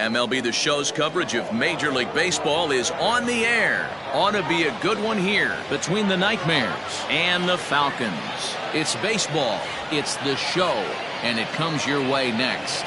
MLB The Show's coverage of Major League Baseball is on the air. Ought to be a good one here between the Nightmares and the Falcons. It's baseball, it's The Show, and it comes your way next.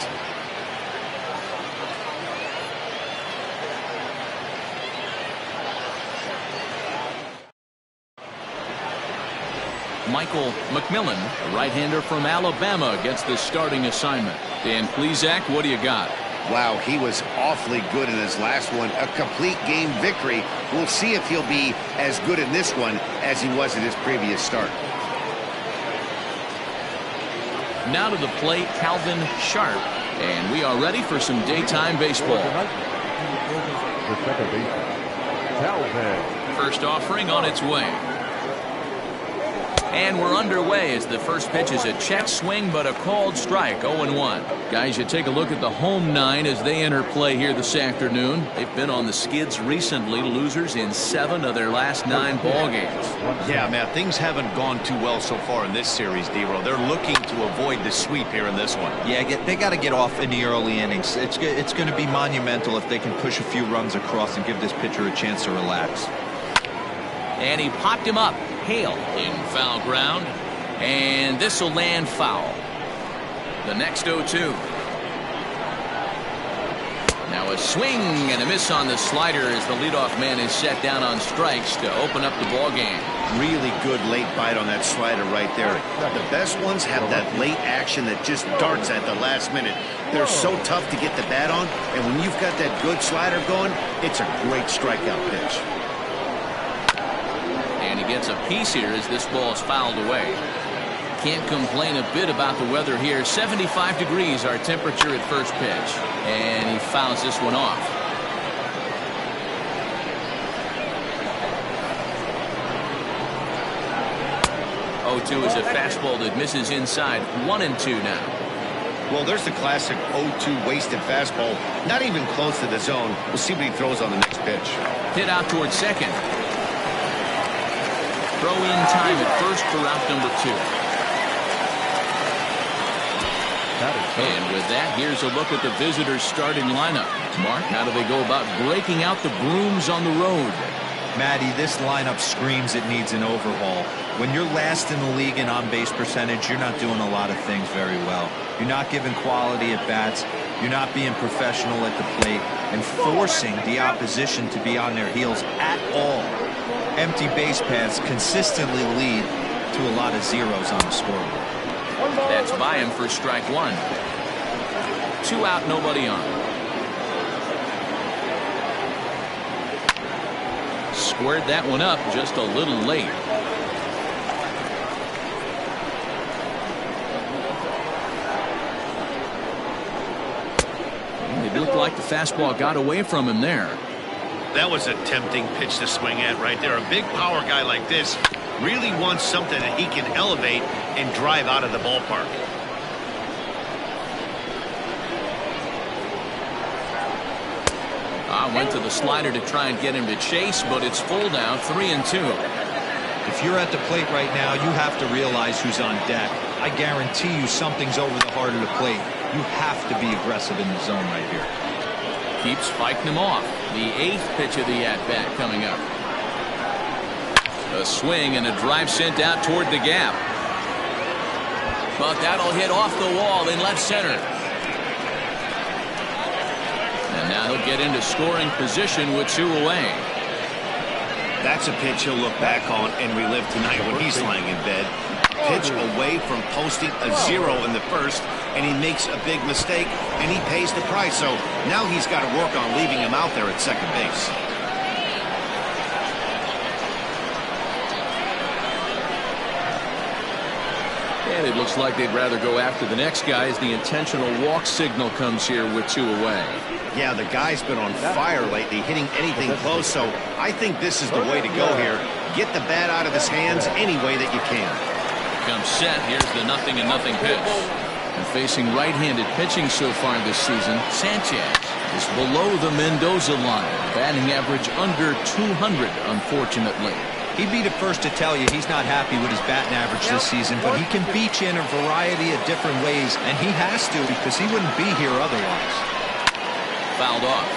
Michael McMillan, a right-hander from Alabama, gets the starting assignment. Dan Plesac, what do you got? Wow, he was awfully good in his last one. A complete game victory. We'll see if he'll be as good in this one as he was in his previous start. Now to the plate, Calvin Sharp. And we are ready for some daytime baseball. First offering on its way. And we're underway as the first pitch is a check swing, but a called strike, 0-1. Guys, you take a look at the home nine as they enter play here this afternoon. They've been on the skids recently, losers in 7 of their last 9 ball games. Yeah, man, things haven't gone too well so far in this series, D-Row. They're looking to avoid the sweep here in this one. Yeah, they got to get off in the early innings. It's going to be monumental if they can push a few runs across and give this pitcher a chance to relax. And he popped him up. Hale in foul ground, and this will land foul. The next 0-2. Now a swing and a miss on the slider as the leadoff man is set down on strikes to open up the ball game. Really good late bite on that slider right there. The best ones have that late action that just darts at the last minute. They're so tough to get the bat on, and when you've got that good slider going, it's a great strikeout pitch. And he gets a piece here as this ball is fouled away. Can't complain a bit about the weather here. 75 degrees our temperature at first pitch. And he fouls this one off. Oh, 2 is a fastball that misses inside. 1-2 now. Well, there's the classic 0-2 wasted fastball. Not even close to the zone. We'll see what he throws on the next pitch. Hit out towards second. Throw in time at first for route number 2. And with that, here's a look at the visitors' starting lineup. Mark, how do they go about breaking out the brooms on the road? Matty, this lineup screams it needs an overhaul. When you're last in the league in on-base percentage, you're not doing a lot of things very well. You're not giving quality at bats. You're not being professional at the plate and forcing the opposition to be on their heels at all. Empty base paths consistently lead to a lot of zeros on the scoreboard. That's by him for strike 1. 2 out, nobody on. Squared that one up just a little late. It looked like the fastball got away from him there. That was a tempting pitch to swing at right there. A big power guy like this really wants something that he can elevate and drive out of the ballpark. Went to the slider to try and get him to chase, but it's full now, 3-2. If you're at the plate right now, you have to realize who's on deck. I guarantee you something's over the heart of the plate. You have to be aggressive in the zone right here. Keeps fighting him off. The 8th pitch of the at-bat coming up. A swing and a drive sent out toward the gap. But that'll hit off the wall in left center. And now he'll get into scoring position with 2 away. That's a pitch he'll look back on and relive tonight when he's lying in bed. Pitch away from posting a 0 in the first, and he makes a big mistake, and he pays the price. So now he's got to work on leaving him out there at second base. And it looks like they'd rather go after the next guy as the intentional walk signal comes here with 2 away. Yeah, the guy's been on fire lately, hitting anything close, so I think this is the way to go here. Get the bat out of his hands any way that you can. Comes set. Here's the 0-0 pitch. And facing right-handed pitching so far this season, Sanchez is below the Mendoza line. Batting average under 200, unfortunately. He'd be the first to tell you he's not happy with his batting average this season, but he can beat you in a variety of different ways, and he has to because he wouldn't be here otherwise. Fouled off.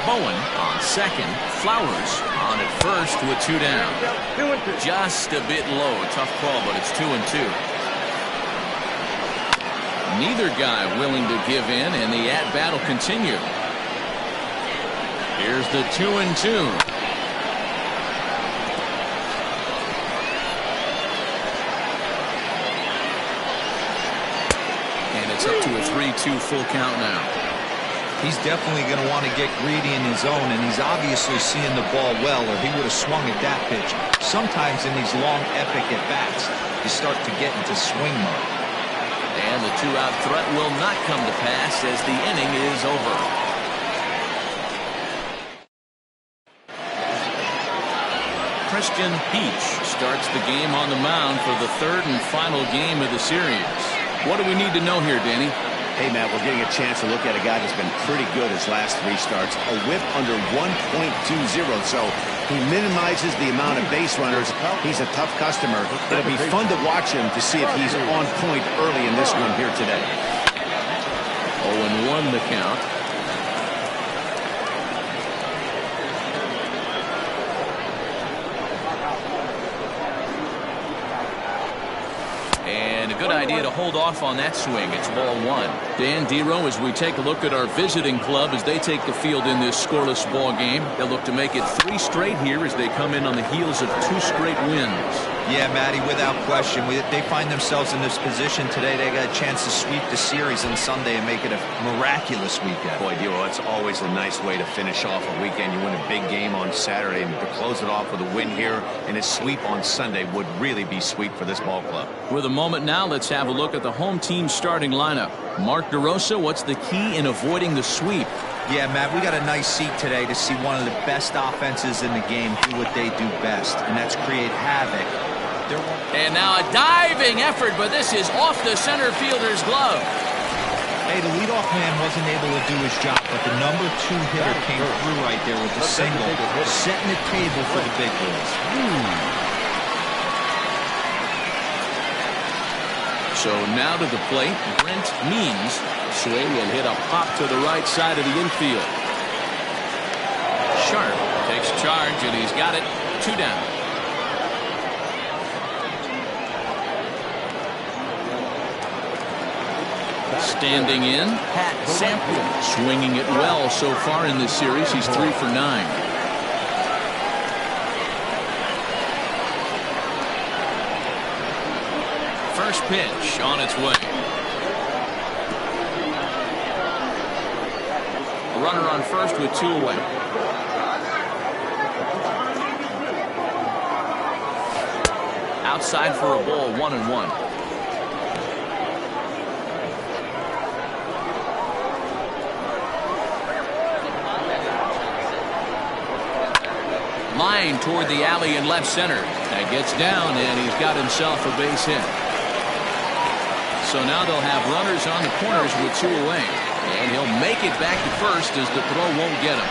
Bowen on second. Flowers on at first with 2 down. Just a bit low. Tough call, but it's 2-2. Neither guy willing to give in, and the at-bat will continue. Here's the 2-2. And it's up to a 3-2 full count now. He's definitely going to want to get greedy in his zone, and he's obviously seeing the ball well, or he would have swung at that pitch. Sometimes in these long, epic at-bats, you start to get into swing mode. And the 2-out threat will not come to pass as the inning is over. Christian Peach starts the game on the mound for the 3rd and final game of the series. What do we need to know here, Danny? Hey, Matt, we're getting a chance to look at a guy that's been pretty good his last 3 starts. A whip under 1.20, so he minimizes the amount of base runners. He's a tough customer. It'll be fun to watch him to see if he's on point early in this one here today. 0-1 the count. And a good idea to hold off on that swing. It's ball 1. Dan Dero, as we take a look at our visiting club as they take the field in this scoreless ball game, they'll look to make it 3 straight here as they come in on the heels of 2 straight wins. Yeah, Matty, without question. They find themselves in this position today. They got a chance to sweep the series on Sunday and make it a miraculous weekend. Boy, Dero, it's always a nice way to finish off a weekend. You win a big game on Saturday, and to close it off with a win here and a sweep on Sunday would really be sweet for this ball club. With a moment now, let's have a look at the home team starting lineup. Mark DeRosa, what's the key in avoiding the sweep? Yeah, Matt, we got a nice seat today to see one of the best offenses in the game do what they do best, and that's create havoc. And now a diving effort, but this is off the center fielder's glove. Hey, the leadoff man wasn't able to do his job, but the number 2 hitter came through right there with the single, setting the table for the big boys. So now to the plate, Brent Means. Swing and hit a pop to the right side of the infield. Sharp takes charge, and he's got it. 2 down. Standing in, Pat Sample, swinging it well so far in this series. He's 3 for 9. First pitch on its way. A runner on first with 2 away. Outside for a ball, 1-1. Line toward the alley in left center. That gets down, and he's got himself a base hit. So now they'll have runners on the corners with 2 away. And he'll make it back to first as the throw won't get him.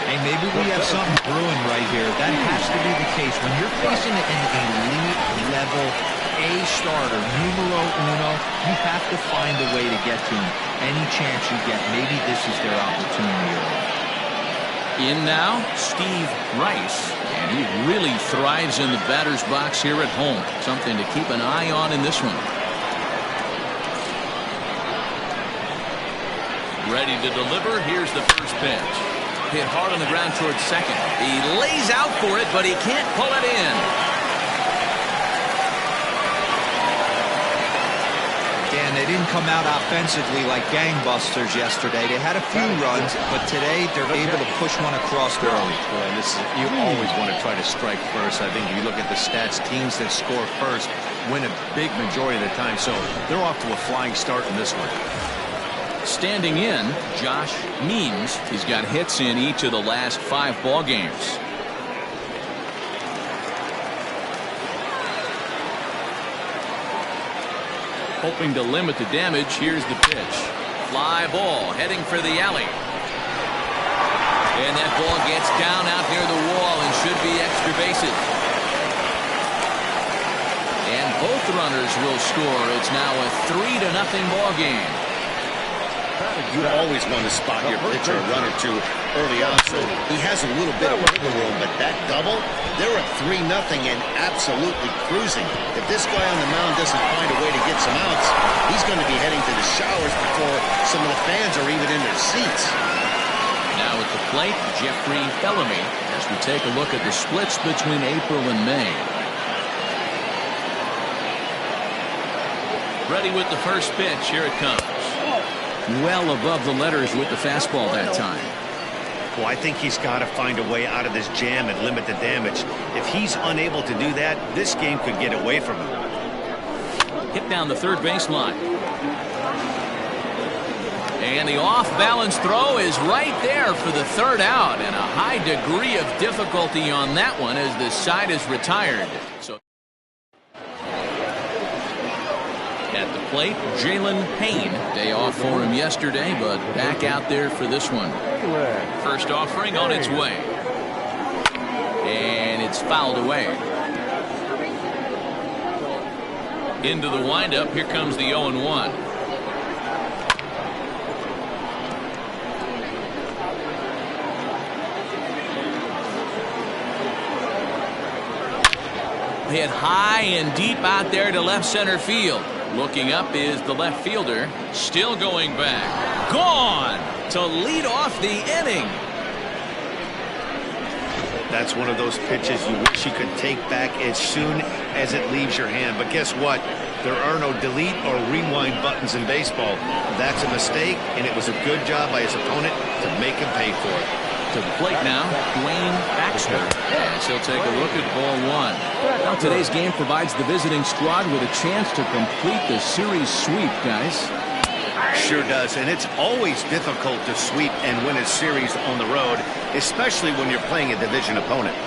Hey, maybe we have something brewing right here. That has to be the case. When you're facing an elite level A starter, numero uno, you have to find a way to get to him. Any chance you get, maybe this is their opportunity. In now, Steve Rice, and he really thrives in the batter's box here at home. Something to keep an eye on in this one. Ready to deliver. Here's the first pitch. Hit hard on the ground towards second. He lays out for it, but he can't pull it in. Dan, they didn't come out offensively like gangbusters yesterday. They had a few runs, but today they're able to push one across early. Well, you always want to try to strike first. I think if you look at the stats, teams that score first win a big majority of the time. So they're off to a flying start in this one. Standing in, Josh Means. He's got hits in each of the last 5 ball games. Hoping to limit the damage. Here's the pitch. Fly ball heading for the alley. And that ball gets down out near the wall and should be extra bases. And both runners will score. It's now a 3-0 ball game. You always want to spot your pitcher a run or two early on, so he has a little bit of wiggle room, but that double, they're up 3-0 and absolutely cruising. If this guy on the mound doesn't find a way to get some outs, he's going to be heading to the showers before some of the fans are even in their seats. Now at the plate, Jeffrey Bellamy, as we take a look at the splits between April and May. Ready with the first pitch. Here it comes. Well above the letters with the fastball that time. Well, I think he's got to find a way out of this jam and limit the damage. If he's unable to do that, this game could get away from him. Hit down the third baseline. And the off-balance throw is right there for the third out, and a high degree of difficulty on that one as the side is retired. So at the plate, Jalen Payne. Day off for him yesterday, but back out there for this one. First offering on its way. And it's fouled away. Into the windup, here comes the 0-1. Hit high and deep out there to left center field. Looking up is the left fielder. Still going back. Gone to lead off the inning. That's one of those pitches you wish you could take back as soon as it leaves your hand. But guess what? There are no delete or rewind buttons in baseball. That's a mistake, and it was a good job by his opponent to make him pay for it. To the plate now, Dwayne Baxter, as he'll take a look at ball one. Now today's game provides the visiting squad with a chance to complete the series sweep, guys. Sure does, and it's always difficult to sweep and win a series on the road, especially when you're playing a division opponent.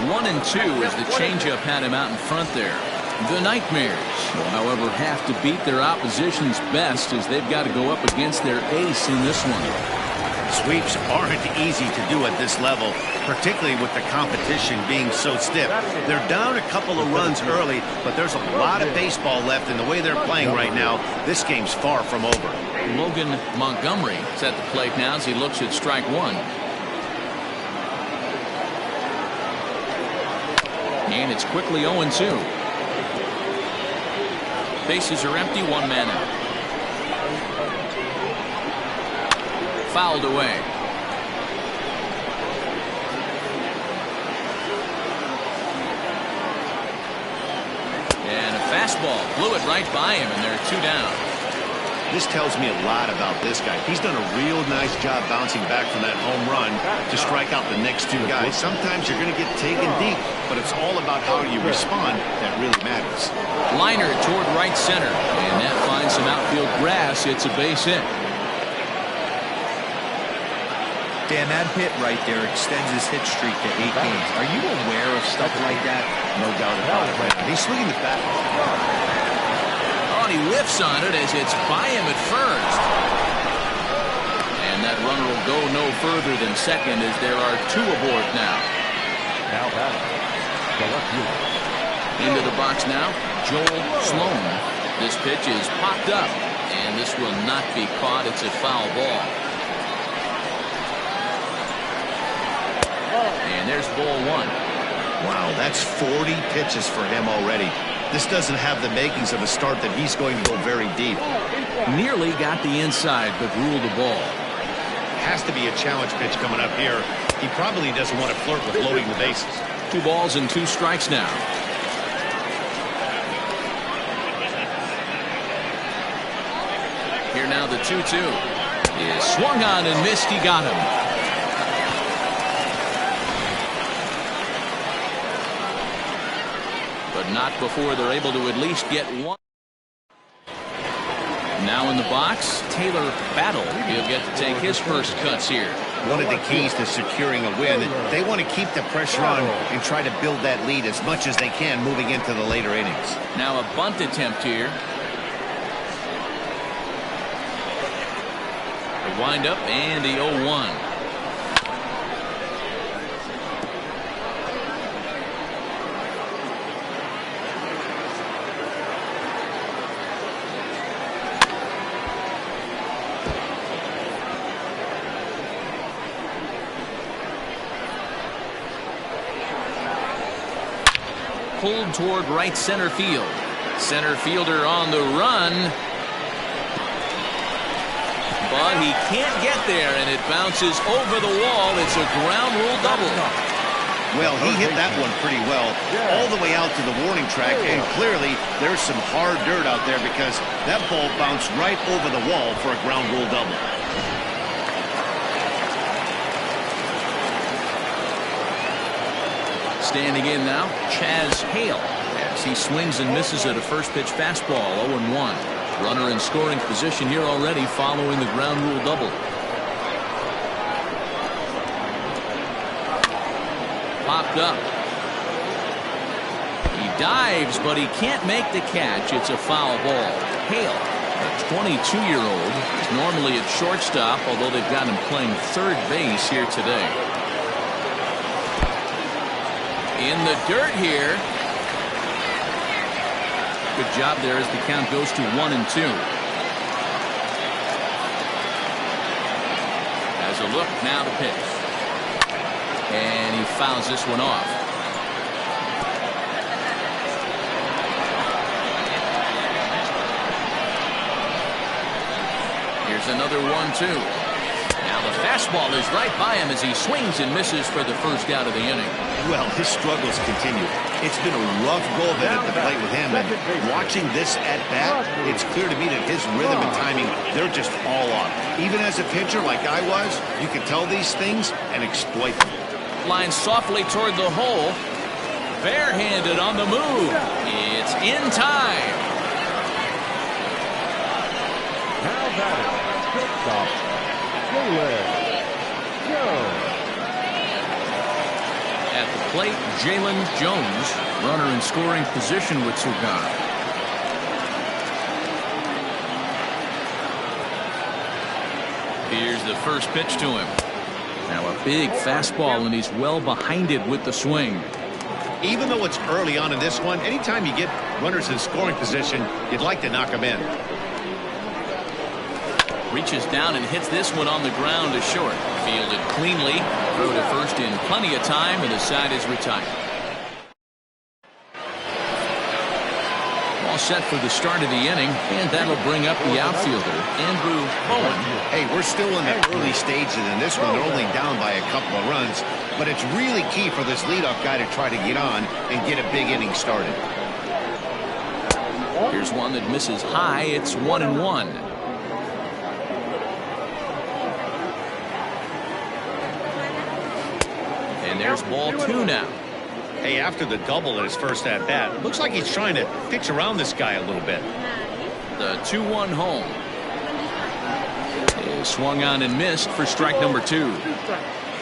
1-2 as the changeup had him out in front there. The Nightmares will, however, have to beat their opposition's best as they've got to go up against their ace in this one. Sweeps aren't easy to do at this level, particularly with the competition being so stiff. They're down a couple of runs early, but there's a lot of baseball left in the way they're playing right now. This game's far from over. Logan Montgomery is at the plate now as he looks at strike one. And it's quickly 0-2. Bases are empty, one man out. Fouled away. And a fastball blew it right by him, and there are two down. This tells me a lot about this guy. He's done a real nice job bouncing back from that home run to strike out the next two guys. Sometimes you're going to get taken deep, but it's all about how you respond that really matters. Liner toward right center, and that finds some outfield grass. It's a base hit. Dan, that hit right there extends his hit streak to 8 games. Are you aware of stuff like that? No doubt about it. He's swinging the bat. Oh, and he whiffs on it as it's by him at first. And that runner will go no further than second as there are two aboard now. Into the box now, Joel Sloan. This pitch is popped up, and this will not be caught. It's a foul ball. And there's ball one. Wow, that's 40 pitches for him already. This doesn't have the makings of a start that he's going to go very deep. Nearly got the inside, but ruled the ball. Has to be a challenge pitch coming up here. He probably doesn't want to flirt with loading the bases. 2 balls and 2 strikes now. Here now the 2-2. Is swung on and missed. He got him. But not before they're able to at least get one. Now in the box, Taylor Battle. He'll get to take his first cuts here. One of the keys to securing a win, they want to keep the pressure on and try to build that lead as much as they can moving into the later innings. Now a bunt attempt here. The windup and the 0-1. pulled toward right center field. Center fielder on the run. But he can't get there, and it bounces over the wall. It's a ground rule double. Well, he hit that one pretty well, all the way out to the warning track, and clearly there's some hard dirt out there because that ball bounced right over the wall for a ground rule double. Standing in now, Chaz Hale, as he swings and misses at a first pitch fastball, 0-1. Runner in scoring position here already following the ground rule double. Popped up. He dives, but he can't make the catch. It's a foul ball. Hale, a 22-year-old, is normally at shortstop, although they've got him playing third base here today. In the dirt here. Good job there as the count goes to 1-2. As a look, now the pitch. And he fouls this one off. Here's another 1-2. Now the fastball is right by him as he swings and misses for the first out of the inning. Well, his struggles continue. It's been a rough go of it at the plate with him, and watching this at bat, it's clear to me that his rhythm and timing, they're just all off. Even as a pitcher like I was, you can tell these things and exploit them. Line softly toward the hole. Barehanded on the move. It's in time. Now batting, shortstop, Jalen Jones. At the plate, Jalen Jones, runner in scoring position with Sugan. Here's the first pitch to him. Now a big fastball, and he's well behind it with the swing. Even though it's early on in this one, anytime you get runners in scoring position, you'd like to knock them in. Reaches down and hits this one on the ground to short. Fielded cleanly. Throw to first in plenty of time, and the side is retired. All set for the start of the inning, and that'll bring up the outfielder, Andrew Bowen. Hey, we're still in the early stages in this one. They're only down by a couple of runs, but it's really key for this leadoff guy to try to get on and get a big inning started. Here's one that misses high. It's 1-1. And there's ball 2 now. Hey, after the double in his first at-bat, looks like he's trying to pitch around this guy a little bit. The 2-1 home. Is swung on and missed for strike number 2.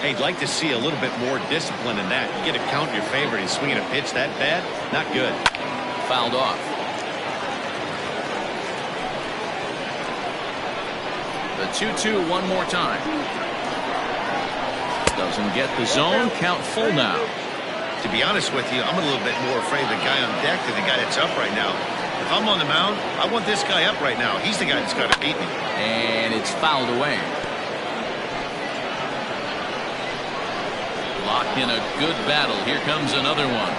Hey, I'd like to see a little bit more discipline in that. You get a count in your favor and he's swinging a pitch that bad? Not good. Fouled off. The 2-2 one more time. Doesn't get the zone. Count full now. To be honest with you, I'm a little bit more afraid of the guy on deck than the guy that's up right now. If I'm on the mound, I want this guy up right now. He's the guy that's got to beat me. And it's fouled away. Locked in a good battle. Here comes another one.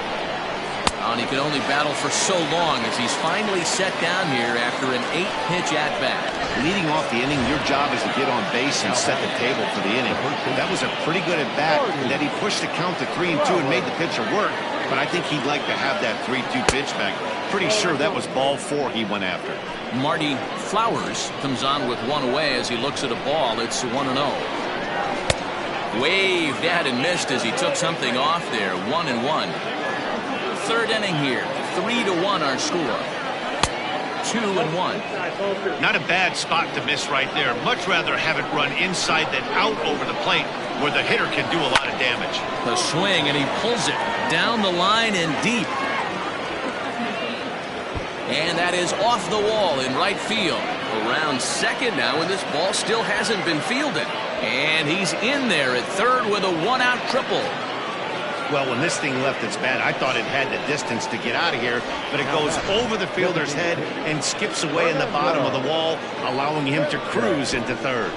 And he could only battle for so long as he's finally set down here after an 8-pitch at-bat. Leading off the inning, your job is to get on base and set the table for the inning. That was a pretty good at-bat, that he pushed the count to 3-2 and made the pitcher work, but I think he'd like to have that 3-2 pitch back. Pretty sure that was ball 4 he went after. Marty Flowers comes on with one away as he looks at a ball. It's 1-0. Waved at and missed as he took something off there. 1-1. Third inning here. 3-1 our score. 2-1. Not a bad spot to miss right there. Much rather have it run inside than out over the plate where the hitter can do a lot of damage. The swing, and he pulls it down the line and deep. And that is off the wall in right field. Around second now, and this ball still hasn't been fielded. And he's in there at third with a one-out triple. Well, when this thing left its bat, I thought it had the distance to get out of here, but it goes over the fielder's head and skips away in the bottom of the wall, allowing him to cruise into third.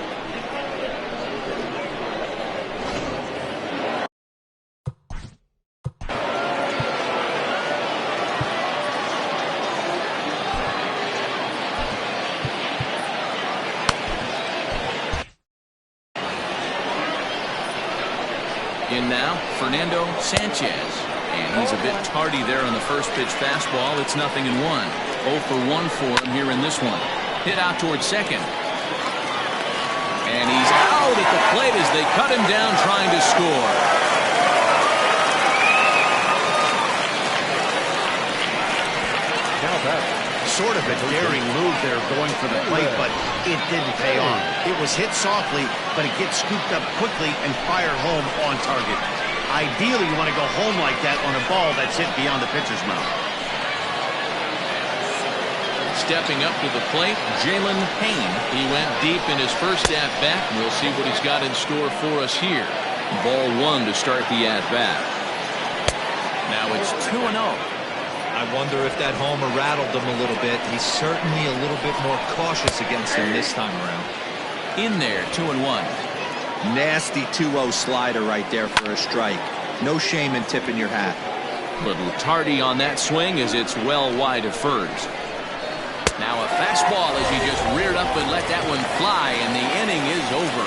in now, Fernando Sanchez. And he's a bit tardy there on the first pitch fastball. It's 0-1. 0 for 1 for him here in this one. Hit out towards second. And he's out at the plate as they cut him down trying to score. Now that Sort of a daring move there going for the plate, but it didn't pay off. It was hit softly, but it gets scooped up quickly and fired home on target. Ideally, you want to go home like that on a ball that's hit beyond the pitcher's mouth. Stepping up to the plate, Jalen Payne. He went deep in his first at-bat. We'll see what he's got in store for us here. Ball 1 to start the at-bat. Now it's 2-0. I wonder if that homer rattled him a little bit. He's certainly a little bit more cautious against him this time around. In there, 2-1. Nasty 2-0 slider right there for a strike. No shame in tipping your hat. Little tardy on that swing as it's well wide of first. Now a fastball as he just reared up and let that one fly, and the inning is over.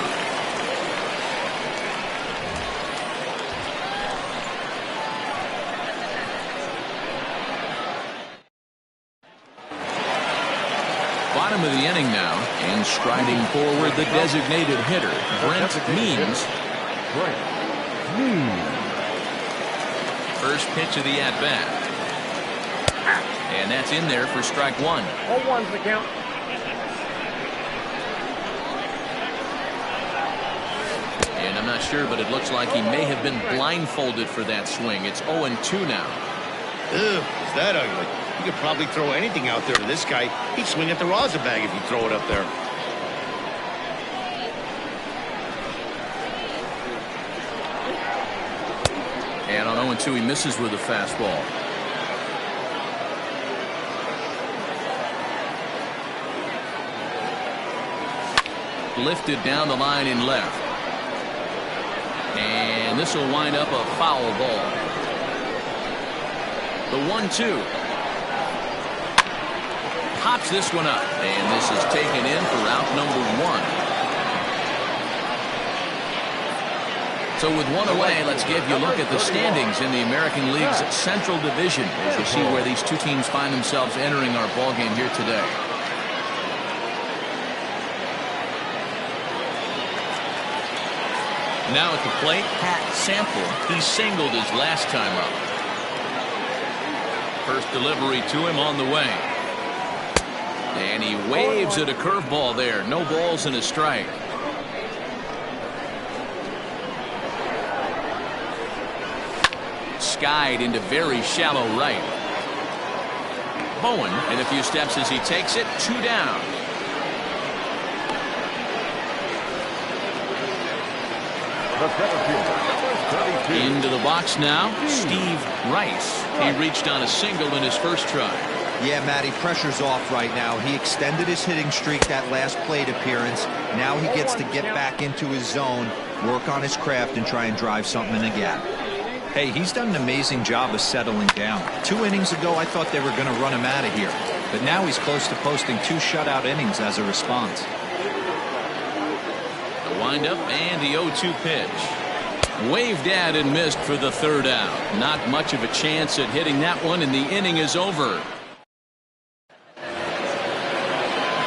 Bottom of the inning now, and striding forward the designated hitter, Brent Means. First pitch of the at-bat. And that's in there for strike 1. 0-1's the count. And I'm not sure, but it looks like he may have been blindfolded for that swing. It's 0-2 now. Ugh, is that ugly? You could probably throw anything out there to this guy. He'd swing at the rosin bag if you throw it up there. And on 0-2, he misses with a fastball. Lifted down the line in left. And this will wind up a foul ball. The 1-2. Pops this one up, and this is taken in for out number 1. So with 1 away, let's give you a look at the standings in the American League's Central Division as you see where these two teams find themselves entering our ballgame here today. Now at the plate, Pat Sample. He singled his last time up. First delivery to him on the way. And he waves at a curveball there. No balls and a strike. Skied into very shallow right. Bowen in a few steps as he takes it. 2 down. The center fielder, number 32. Into the box now, Steve Rice. He reached on a single in his first try. Yeah, Matty, pressure's off right now. He extended his hitting streak that last plate appearance. Now he gets to get back into his zone, work on his craft, and try and drive something in the gap. Hey, he's done an amazing job of settling down. 2 innings ago, I thought they were going to run him out of here. But now he's close to posting 2 shutout innings as a response. The windup and the 0-2 pitch. Waved at and missed for the 3rd out. Not much of a chance at hitting that one, and the inning is over.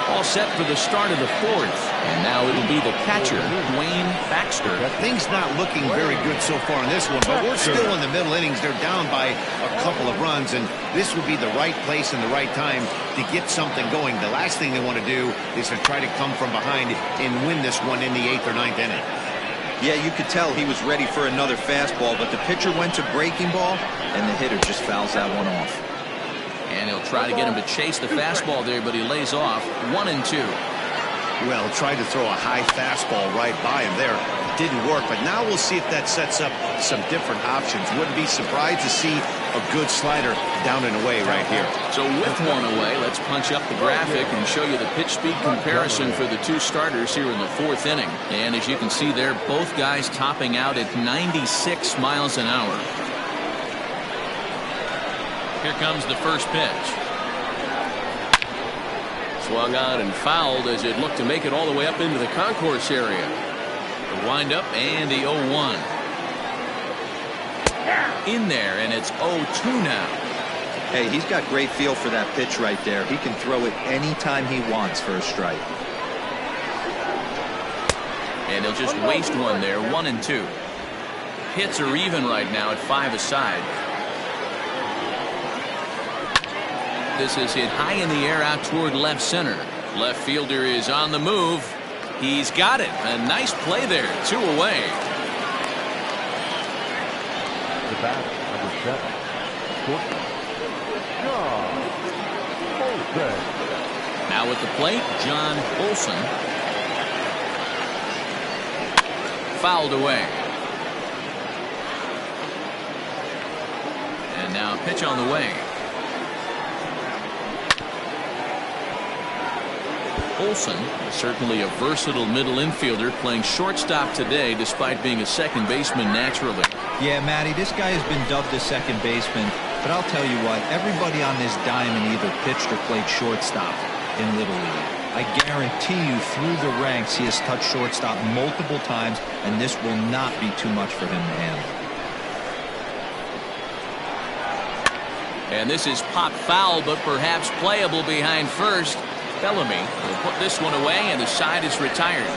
All set for the start of the 4th. And now it'll be the catcher, Dwayne Baxter. Things not looking very good so far in this one, but we're still in the middle innings. They're down by a couple of runs, and this would be the right place and the right time to get something going. The last thing they want to do is to try to come from behind and win this one in the 8th or 9th inning. Yeah, you could tell he was ready for another fastball, but the pitcher went to breaking ball, and the hitter just fouls that one off. And he'll try to get him to chase the fastball there, but he lays off. 1-2. Well, tried to throw a high fastball right by him there. Didn't work, but now we'll see if that sets up some different options. Wouldn't be surprised to see a good slider down and away right here. So with 1 away, let's punch up the graphic and show you the pitch speed comparison for the 2 starters here in the 4th inning. And as you can see there, both guys topping out at 96 miles an hour. Here comes the first pitch. Swung on and fouled as it looked to make it all the way up into the concourse area. The windup and the 0-1. in there, and it's 0-2 now. Hey, he's got great feel for that pitch right there. He can throw it anytime he wants for a strike. And he'll just waste one there, 1-2. Hits are even right now at 5 aside. This is hit high in the air out toward left center. Left fielder is on the move. He's got it. A nice play there. 2 away. The bat, number 7. Shortstop, John Olsen. Now at the plate, John Olsen. Fouled away. And now a pitch on the way. Olsen is certainly a versatile middle infielder, playing shortstop today despite being a second baseman naturally. Yeah, Matty, this guy has been dubbed a second baseman, but I'll tell you what, everybody on this diamond either pitched or played shortstop in Little League. I guarantee you through the ranks he has touched shortstop multiple times, and this will not be too much for him to handle. And this is pop foul, but perhaps playable behind first. Bellamy will put this one away, and the side is retired.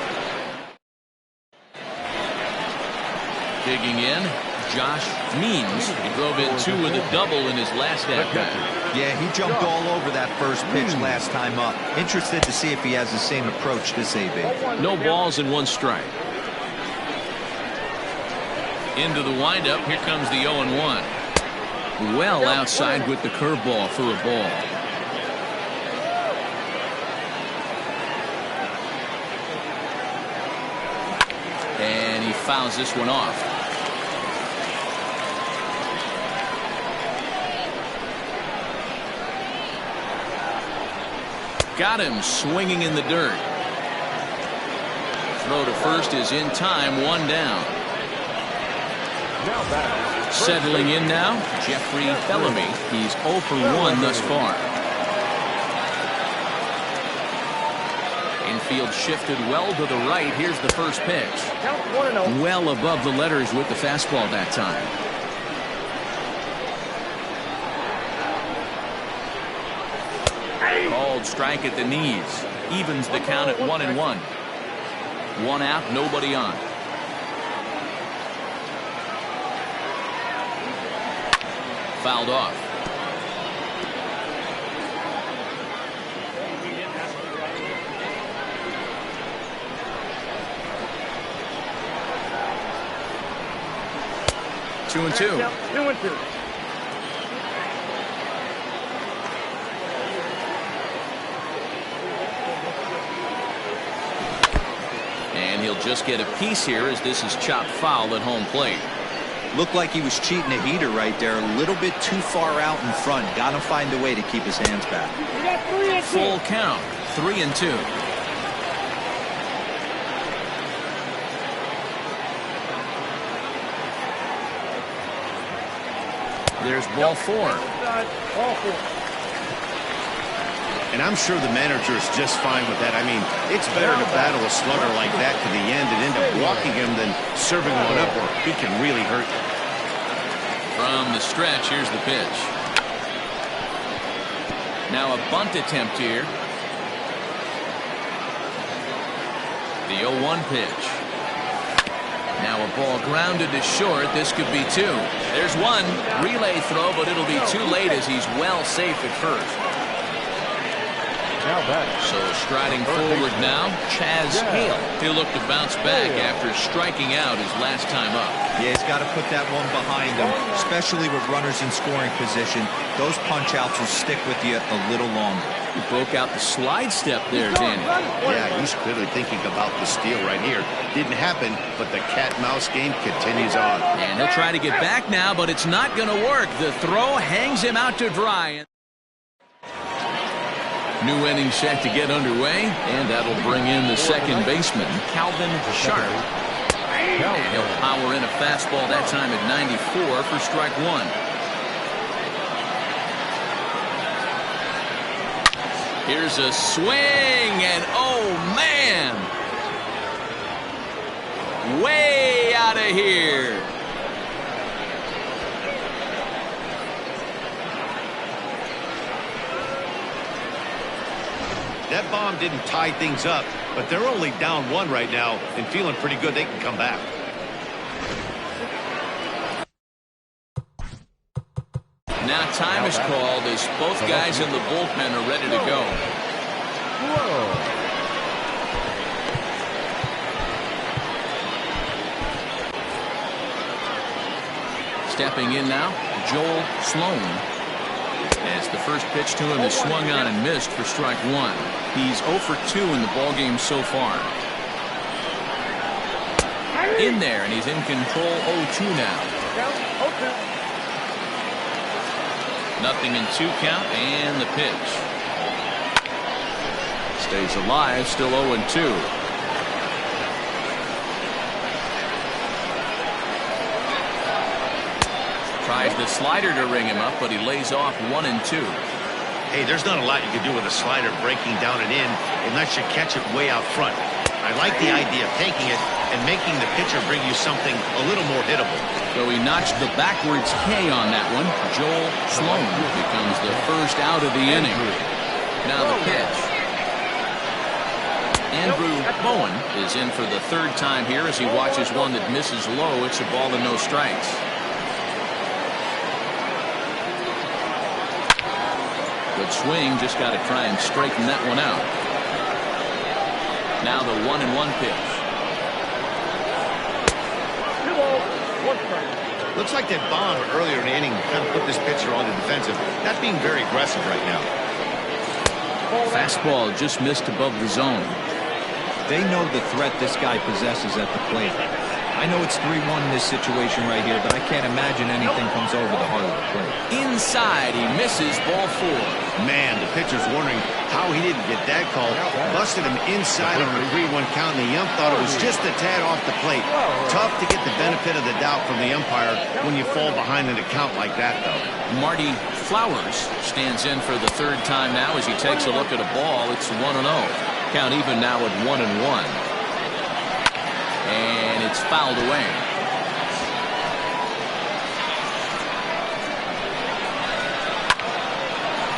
Digging in, Josh Means. He drove in 2 with a double in his last at-bat. Yeah, he jumped all over that first pitch last time up. Interested to see if he has the same approach this AB. No balls and 1 strike. Into the windup. Here comes the 0-1. Well outside with the curveball for a ball. And he fouls this one off. Got him swinging in the dirt. Throw to first is in time, 1 down. Settling in now, Jeffrey Bellamy. He's 0 for 1 thus far. Infield shifted well to the right. Here's the first pitch. Well above the letters with the fastball that time. Called strike at the knees. Evens the count at 1-1. 1 out, nobody on. Fouled off. Two and two. And he'll just get a piece here as this is chopped foul at home plate. Looked like he was cheating a heater right there, a little bit too far out in front. Got to find a way to keep his hands back. Full count, 3-2. There's ball 4. And I'm sure the manager is just fine with that. I mean, it's better to battle a slugger like that to the end and end up walking him than serving one up where he can really hurt you. From the stretch, here's the pitch. Now a bunt attempt here. The 0-1 pitch. Now a ball grounded to short. This could be 2. There's 1. Relay throw, but it'll be too late as he's well safe at first. So striding forward now, Chaz Hale. He'll look to bounce back after striking out his last time up. Yeah, he's got to put that one behind him, especially with runners in scoring position. Those punch-outs will stick with you a little longer. He broke out the slide step there, Danny. Yeah, he's clearly thinking about the steal right here. Didn't happen, but the cat-mouse game continues on. And he'll try to get back now, but it's not going to work. The throw hangs him out to dry. New inning set to get underway, and that'll bring in the second baseman, Calvin Sharp. And he'll power in a fastball that time at 94 for strike 1. Here's a swing, and oh man! Way out of here. That bomb didn't tie things up, but they're only down 1 right now and feeling pretty good they can come back. Now time is called as both guys in the bullpen are ready to go. Stepping in now, Joel Sloan. As the first pitch to him is swung on and missed for strike 1. He's 0 for 2 in the ballgame so far. In there, and he's in control 0-2 now. 0-2 count, and the pitch. Stays alive, still 0-2. Tries the slider to ring him up, but he lays off 1-2. Hey, there's not a lot you can do with a slider breaking down and in unless you catch it way out front. I like the idea of taking it and making the pitcher bring you something a little more hittable. So he notched the backwards K on that one. Joel Sloan becomes the first out of the inning. Now the pitch. Andrew Bowen is in for the 3rd time here as he watches one that misses low. It's a ball and no strikes. Good swing, just got to try and straighten that one out. Now the 1-1 pitch. Looks like that bomb earlier in the inning kind of put this pitcher on the defensive. Not being very aggressive right now. Fastball just missed above the zone. They know the threat this guy possesses at the plate. I know it's 3-1 in this situation right here, but I can't imagine anything comes over the heart of the plate. Inside, he misses ball 4. Man, the pitcher's wondering how he didn't get that call. Busted him inside on a 3-1 count, and the ump thought it was just a tad off the plate. Tough to get the benefit of the doubt from the umpire when you fall behind in a count like that, though. Marty Flowers stands in for the 3rd time now as he takes a look at a ball. It's 1-0. Count even now at 1-1. And it's fouled away.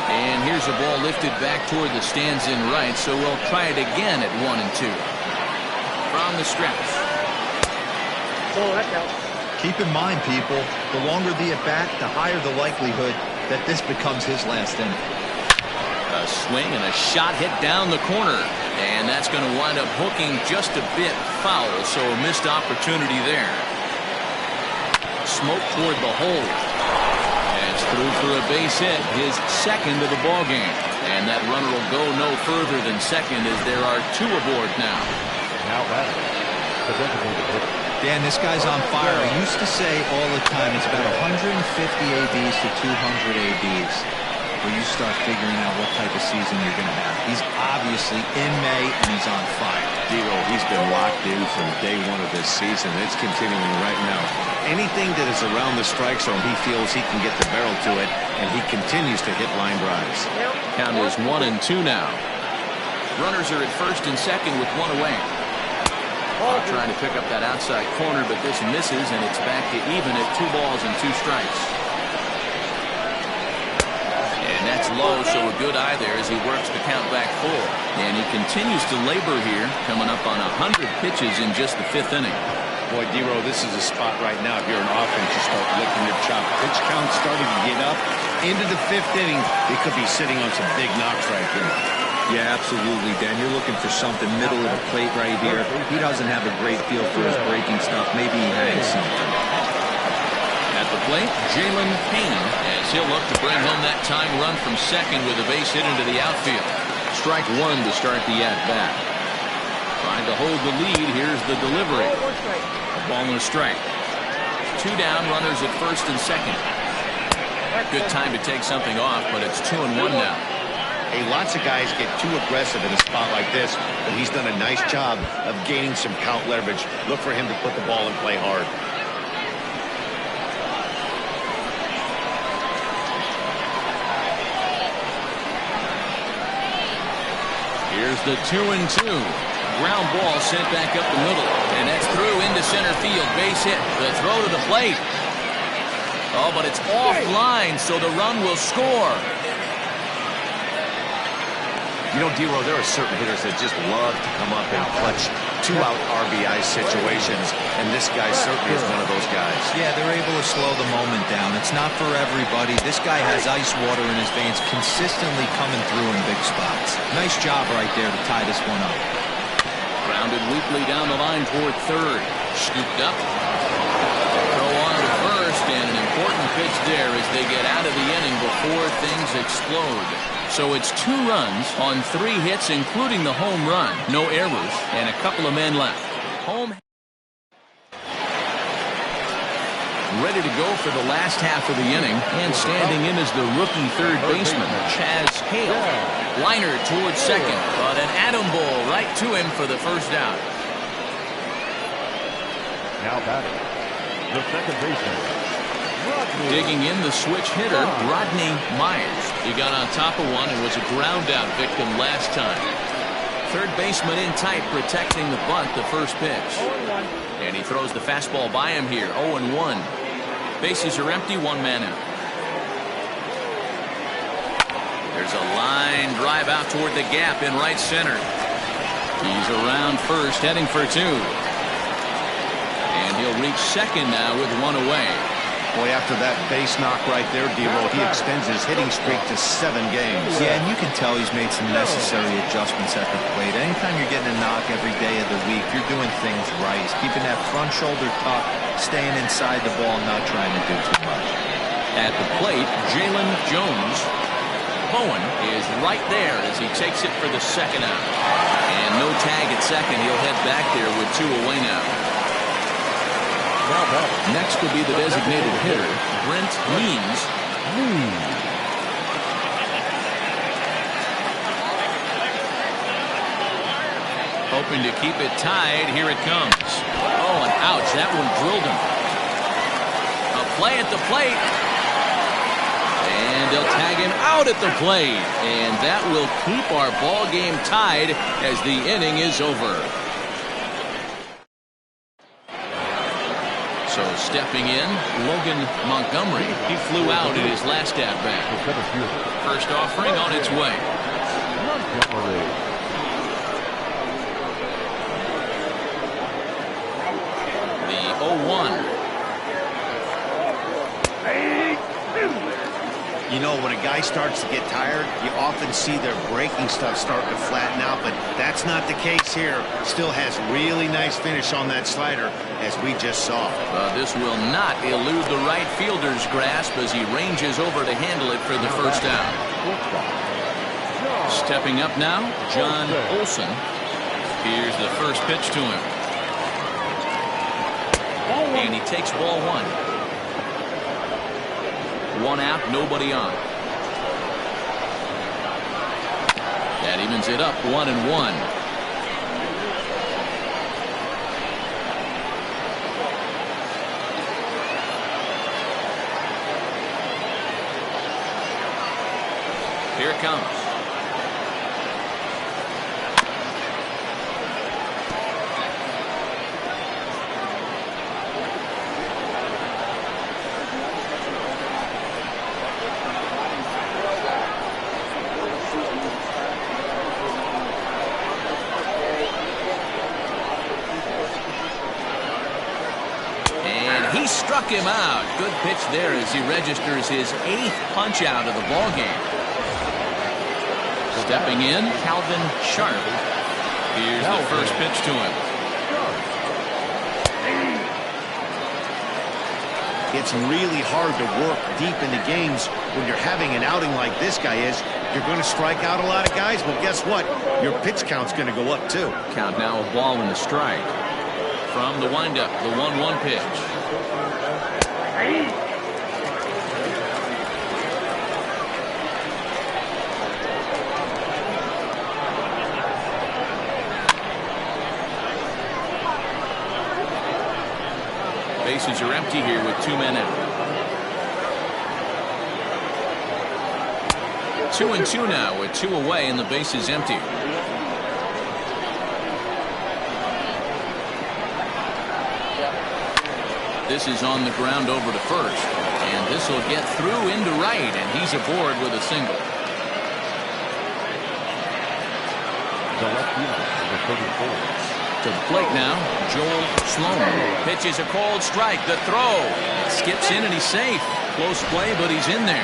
And here's a ball lifted back toward the stands in right, so we'll try it again at 1-2. From the stretch. Keep in mind, people, the longer the at-bat, the higher the likelihood that this becomes his last inning. A swing and a shot hit down the corner. And that's going to wind up hooking just a bit foul, so a missed opportunity there. Smoke toward the hole. And it's through for a base hit, his 2nd of the ballgame. And that runner will go no further than 2nd as there are 2 aboard now. Dan, this guy's on fire. I used to say all the time it's about 150 ABs to 200 ABs. Where you start figuring out what type of season you're going to have. He's obviously in May, and he's on fire. Dero, he's been locked in from day 1 of this season. It's continuing right now. Anything that is around the strike zone, he feels he can get the barrel to it, and he continues to hit line drives. Count is 1-2 now. Runners are at 1st and 2nd with 1 away. Trying to pick up that outside corner, but this misses, and it's back to even at 2 balls and 2 strikes. That's low, so a good eye there as he works the count back 4. And he continues to labor here, coming up on 100 pitches in just the 5th inning. Boy, Dero, this is a spot right now. If you're an offense, you start licking your chop. Pitch count starting to get up into the 5th inning. They could be sitting on some big knocks right here. Yeah, absolutely, Dan. You're looking for something middle of the plate right here. He doesn't have a great feel for his breaking stuff. Maybe he hangs something. At the plate, Jalen Payne, as he'll look to bring home that tying run from 2nd with a base hit into the outfield. Strike 1 to start the at-bat. Trying to hold the lead. Here's the delivery. A ball and a strike. 2 down, runners at 1st and 2nd. Good time to take something off, but it's 2-1 now. Hey, lots of guys get too aggressive in a spot like this, but he's done a nice job of gaining some count leverage. Look for him to put the ball in play hard. Here's the 2-2. Ground ball sent back up the middle. And that's through into center field. Base hit. The throw to the plate. Oh, but it's offline, so the run will score. You know, D-Row, there are certain hitters that just love to come up and clutch two-out RBI situations, and this guy certainly is one of those guys. Yeah, they're able to slow the moment down. It's not for everybody. This guy has ice water in his veins, consistently coming through in big spots. Nice job right there to tie this one up. Grounded weakly down the line toward third. Scooped up. Throw on to first, and an important pitch there as they get out of the inning before things explode. So it's 2 runs on 3 hits, including the home run. No errors, and a couple of men left. Home. Ready to go for the last half of the inning, and standing in is the rookie third baseman, Chaz Hale. Liner towards second, but an atom ball right to him for the first out. Now batting, the second baseman. Digging in the switch hitter, Rodney Myers. He got on top of one and was a ground out victim last time. Third baseman in tight, protecting the bunt, the first pitch. And he throws the fastball by him here, 0-1. Bases are empty, 1 man out. There's a line drive out toward the gap in right center. He's around first, heading for 2. And he'll reach second now with 1 away. Boy, after that base knock right there, D-Row, he extends his hitting streak to 7 games. Yeah, and you can tell he's made some necessary adjustments at the plate. Anytime you're getting a knock every day of the week, you're doing things right. He's keeping that front shoulder tucked, staying inside the ball, not trying to do too much. At the plate, Jalen Jones. Bowen is right there as he takes it for the second out. And no tag at second. He'll head back there with 2 away now. Next will be the designated hitter, Brent Means. Hoping to keep it tied. Here it comes. Oh, and ouch. That one drilled him. A play at the plate. And they'll tag him out at the plate. And that will keep our ball game tied as the inning is over. So stepping in, Logan Montgomery. He flew out in his last at-bat. First offering on its way. The 0-1. You know, when a guy starts to get tired, you often see their breaking stuff start to flatten out, but that's not the case here. Still has really nice finish on that slider, as we just saw. This will not elude the right fielder's grasp as he ranges over to handle it for the first out. Stepping up now, John Olson. Here's the first pitch to him. And he takes ball 1. 1 out, nobody on. That evens it up, 1-1. Here it comes. Struck him out. Good pitch there as he registers his 8th punch out of the ball game. Stepping in, Calvin Sharp. Here's the first pitch to him. It's really hard to work deep into games when you're having an outing like this guy is. You're going to strike out a lot of guys. Well, guess what? Your pitch count's going to go up too. Count now a ball and a strike. From the windup, the 1-1 pitch. Bases are empty here with 2 men out. 2-2 now with 2 away and the base is empty. This is on the ground over to first, and this will get through into right, and he's aboard with a single. The left fielder, number 34. To the plate now, Joel Sloan pitches a cold strike. The throw skips in and he's safe. Close play, but he's in there.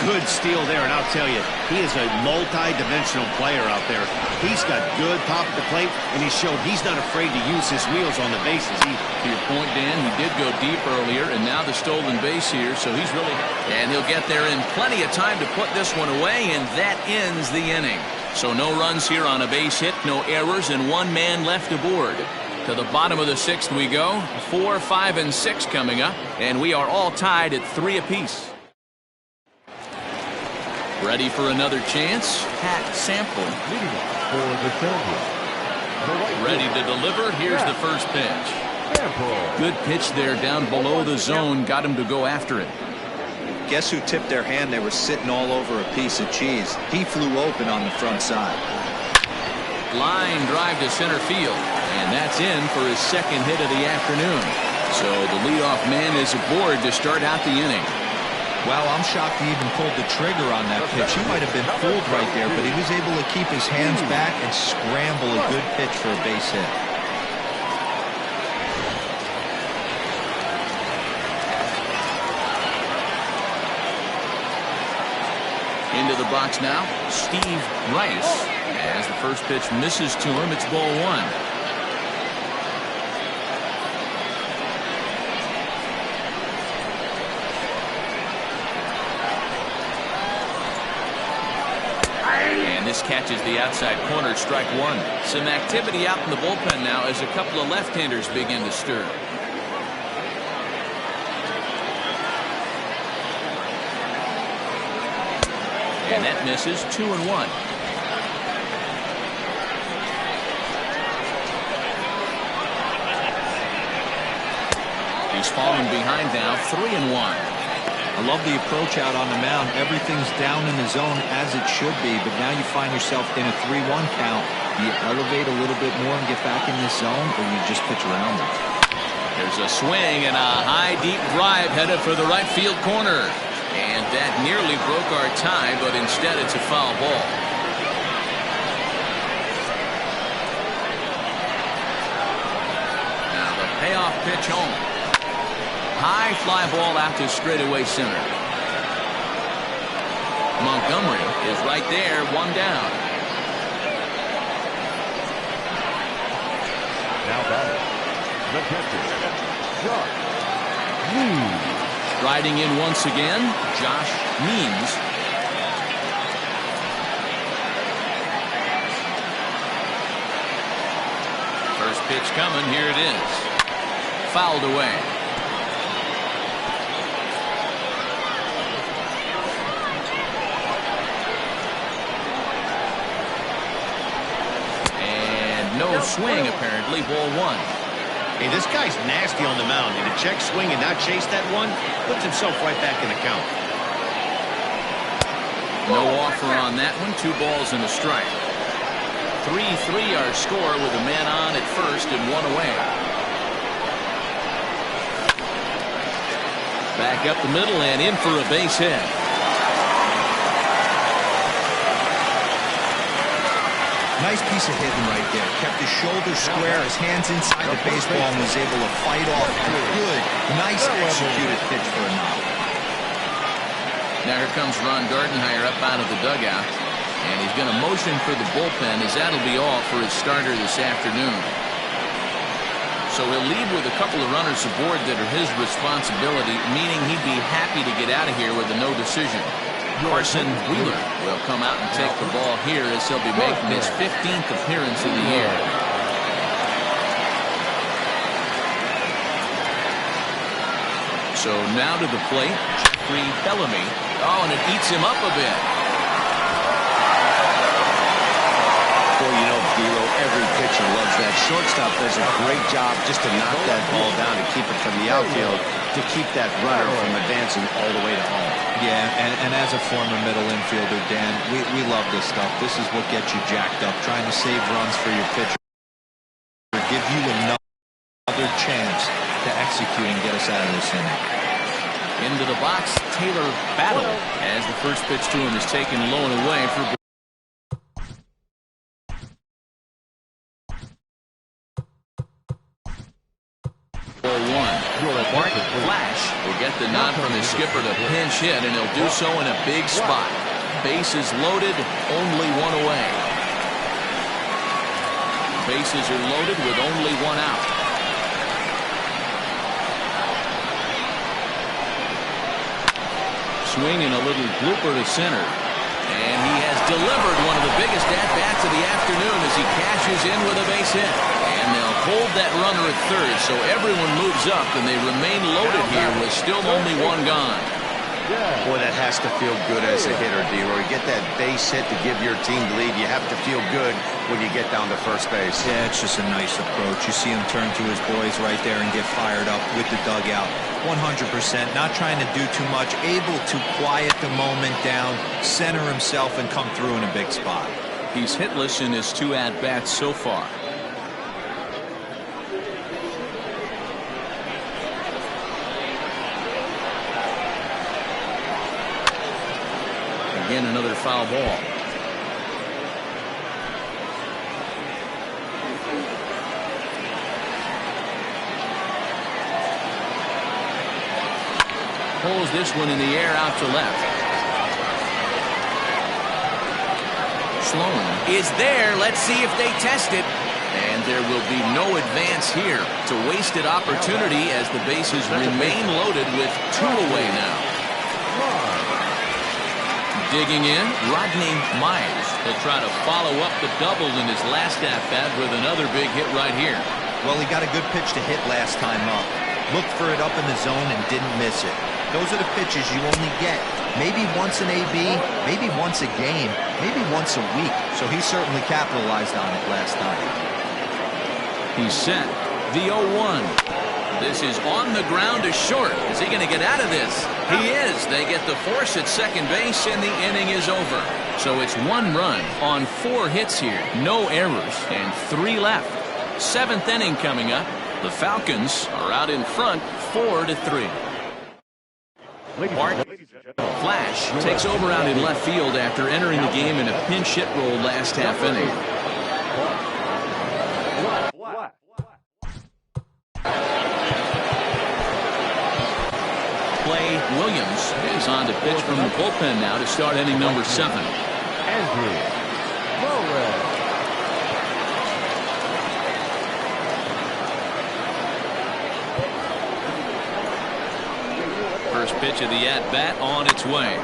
Good steal there, and I'll tell you, he is a multi-dimensional player out there. He's got good pop at the plate, and he showed he's not afraid to use his wheels on the bases. To your point, Dan, he did go deep earlier, and now the stolen base here, so he's really... And he'll get there in plenty of time to put this one away, and that ends the inning. So no runs here on a base hit, no errors, and one man left aboard. To the bottom of the sixth we go. 4, 5, and 6 coming up, and we are all tied at 3 apiece. Ready for another chance? Pat Sample. Leading off for the Xanadu. Ready to deliver. Here's the first pitch. Good pitch there down below the zone. Got him to go after it. Guess who tipped their hand? They were sitting all over a piece of cheese. He flew open on the front side. Line drive to center field. And that's in for his second hit of the afternoon. So the leadoff man is aboard to start out the inning. Well, I'm shocked he even pulled the trigger on that pitch. He might have been fooled right there, but he was able to keep his hands back and scramble a good pitch for a base hit. Into the box now, Steve Rice. As the first pitch misses to him, it's ball 1. This catches the outside corner, strike 1. Some activity out in the bullpen now as a couple of left-handers begin to stir. And that misses. 2-1. He's fallen behind now. 3-1. I love the approach out on the mound. Everything's down in the zone as it should be, but now you find yourself in a 3-1 count. Do you elevate a little bit more and get back in this zone, or you just pitch around it? There's a swing and a high, deep drive headed for the right field corner. And that nearly broke our tie, but instead it's a foul ball. Now the payoff pitch home. High fly ball out to straightaway center. Montgomery is right there, 1 down. Now batting, the catcher, Josh Means. Riding in once again, Josh Means. First pitch coming, here it is. Fouled away. No swing, apparently. Ball 1. Hey, this guy's nasty on the mound. And to check swing and not chase that one, puts himself right back in the count. No offer on that one. 2 balls and a strike. 3-3 our score with a man on at first and 1 away. Back up the middle and in for a base hit. Nice piece of hitting right there. Kept his shoulders square, his hands inside the baseball, and was able to fight off a good, nice executed pitch for a knock. Now here comes Ron Gardenhire up out of the dugout. And he's going to motion for the bullpen as that'll be all for his starter this afternoon. So he'll leave with a couple of runners aboard that are his responsibility, meaning he'd be happy to get out of here with a no decision. Carson Wheeler will come out and take the ball here as he'll be making his 15th appearance of the year. So now to the plate, Jeffrey Bellamy. Oh, and it eats him up a bit. Boy, you know, D'Lo, every pitcher loves that. Shortstop does a great job just to knock that ball down and keep it from the outfield to keep that runner from advancing all the way to home. Yeah, and as a former middle infielder, Dan, we love this stuff. This is what gets you jacked up, trying to save runs for your pitcher. Give you another chance to execute and get us out of this inning. Into the box, Taylor Battle, as the first pitch to him is taken low and away for Mark Flash will get the nod from his skipper to pinch hit, and he'll do so in a big spot. Bases loaded, only one away. Bases are loaded with only one out. Swing and a little blooper to center. And he has delivered one of the biggest at-bats of the afternoon as he cashes in with a base hit. And they'll hold that runner at third, so everyone moves up, and they remain loaded here with still only one gone. Boy, that has to feel good as a hitter, D-Roy. Get that base hit to give your team the lead. You have to feel good when you get down to first base. Yeah, it's just a nice approach. You see him turn to his boys right there and get fired up with the dugout. 100%, not trying to do too much, able to quiet the moment down, center himself, and come through in a big spot. He's hitless in his 2 at-bats so far. Again, another foul ball. Pulls this one in the air out to left. Sloan is there. Let's see if they test it. And there will be no advance here. It's a wasted opportunity as the bases remain loaded with 2 away now. Digging in, Rodney Myers. He'll try to follow up the double in his last at-bat with another big hit right here. Well, he got a good pitch to hit last time up. Looked for it up in the zone and didn't miss it. Those are the pitches you only get. Maybe once an AB, maybe once a game, maybe once a week. So he certainly capitalized on it last time. He's set. The 0-1. This is on the ground to short. Is he going to get out of this? He is. They get the force at second base, and the inning is over. So it's 1 run on 4 hits here. No errors, and 3 left. 7th inning coming up. The Falcons are out in front, 4-3. Mark Flash takes over out in left field after entering the game in a pinch hit role last half inning. Clay Williams is on to pitch from the bullpen now to start inning number 7. First pitch of the at-bat on its way.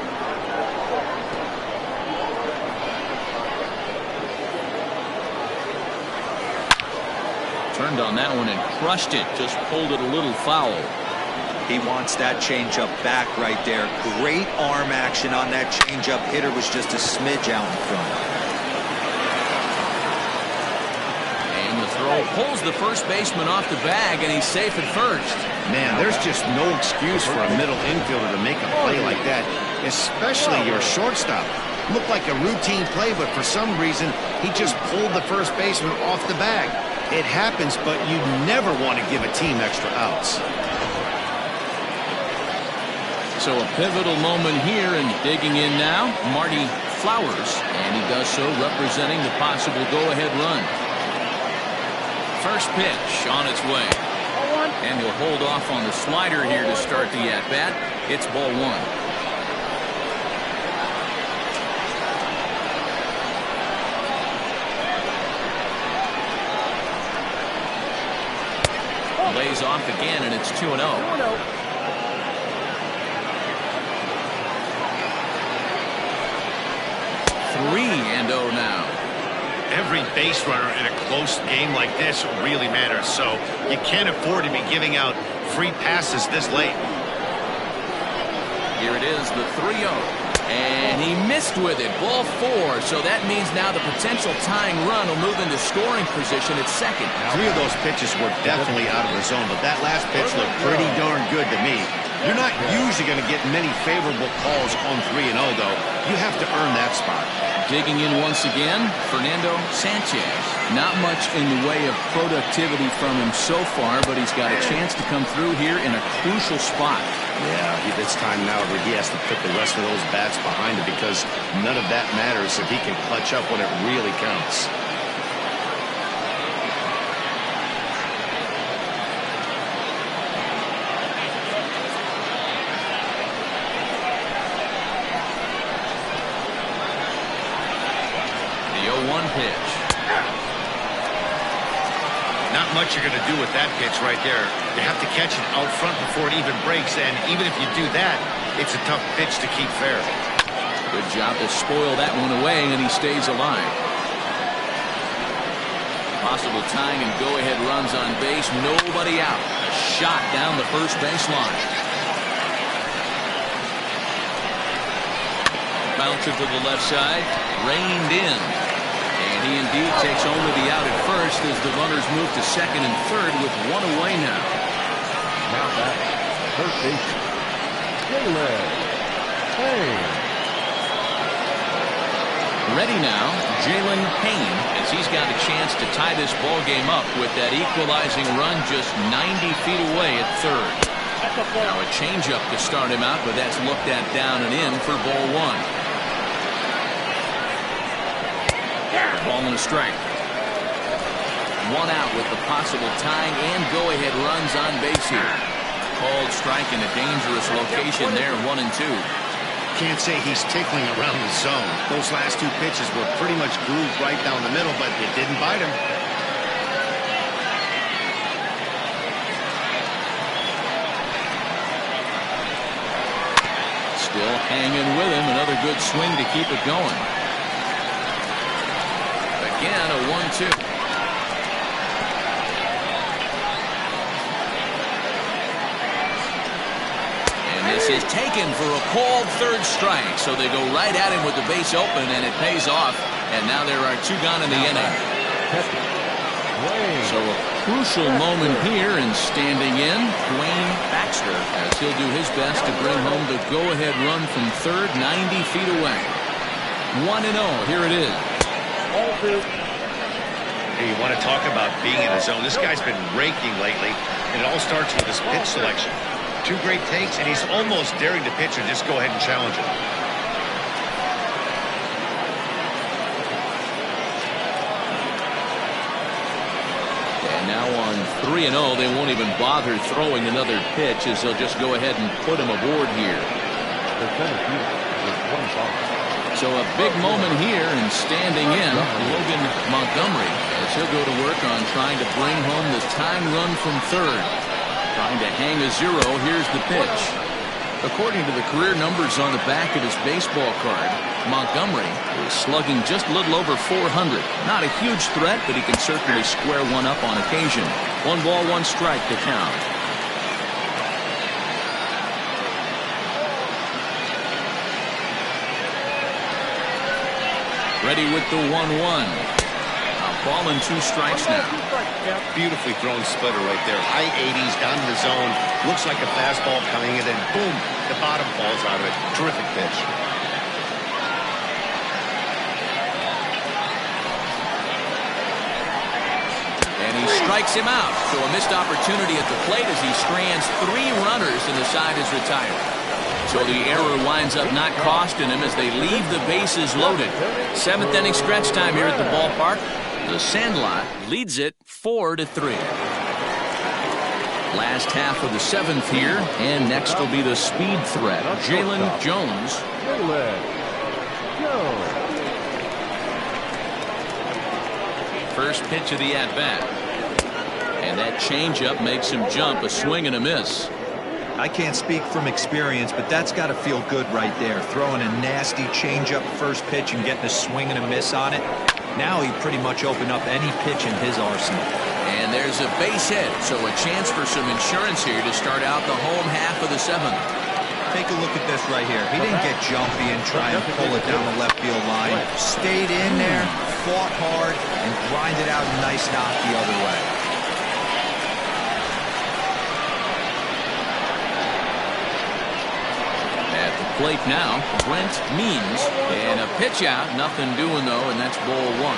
Turned on that one and crushed it. Just pulled it a little foul. He wants that changeup back right there. Great arm action on that changeup. Hitter was just a smidge out in front. And the throw pulls the first baseman off the bag, and he's safe at first. Man, there's just no excuse for a middle infielder to make a play like that, especially your shortstop. Looked like a routine play, but for some reason, he just pulled the first baseman off the bag. It happens, but you never want to give a team extra outs. So a pivotal moment here, and digging in now, Marty Flowers, and he does so representing the possible go-ahead run. First pitch on its way. And he'll hold off on the slider here to start the at-bat. It's ball 1. Lays off again, and it's 2-0. 3-0 now. Every base runner in a close game like this really matters, so you can't afford to be giving out free passes this late. Here it is, the 3-0. And he missed with it. Ball 4. So that means now the potential tying run will move into scoring position at second. 3 of those pitches were definitely out of the zone, but that last pitch looked pretty darn good to me. You're not usually going to get many favorable calls on 3-0, though. You have to earn that spot. Digging in once again, Fernando Sanchez. Not much in the way of productivity from him so far, but he's got a chance to come through here in a crucial spot. Yeah, it's time now where he has to put the rest of those bats behind him, because none of that matters if he can clutch up when it really counts. 1 pitch. Not much you're going to do with that pitch right there. You have to catch it out front before it even breaks, and even if you do that, it's a tough pitch to keep fair. Good job to spoil that one away, and he stays alive. Possible tying and go-ahead runs on base. Nobody out. A shot down the first baseline. Bouncer to the left side. Reined in. And he indeed takes only the out at first as the runners move to second and third with 1 away now. Now back, first base, Jalen Payne. Ready now, Jalen Payne, as he's got a chance to tie this ball game up with that equalizing run just 90 feet away at third. Now a changeup to start him out, but that's looked at down and in for ball 1. Ball and a strike. 1 out with the possible tying and go-ahead runs on base here. Called strike in a dangerous location there, 1 and 2. Can't say he's tickling around the zone. Those last 2 pitches were pretty much grooved right down the middle, but it didn't bite him. Still hanging with him. Another good swing to keep it going. Again, a 1-2. And this is taken for a called third strike. So they go right at him with the base open, and it pays off. And now there are 2 gone in the inning. So a crucial moment here, and standing in, Dwayne Baxter, as he'll do his best to bring home the go-ahead run from third, 90 feet away. 1-0. Here it is. Hey, you want to talk about being in a zone? This guy's been raking lately, and it all starts with his pitch selection. 2 great takes, and he's almost daring to pitch and just go ahead and challenge it. And now on 3-0, they won't even bother throwing another pitch, as they'll just go ahead and put him aboard here. So a big moment here, and standing in, Logan Montgomery, as he'll go to work on trying to bring home the tying run from third. Trying to hang a 0. Here's the pitch. According to the career numbers on the back of his baseball card, Montgomery is slugging just a little over 400. Not a huge threat, but he can certainly square one up on occasion. 1 ball, 1 strike to count. Ready with the 1-1. A ball and 2 strikes now. Beautifully thrown splitter right there. High 80s, down to the zone. Looks like a fastball coming in, and boom, the bottom falls out of it. Terrific pitch. And he strikes him out. So a missed opportunity at the plate as he strands 3 runners, and the side is retired. So the error winds up not costing him as they leave the bases loaded. 7th inning stretch time here at the ballpark. The Sandlot leads it 4-3. Last half of the 7th here, and next will be the speed threat, Jalen Jones. First pitch of the at-bat. And that changeup makes him jump, a swing and a miss. I can't speak from experience, but that's got to feel good right there. Throwing a nasty changeup first pitch and getting a swing and a miss on it. Now he pretty much opened up any pitch in his arsenal. And there's a base hit, so a chance for some insurance here to start out the home half of the 7th. Take a look at this right here. He didn't get jumpy and try and pull it down the left field line. Stayed in there, fought hard, and grinded out a nice knock the other way. Plate now, Brent Means, and a pitch out, nothing doing though, and that's ball 1.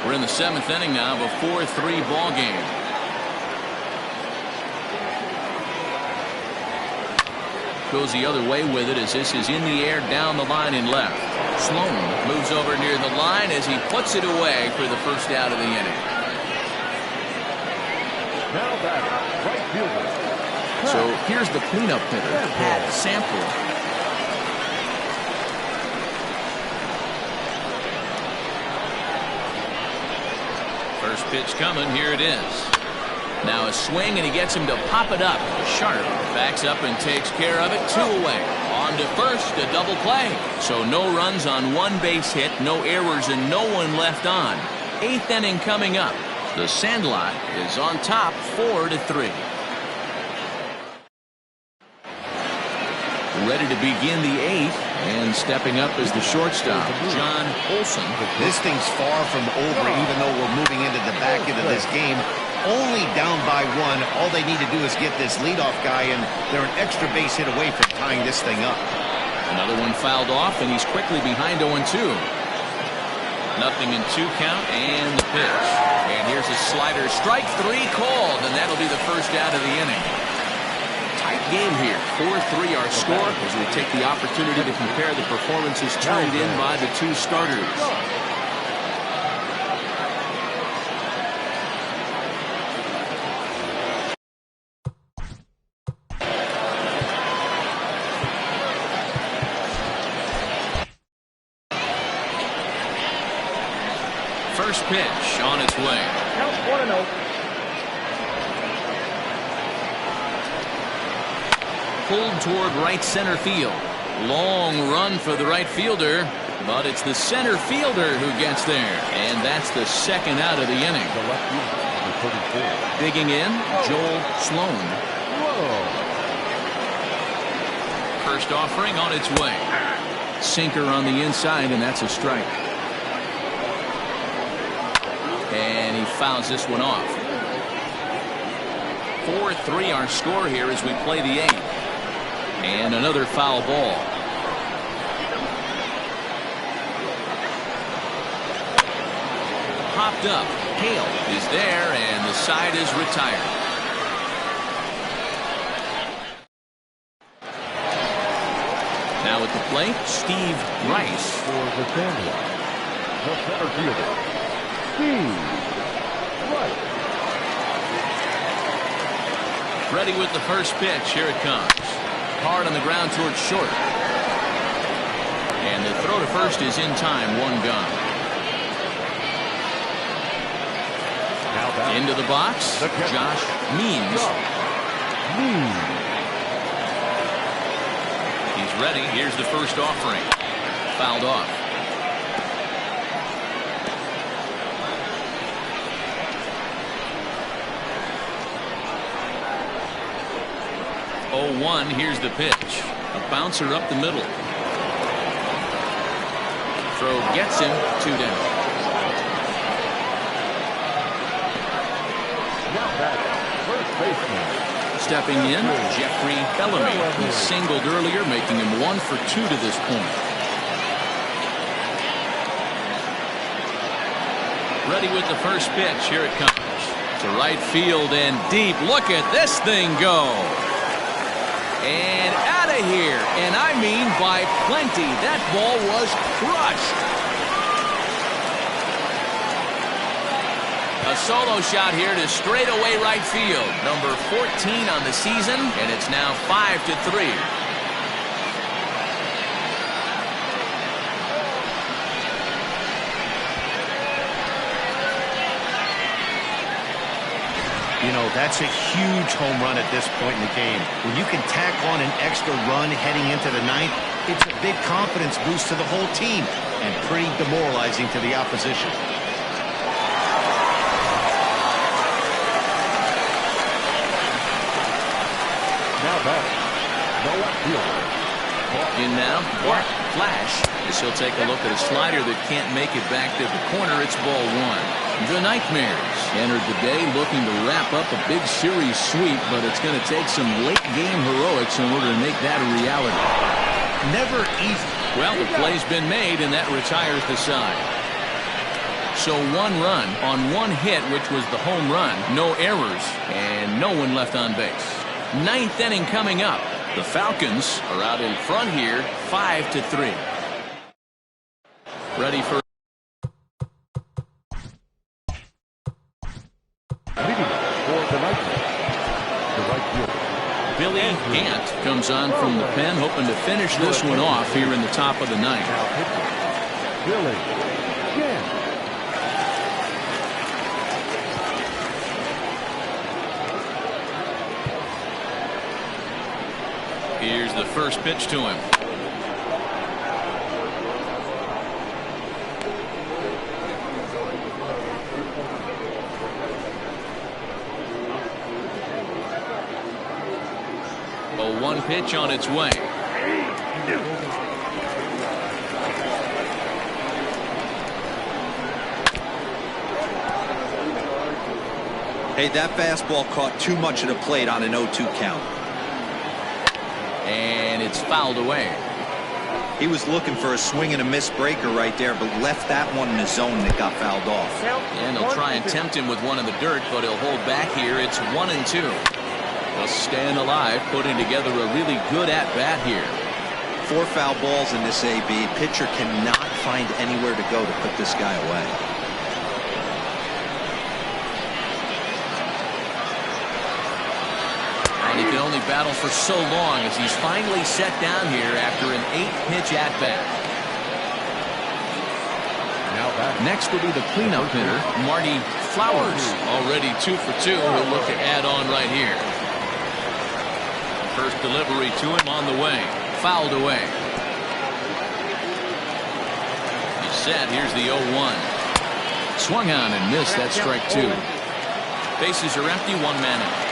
We're in the 7th inning now of a 4-3 ball game. Goes the other way with it as this is in the air down the line and left. Sloan moves over near the line as he puts it away for the first out of the inning. Now back, right fielder, So here's the cleanup hitter, Pat Sample. First pitch coming. Here it is. Now a swing, and he gets him to pop it up. Sharp backs up and takes care of it. 2 away. On to first, a double play. So no runs on 1 base hit, no errors, and no one left on. 8th inning coming up. The Sandlot is on top 4-3. Ready to begin the 8th, and stepping up is the shortstop, John Olson. This thing's far from over, even though we're moving into the back end of this game. Only down by 1. All they need to do is get this leadoff guy, and they're an extra base hit away from tying this thing up. Another one fouled off, and he's quickly behind 0-2. Nothing in 2 count, and the pitch. And here's a slider. Strike 3 called, and that'll be the first out of the inning. Tight game here. 4-3 our score as we take the opportunity to compare the performances turned in by the 2 starters. First pitch on its way. Count 1-0. Pulled toward right center field. Long run for the right fielder, but it's the center fielder who gets there, and that's the 2nd out of the inning. The left fielder, number 34. Digging in, Joel Sloan. First offering on its way. Sinker on the inside, and that's a strike. And he fouls this one off. 4-3 our score here as we play the 8th. And another foul ball. Popped up. Hale is there, and the side is retired. Now at the plate, Steve Rice. For the Sandlot, the center fielder, Steve Rice. Ready with the first pitch. Here it comes. Hard on the ground towards short. And the throw to first is in time. 1 gone. Into the box, Josh Means. He's ready. Here's the first offering. Fouled off. Oh, 1. Here's the pitch. A bouncer up the middle. Throw gets him. 2 down. Stepping in, Jeffrey Bellamy. He singled earlier, making him 1 for 2 to this point. Ready with the first pitch. Here it comes. To right field and deep. Look at this thing go. And out of here. And I mean by plenty. That ball was crushed. A solo shot here to straightaway right field. Number 14 on the season, and it's now 5-3. You know, that's a huge home run at this point in the game. When you can tack on an extra run heading into the 9th, it's a big confidence boost to the whole team and pretty demoralizing to the opposition. Now back, the left fielder. In now, Bart Flash. As he'll take a look at a slider that can't make it back to the corner. It's ball 1. The Nightmares entered the day looking to wrap up a big series sweep, but it's going to take some late-game heroics in order to make that a reality. Never easy. Well, the play's been made, and that retires the side. So 1 run on 1 hit, which was the home run. No errors, and no one left on base. 9th inning coming up. The Falcons are out in front here, 5-3. Ready for Leading for the Nightmares, the right fielder, Billy Gant comes on from the pen, hoping to finish this one off here in the top of the ninth. Billy Gant. Here's the first pitch to him. A 1 pitch on its way. Hey, that fastball caught too much of the plate on an 0-2 count. And it's fouled away. He was looking for a swing and a miss breaker right there, but left that one in the zone that got fouled off. And they'll try and tempt him with one in the dirt, but he'll hold back here. It's 1-2. They'll stand alive, putting together a really good at-bat here. 4 foul balls in this AB. Pitcher cannot find anywhere to go to put this guy away. And he can only battle for so long as he's finally set down here after an 8-pitch at-bat. Next will be the cleanup hitter, Marty Flowers. Already 2 for 2. He'll look to add on right here. First delivery to him on the way. Fouled away. He's set. Here's the 0-1. Swung on and missed. That's strike 2. Bases are empty. 1 man out.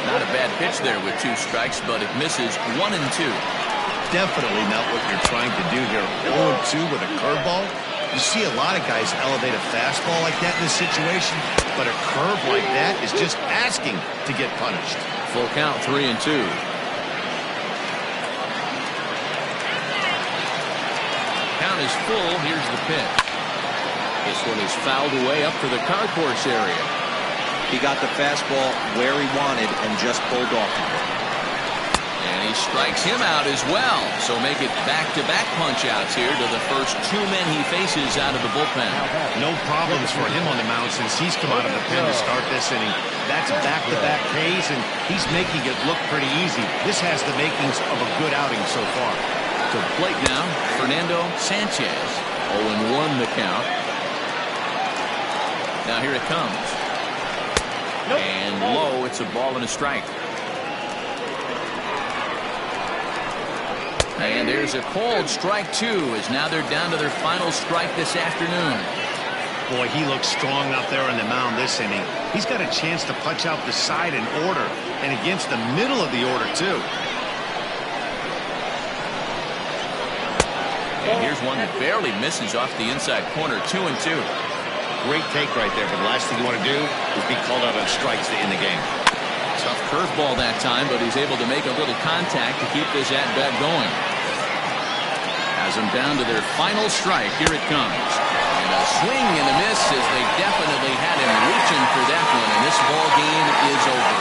Not a bad pitch there with 2 strikes, but it misses 1-2. Definitely not what you're trying to do here. 0-2 with a curveball. You see a lot of guys elevate a fastball like that in this situation, but a curve like that is just asking to get punished. Full count, 3-2. Count is full. Here's the pitch. This one is fouled away up to the concourse area. He got the fastball where he wanted and just pulled off of it. And he strikes him out as well. So make it back-to-back punch-outs here to the first 2 men he faces out of the bullpen. No problems for him on the mound since he's come out of the pen to start this inning. That's back-to-back Ks, and he's making it look pretty easy. This has the makings of a good outing so far. To the plate now, Fernando Sanchez. 0-1 the count. Now here it comes. And low, it's a ball and a strike. And there's a called strike 2, as now they're down to their final strike this afternoon. Boy, he looks strong out there on the mound this inning. He's got a chance to punch out the side in order, and against the middle of the order, too. And here's one that barely misses off the inside corner. 2-2. Great take right there, but the last thing you want to do is be called out on strikes to end the game. Tough curveball that time, but he's able to make a little contact to keep this at-bat going. Has them down to their final strike. Here it comes. And a swing and a miss as they definitely had him reaching for that one, and this ball game is over.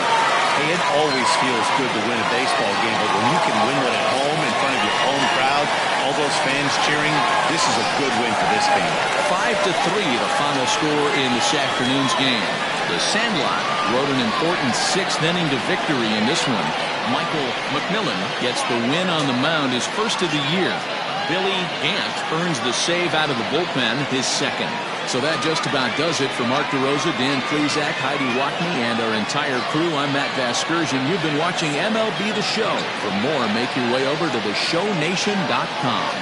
Hey, it always feels good to win a baseball game, but when you can win one at home in front of your home crowd, all those fans cheering, this is a good win for this team. 5-3 the final score in this afternoon's game. The Sandlot rode an important 6th inning to victory in this one. Michael McMillan gets the win on the mound, his first of the year. Billy Gant earns the save out of the bullpen, his 2nd. So that just about does it for Mark DeRosa, Dan Plesac, Heidi Wackney, and our entire crew. I'm Matt Vasgersian. You've been watching MLB The Show. For more, make your way over to theshownation.com.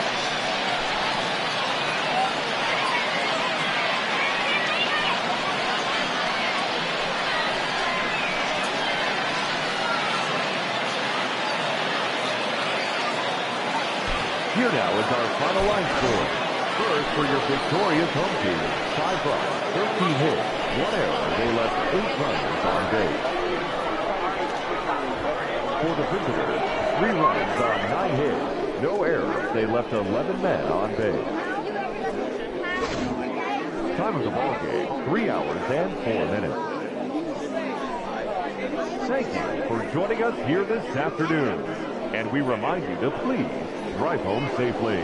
Here now is our final line score. First, for your victorious home team, 5 runs, 13 hits, 1 error. They left 8 runners on base. For the visitors, 3 runs on 9 hits, no errors. They left 11 men on base. Time of the ball game, 3 hours and 4 minutes. Thank you for joining us here this afternoon. And we remind you to please drive home safely.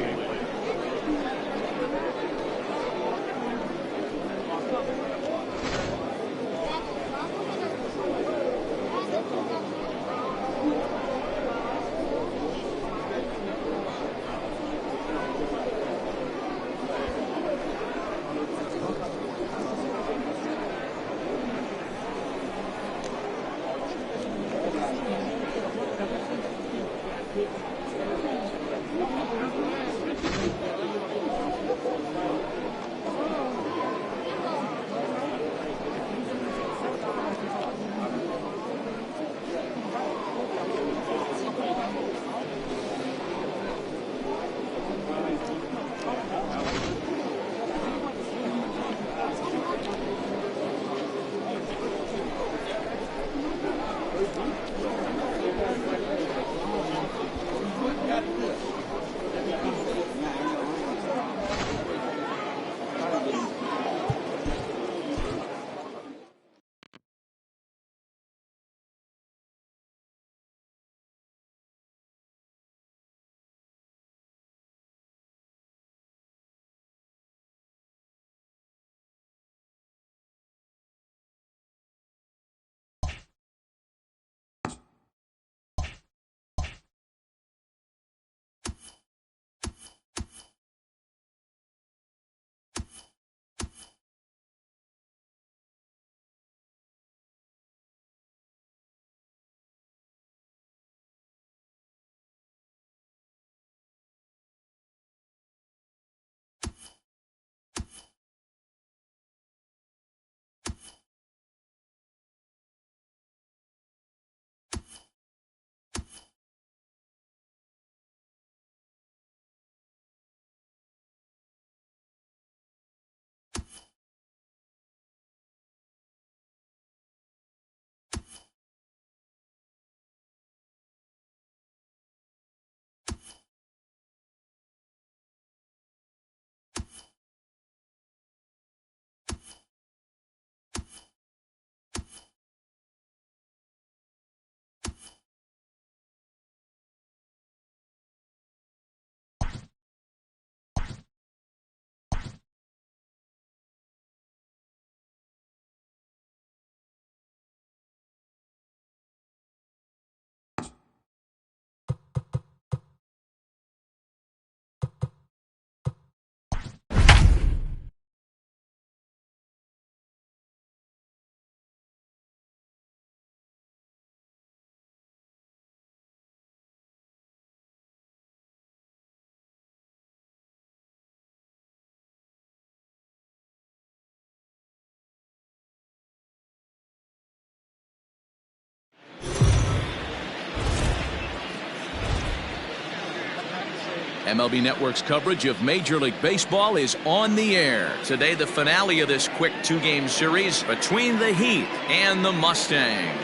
MLB Network's coverage of Major League Baseball is on the air. Today, the finale of this quick two-game series between the Heat and the Mustangs.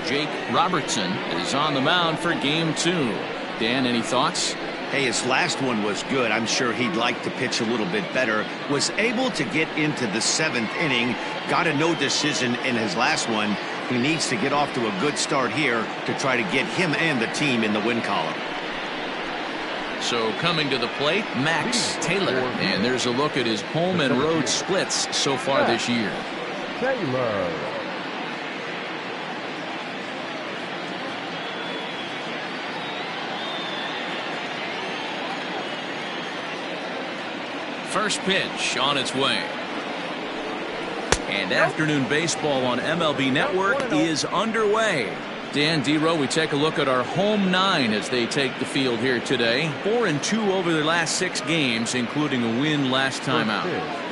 Jake Robertson is on the mound for game 2. Dan, any thoughts? Hey, his last one was good. I'm sure he'd like to pitch a little bit better. Was able to get into the 7th inning. Got a no decision in his last one. He needs to get off to a good start here to try to get him and the team in the win column. So coming to the plate, Max Taylor. And there's a look at his home and road splits so far this year. Taylor. First pitch on its way. And afternoon baseball on MLB Network is underway. Dan, D-Row, we take a look at our home 9 as they take the field here today. 4-2 over their last 6 games, including a win last time out.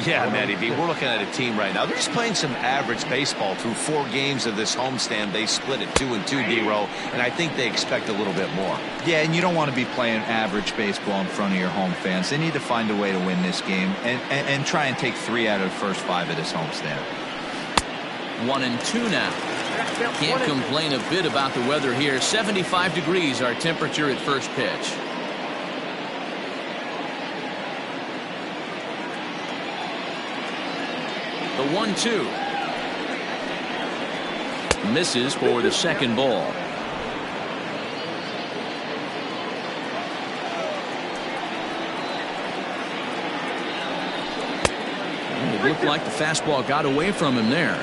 Yeah, Matty B, we're looking at a team right now. They're just playing some average baseball through 4 games of this homestand. They split it 2-2, D-Row, and I think they expect a little bit more. Yeah, and you don't want to be playing average baseball in front of your home fans. They need to find a way to win this game and try and take 3 out of the first 5 of this homestand. 1-2 now. Can't complain a bit about the weather here. 75 degrees our temperature at first pitch. The 1-2. Misses for the second ball. It looked like the fastball got away from him there.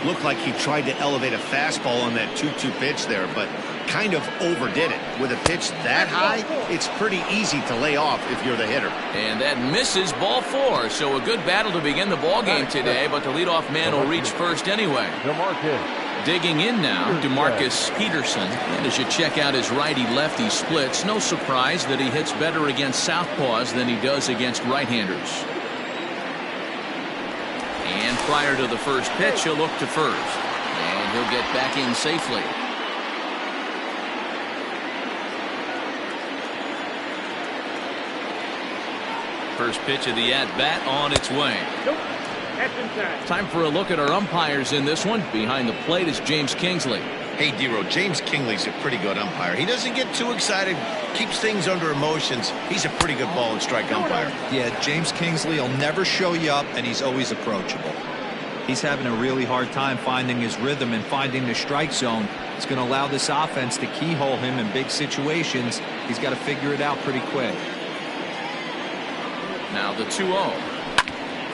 Looked like he tried to elevate a fastball on that 2-2 pitch there, but kind of overdid it. With a pitch that high, it's pretty easy to lay off if you're the hitter. And that misses, ball 4. So a good battle to begin the ball game today, but the leadoff man will reach first anyway. Digging in now, DeMarcus Peterson. And as you check out his righty-lefty splits, no surprise that he hits better against southpaws than he does against right-handers. And prior to the first pitch, he'll look to first. And he'll get back in safely. First pitch of the at-bat on its way. Time for a look at our umpires in this one. Behind the plate is James Kingsley. Hey, D-Row, James Kingley's a pretty good umpire. He doesn't get too excited, keeps things under emotions. He's a pretty good ball and strike umpire. Yeah, James Kingsley will never show you up, and he's always approachable. He's having a really hard time finding his rhythm and finding the strike zone. It's going to allow this offense to keyhole him in big situations. He's got to figure it out pretty quick. Now the 2-0.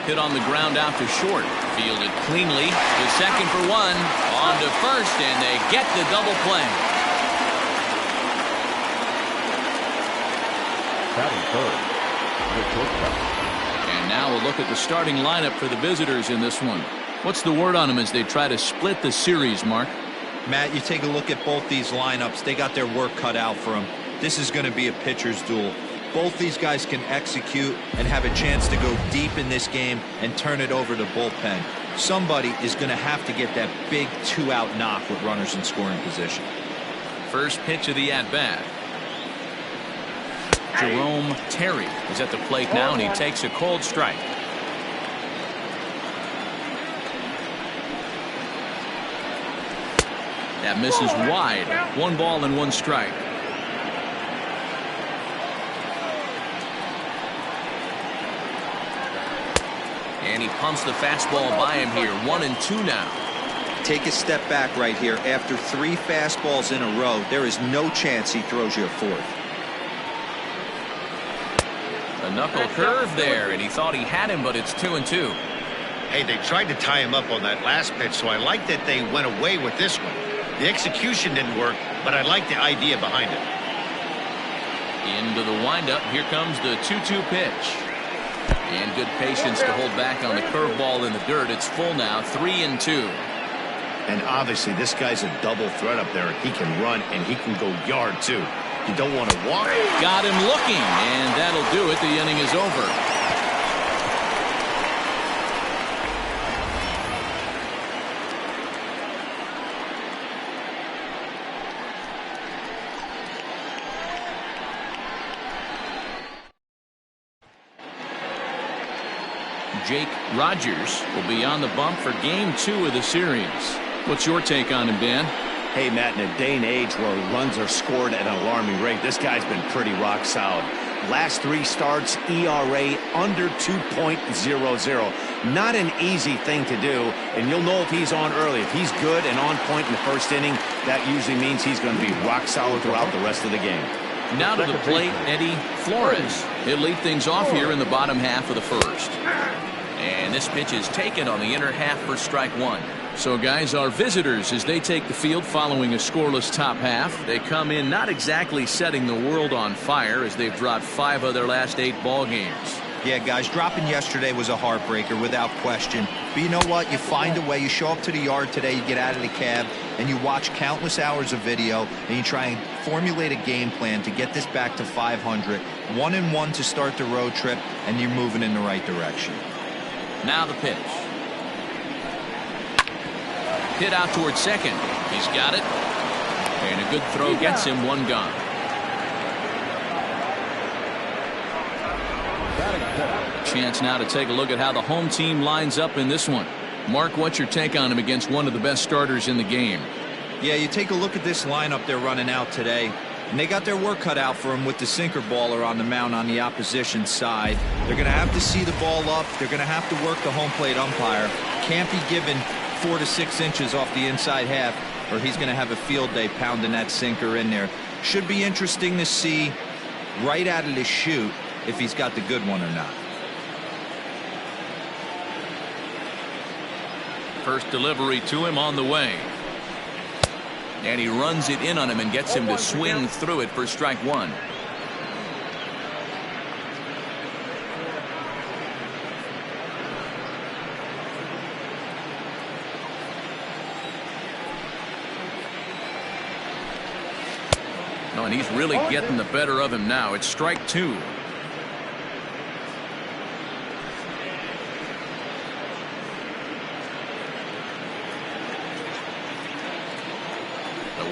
Hit on the ground out to short. Fielded cleanly to second for 1. On to first, and they get the double play. And now we'll look at the starting lineup for the visitors in this one. What's the word on them as they try to split the series, Mark? Matt, you take a look at both these lineups. They got their work cut out for them. This is going to be a pitcher's duel. Both these guys can execute and have a chance to go deep in this game and turn it over to bullpen. Somebody is going to have to get that big 2-out knock with runners in scoring position. First pitch of the at-bat. Jerome Terry is at the plate now, and he takes a cold strike. That misses wide. 1 ball and 1 strike. And he pumps the fastball by him here. 1-2 now. Take a step back right here. After 3 fastballs in a row, there is no chance he throws you a 4th. A knuckle curve there, and he thought he had him, but it's 2-2. Hey, they tried to tie him up on that last pitch, so I like that they went away with this one. The execution didn't work, but I like the idea behind it. Into the windup. Here comes the 2-2 pitch. And good patience to hold back on the curveball in the dirt. It's full now, 3-2. And obviously this guy's a double threat up there. He can run and he can go yard too. You don't want to walk. Got him looking, and that'll do it. The inning is over. Jake Rogers will be on the bump for game 2 of the series. What's your take on him, Dan? Hey, Matt, in a day and age where runs are scored at an alarming rate, this guy's been pretty rock solid. Last 3 starts, ERA under 2.00. Not an easy thing to do, and you'll know if he's on early. If he's good and on point in the first inning, that usually means he's going to be rock solid throughout the rest of the game. Now to the plate, Eddie Flores. He'll lead things off here in the bottom half of the first. And this pitch is taken on the inner half for strike 1. So, guys, our visitors, as they take the field following a scoreless top half, they come in not exactly setting the world on fire as they've dropped 5 of their last 8 ball games. Yeah, guys, dropping yesterday was a heartbreaker without question. But you know what? You find a way. You show up to the yard today, you get out of the cab, and you watch countless hours of video, and you try and formulate a game plan to get this back to 500. 1-1 to start the road trip, and you're moving in the right direction. Now the pitch. Hit out towards second. He's got it. And a good throw gets him 1 gone. Chance now to take a look at how the home team lines up in this one. Mark, what's your take on him against one of the best starters in the game? Yeah, you take a look at this lineup they're running out today, and they got their work cut out for them with the sinker baller on the mound on the opposition side. They're going to have to see the ball up. They're going to have to work the home plate umpire. Can't be given 4 to 6 inches off the inside half, or he's going to have a field day pounding that sinker in there. Should be interesting to see right out of the chute if he's got the good one or not. First delivery to him on the way. And he runs it in on him and gets him to swing through it for strike 1. No, and he's really getting the better of him now. It's strike 2.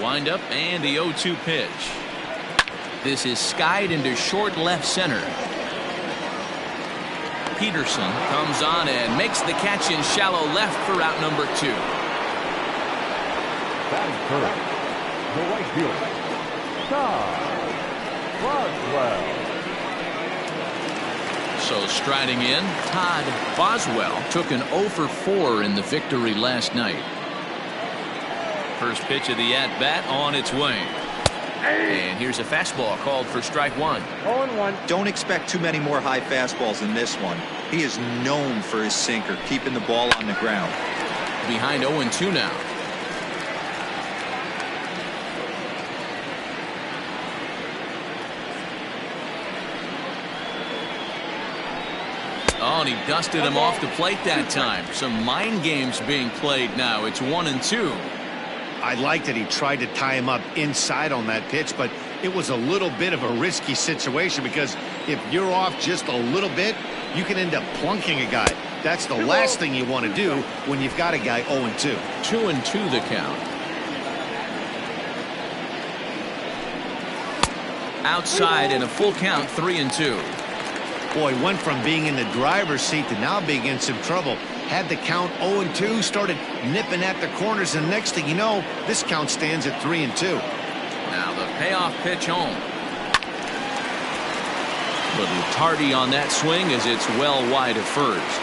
Windup and the 0-2 pitch. This is skied into short left center. Peterson comes on and makes the catch in shallow left for out number 2. Batting first, the right fielder, Todd Boswell. So striding in, Todd Boswell took an 0 for 4 in the victory last night. First pitch of the at-bat on its way. And here's a fastball called for strike 1. 0-1. Don't expect too many more high fastballs in this one. He is known for his sinker, keeping the ball on the ground. Behind 0-2 now. Oh, and he dusted him off the plate that time. Some mind games being played now. It's 1-2. I liked that he tried to tie him up inside on that pitch, but it was a little bit of a risky situation because if you're off just a little bit, you can end up plunking a guy. That's the last thing you want to do when you've got a guy 0-2. 2-2 the count. Outside in a full count, 3-2. Boy, went from being in the driver's seat to now being in some trouble. Had the count 0-2, started nipping at the corners, and next thing you know, this count stands at 3-2. Now the payoff pitch home. Little tardy on that swing as it's well wide of first.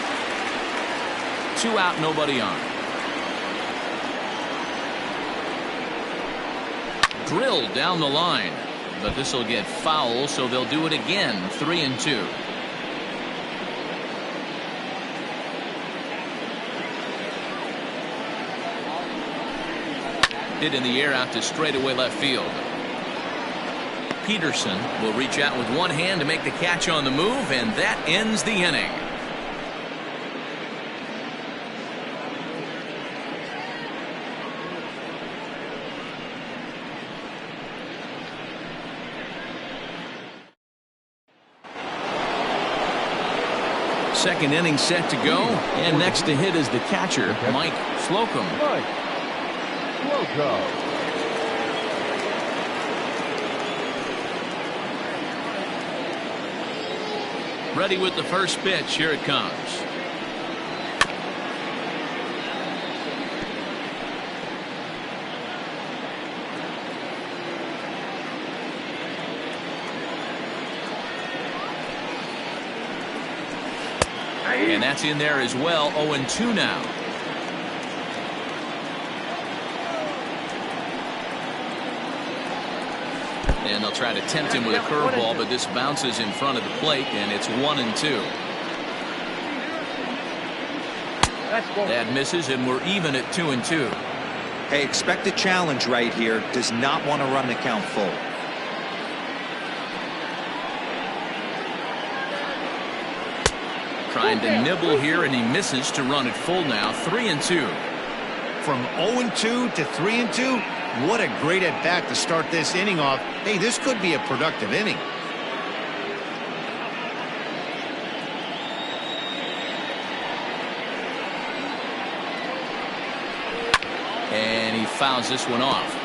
2 out, nobody on. Drilled down the line, but this will get foul, so they'll do it again. 3-2. Hit in the air out to straightaway left field. Peterson will reach out with one hand to make the catch on the move, and that ends the inning. Second inning set to go, and next to hit is the catcher, Mike Slocum. Mike Slocum. Ready with the first pitch. Here it comes. And that's in there as well. 0-2 now. And they'll try to tempt him with a curveball, but this bounces in front of the plate, and it's 1-2. That misses, and we're even at 2-2. Hey, expect a challenge right here. Does not want to run the count full. Trying to nibble here, and he misses to run it full now. 3-2. From 0-2 to 3-2, what a great at bat to start this inning off. Hey, this could be a productive inning. And he fouls this one off.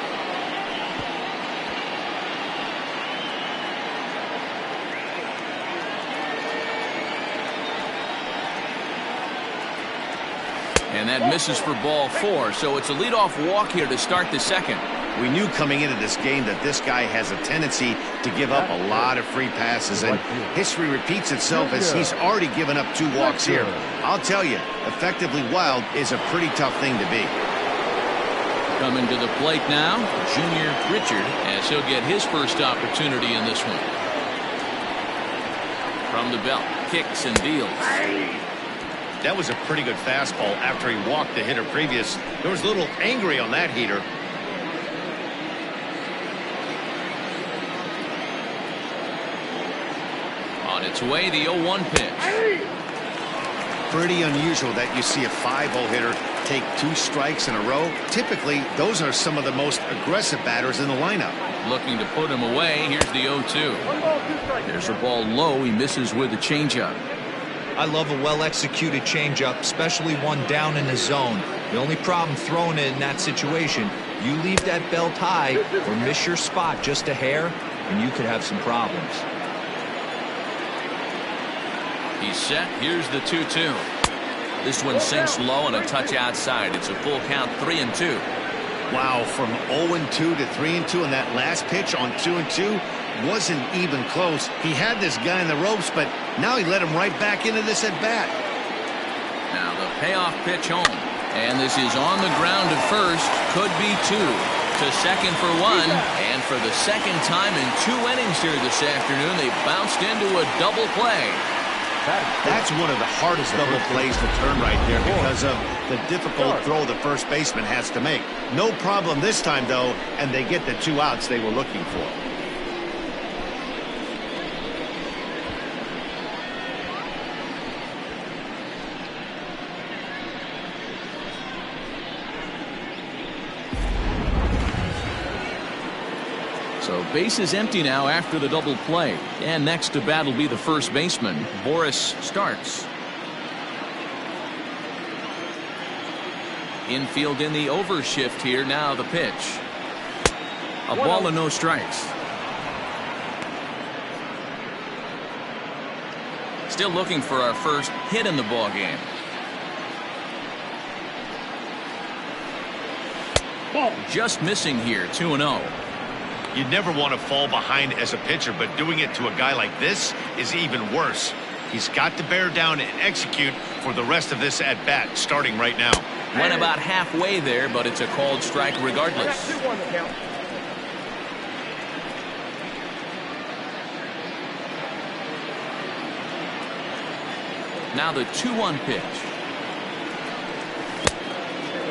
And that misses for ball 4. So it's a leadoff walk here to start the second. We knew coming into this game that this guy has a tendency to give up a lot of free passes, and history repeats itself as he's already given up 2 walks here. I'll tell you, effectively wild is a pretty tough thing to be. Coming to the plate now, Junior Richard, as he'll get his first opportunity in this one. From the belt, kicks and deals. That was a pretty good fastball after he walked the hitter previous. There was a little angry on that heater. On its way, the 0-1 pitch. Pretty unusual that you see a 5-0 hitter take 2 strikes in a row. Typically, those are some of the most aggressive batters in the lineup. Looking to put him away. Here's the 0-2. There's a ball low. He misses with a changeup. I love a well-executed changeup, especially one down in the zone. The only problem throwing it in that situation, you leave that belt high or miss your spot just a hair, and you could have some problems. He's set. Here's the 2-2. This one sinks low and a touch outside. It's a full count, 3-2. Wow, from 0-2 to 3-2, and that last pitch on 2-2 wasn't even close. He had this guy in the ropes, but now he let him right back into this at bat. Now the payoff pitch home, and this is on the ground to first. Could be 2. To second for 1, and for the second time in 2 innings here this afternoon, they bounced into a double play. That's one of the hardest double plays to turn right there because of the difficult throw the first baseman has to make. No problem this time, though, and they get the 2 outs they were looking for. So base is empty now after the double play. And next to bat will be the first baseman, Boris Starks. Infield in the overshift here. Now the pitch. A ball and no strikes. Still looking for our first hit in the ball game. Just missing here, 2-0. You'd never want to fall behind as a pitcher, but doing it to a guy like this is even worse. He's got to bear down and execute for the rest of this at bat, starting right now. Went about halfway there, but it's a called strike regardless. Now the 2-1 pitch.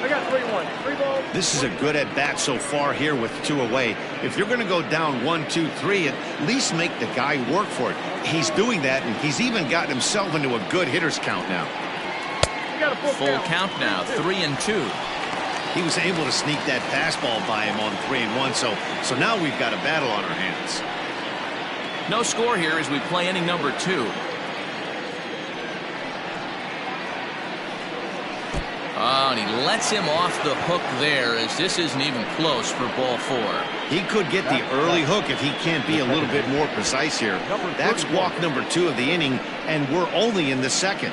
I got 3-1. 3 balls. This is a good at bat so far here with 2 away. If you're going to go down 1, 2, 3, at least make the guy work for it. He's doing that, and he's even gotten himself into a good hitter's count now. Full count now, 3-2. He was able to sneak that fastball by him on 3-1, so now we've got a battle on our hands. No score here as we play inning number 2. Oh, and he lets him off the hook there, as this isn't even close for ball 4. He could get the early hook if he can't be a little bit more precise here. That's walk number 2 of the inning, and we're only in the second.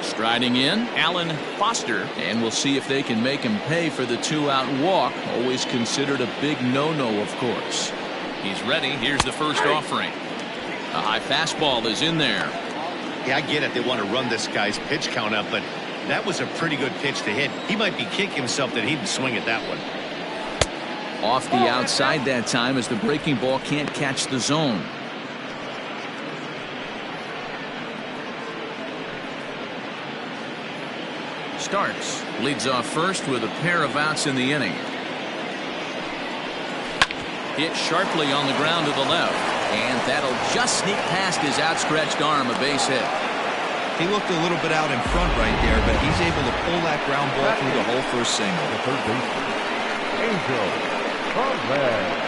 Striding in, Alan Foster, and we'll see if they can make him pay for the 2-out walk. Always considered a big no-no, of course. He's ready. Here's the first offering. A high fastball is in there. Yeah, I get it. They want to run this guy's pitch count up, but that was a pretty good pitch to hit. He might be kicking himself that he didn't swing at that one. Off the outside that time, as the breaking ball can't catch the zone. Starts. Leads off first with a pair of outs in the inning. Hit sharply on the ground to the left. And that'll just sneak past his outstretched arm, a base hit. He looked a little bit out in front right there, but he's able to pull that ground ball through the hole for a single. The third baseman, Angel Conrad.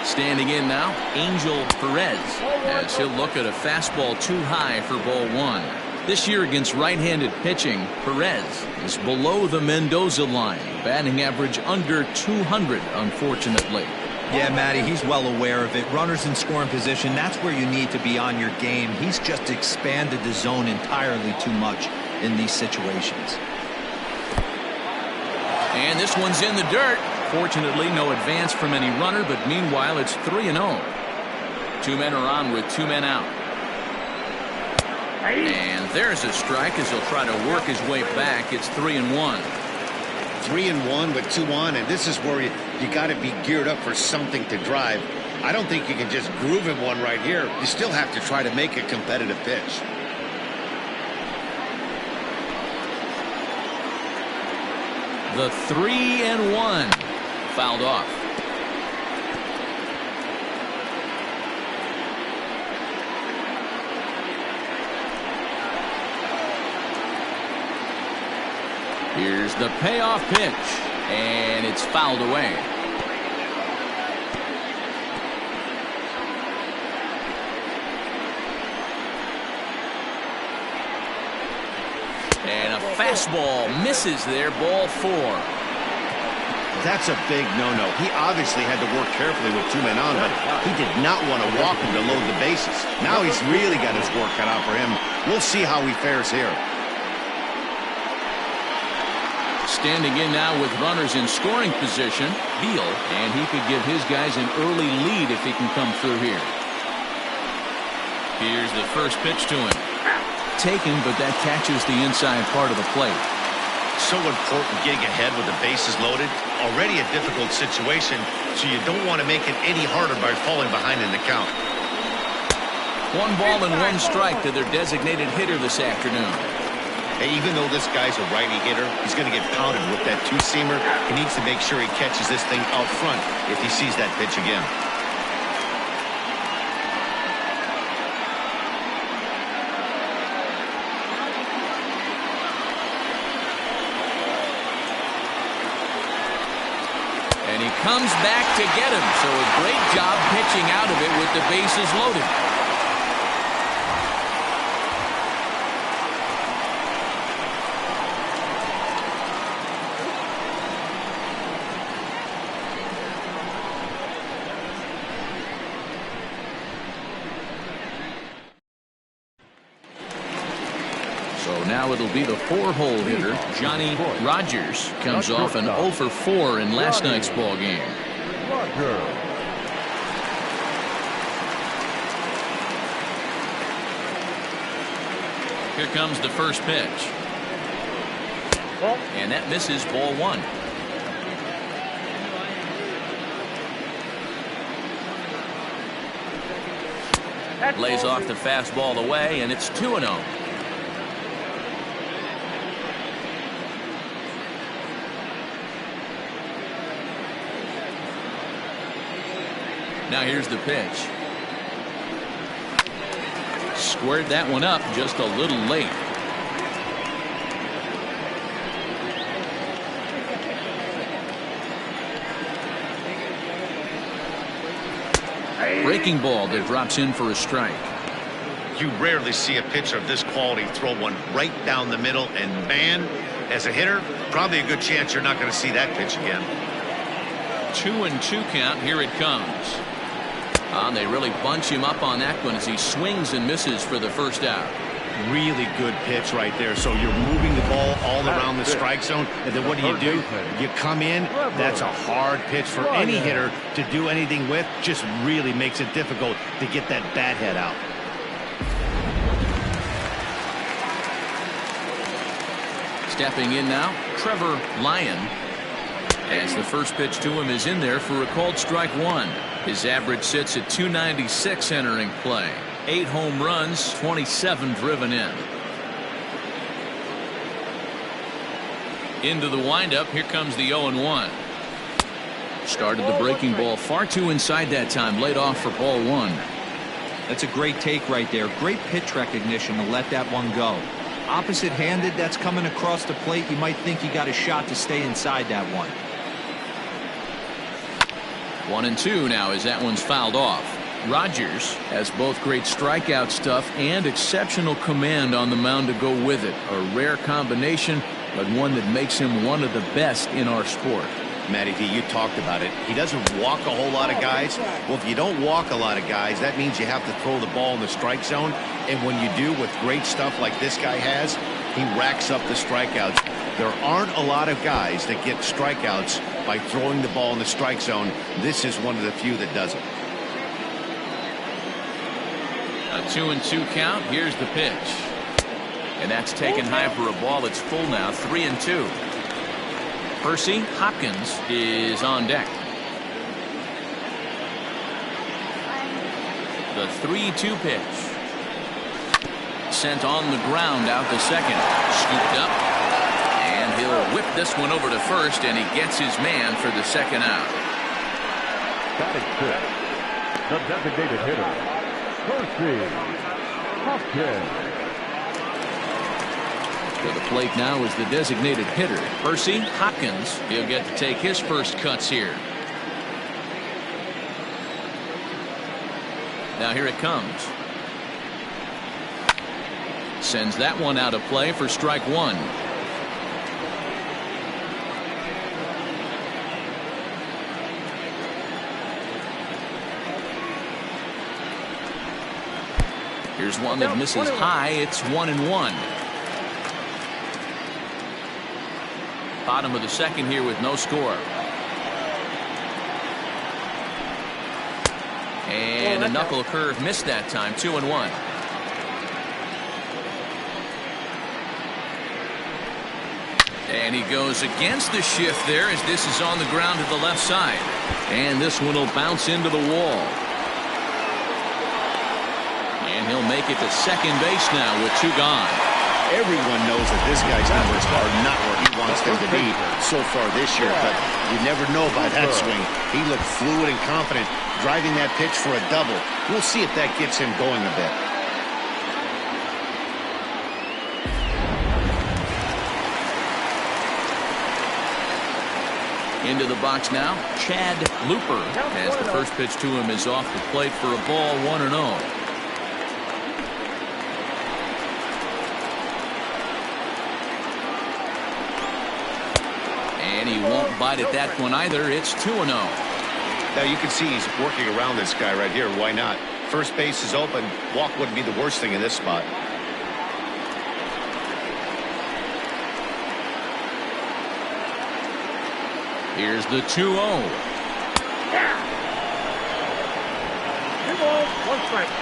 Standing in now, Angel Perez, as he'll look at a fastball too high for ball 1. This year against right-handed pitching, Perez is below the Mendoza line. Batting average under 200, unfortunately. Yeah, Matty, he's well aware of it. Runners in scoring position, that's where you need to be on your game. He's just expanded the zone entirely too much in these situations. And this one's in the dirt. Fortunately, no advance from any runner, but meanwhile, it's 3-0. 2 men are on with 2 men out. And there's a strike as he'll try to work his way back. It's 3-1. 3-1 with 2 on, and this is where you got to be geared up for something to drive. I don't think you can just groove him one right here. You still have to try to make a competitive pitch. The 3-1 fouled off. Here's the payoff pitch, and it's fouled away. And a fastball misses there, ball 4. That's a big no-no. He obviously had to work carefully with 2 men on, but he did not want to walk him to load the bases. Now he's really got his work cut out for him. We'll see how he fares here. Standing in now with runners in scoring position, Beal, and he could give his guys an early lead if he can come through here. Here's the first pitch to him. Taken, but that catches the inside part of the plate. So important getting ahead with the bases loaded. Already a difficult situation, so you don't want to make it any harder by falling behind in the count. 1 ball and 1 strike to their designated hitter this afternoon. Hey, even though this guy's a righty hitter, he's going to get pounded with that 2-seamer. He needs to make sure he catches this thing out front if he sees that pitch again. And he comes back to get him, so a great job pitching out of it with the bases loaded. Now it'll be the 4-hole hitter, Johnny Rogers. Comes off an 0 for 4 in last night's ball game. Here comes the first pitch. And that misses, ball 1. Lays off the fastball away, and it's 2-0. Now here's the pitch. Squared that one up just a little late. Breaking ball that drops in for a strike. You rarely see a pitcher of this quality throw one right down the middle, and man, as a hitter, probably a good chance you're not going to see that pitch again. 2-2 count. Here it comes. They really bunch him up on that one as he swings and misses for the first out. Really good pitch right there. So you're moving the ball all around the strike zone, and then what do? You come in. That's a hard pitch for any hitter to do anything with. Just really makes it difficult to get that bat head out. Stepping in now, Trevor Lyon. As the first pitch to him is in there for a called strike one. His average sits at 296 entering play. 8 home runs, 27 driven in. Into the windup, here comes the 0-1. Started the breaking ball far too inside that time, laid off for ball one. That's a great take right there. Great pitch recognition to let that one go. Opposite-handed, that's coming across the plate. You might think he got a shot to stay inside that one. 1-2 now as that one's fouled off. Rogers has both great strikeout stuff and exceptional command on the mound to go with it. A rare combination, but one that makes him one of the best in our sport. Matty V, you talked about it. He doesn't walk a whole lot of guys. Well, if you don't walk a lot of guys, that means you have to throw the ball in the strike zone. And when you do, with great stuff like this guy has, he racks up the strikeouts. There aren't a lot of guys that get strikeouts by throwing the ball in the strike zone. This is one of the few that does it. A 2-2 count. Here's the pitch. And that's taken high for a ball. It's full now. 3-2. Percy Hopkins is on deck. The 3-2 pitch. Sent on the ground out to second. Scooped up. And he'll whip this one over to first, and he gets his man for the second out. Batting fifth, the designated hitter, Percy Hopkins. To the plate now is the designated hitter, Percy Hopkins. He'll get to take his first cuts here. Now here it comes. Sends that one out of play for strike one. Here's one that misses high. It's 1-1. Bottom of the second here with no score. And a knuckle curve missed that time. 2-1. And he goes against the shift there as this is on the ground to the left side. And this one will bounce into the wall. And he'll make it to second base now with 2 gone. Everyone knows that this guy's numbers are not where he wants them to be so far this year, but you never know by that swing. He looked fluid and confident, driving that pitch for a double. We'll see if that gets him going a bit. Into the box now, Chad Looper, as the first pitch to him is off the plate for a ball. 1-0. And he won't bite at that one either. It's 2-0. Now you can see he's working around this guy right here. Why not? First base is open. Walk wouldn't be the worst thing in this spot. Here's the 2-0. 2 balls, 1 strike.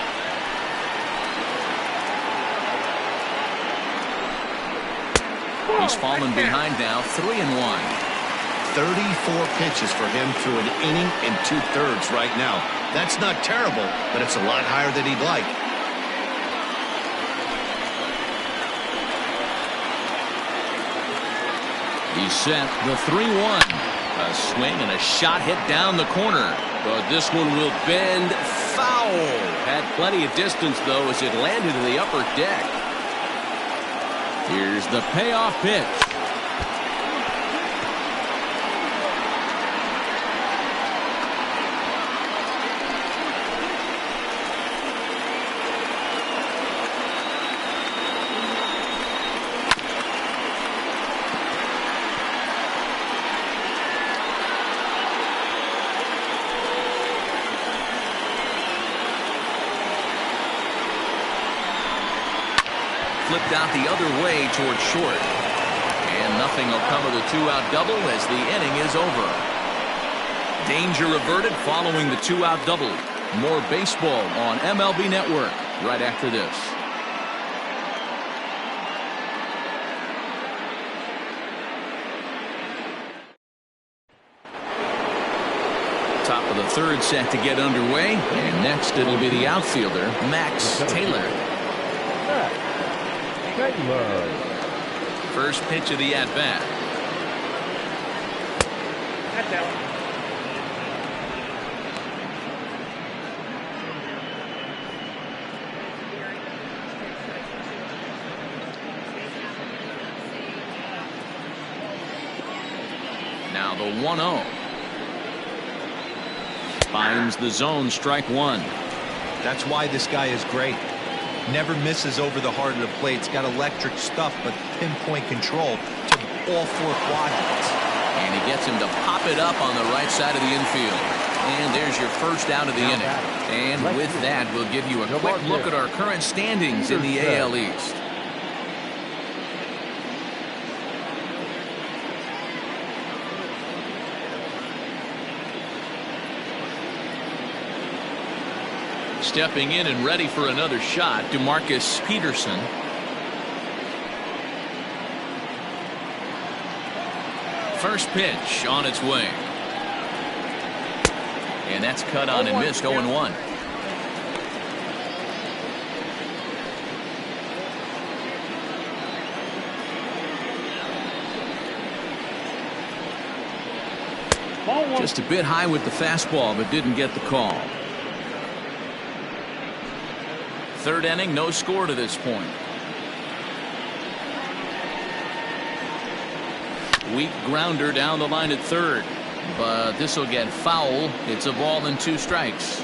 He's fallen behind now. 3-1. 34 pitches for him through an inning and 2/3 right now. That's not terrible, but it's a lot higher than he'd like. He's set. The 3-1. A swing and a shot hit down the corner. But this one will bend foul. Had plenty of distance, though, as it landed in the upper deck. Here's the payoff pitch. flipped out the other way towards short. And nothing will come of the 2-out double as the inning is over. Danger averted following the 2-out double. More baseball on MLB Network right after this. Top of the third set to get underway, and next it'll be the outfielder Max Taylor. First pitch of the at-bat. Now the 1-0. Finds the zone, strike one. That's why this guy is great. Never misses over the heart of the plate. He's got electric stuff, but pinpoint control to all four quadrants. And he gets him to pop it up on the right side of the infield. And there's your first out of the inning. And with that, we'll give you a quick look at our current standings in the AL East. Stepping in and ready for another shot, DeMarcus Peterson. First pitch on its way. And that's cut on and missed. 0-1. Just a bit high with the fastball, but didn't get the call. Third inning, no score to this point. Weak grounder down the line at third, but this will get foul. It's a ball and 2 strikes.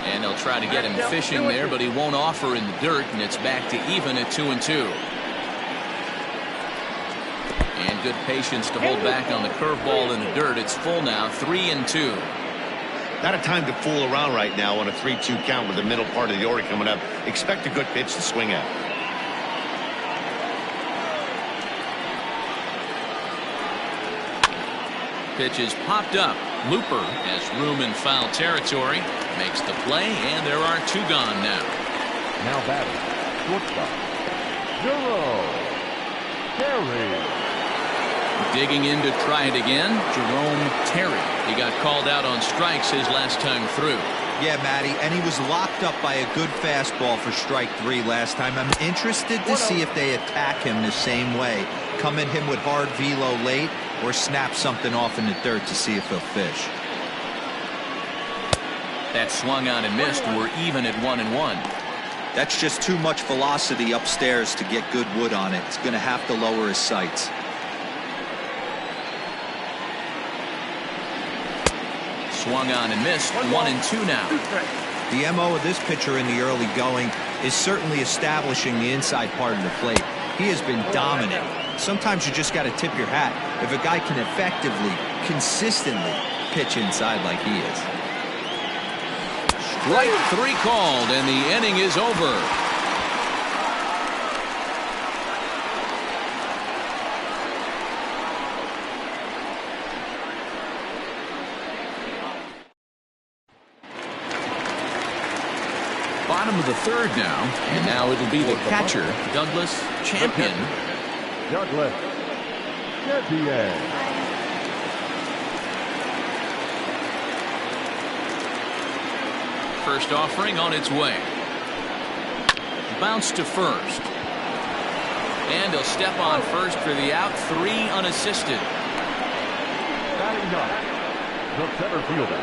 And they'll try to get him fishing there, but he won't offer in the dirt, and it's back to even at 2-2. And good patience to hold back on the curveball in the dirt. It's full now, 3-2. Not a time to fool around right now on a 3-2 count with the middle part of the order coming up. Expect a good pitch to swing at. Pitch is popped up. Looper has room in foul territory. Makes the play, and there are 2 gone now. Now batting, shortstop, Terry. Digging in to try it again, Jerome Terry. He got called out on strikes his last time through. Yeah, Matty, and he was locked up by a good fastball for strike 3 last time. I'm interested to see if they attack him the same way. Come at him with hard velo late or snap something off in the dirt to see if he'll fish. That swung on and missed. We're even at 1-1. That's just too much velocity upstairs to get good wood on it. It's going to have to lower his sights. Swung on and missed. 1-2 now. The MO of this pitcher in the early going is certainly establishing the inside part of the plate. He has been dominant. Sometimes you just got to tip your hat if a guy can effectively, consistently pitch inside like he is. Strike 3 called, and the inning is over. Bottom of the third now, and now it'll be the catcher, Douglas Champion. Douglas Champion. First offering on its way. Bounce to first. And he'll step on first for the out. 3 unassisted. Batting up, the center fielder,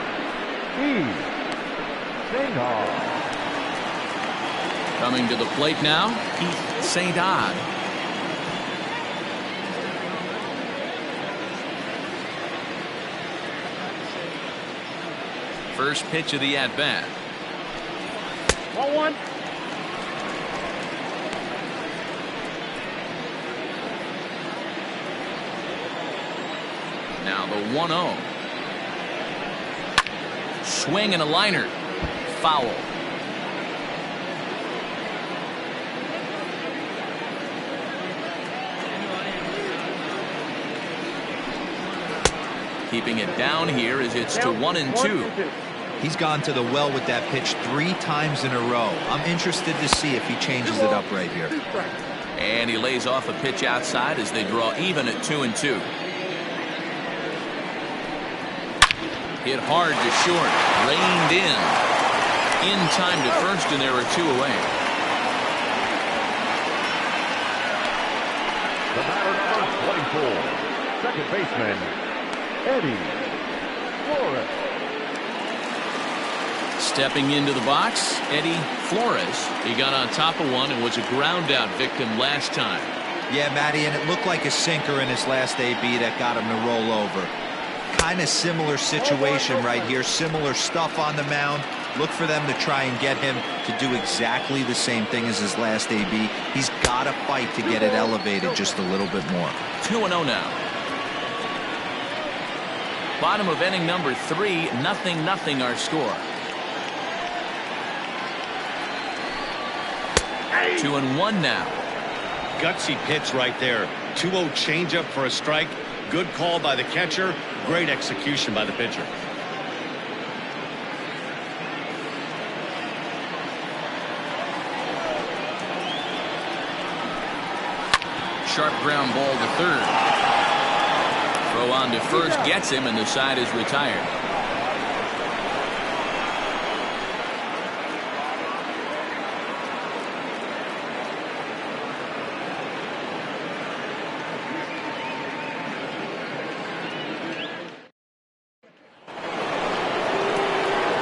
Xanadu. Coming to the plate now, Keith St. Odd. First pitch of the at-bat. 1-1. Now the 1-0. Swing and a liner. Foul. Keeping it down here as it's to 1-2. He's gone to the well with that pitch 3 times in a row. I'm interested to see if he changes it up right here. And he lays off a pitch outside as they draw even at 2-2. Hit hard to short. Reined in. In time to first, and there are 2 away. The batter number 24, second baseman, Eddie Flores. Stepping into the box, Eddie Flores. He got on top of one and was a ground out victim last time. Yeah, Matty, and it looked like a sinker in his last AB that got him to roll over. Kind of similar situation right here. Similar stuff on the mound. Look for them to try and get him to do exactly the same thing as his last AB. He's got to fight to get it elevated just a little bit more. 2-0 now. Bottom of inning number 3, 0-0 our score. 2-1 now. Gutsy pitch right there. 2-0 changeup for a strike. Good call by the catcher. Great execution by the pitcher. Sharp ground ball to third. Throw on to first gets him, and the side is retired.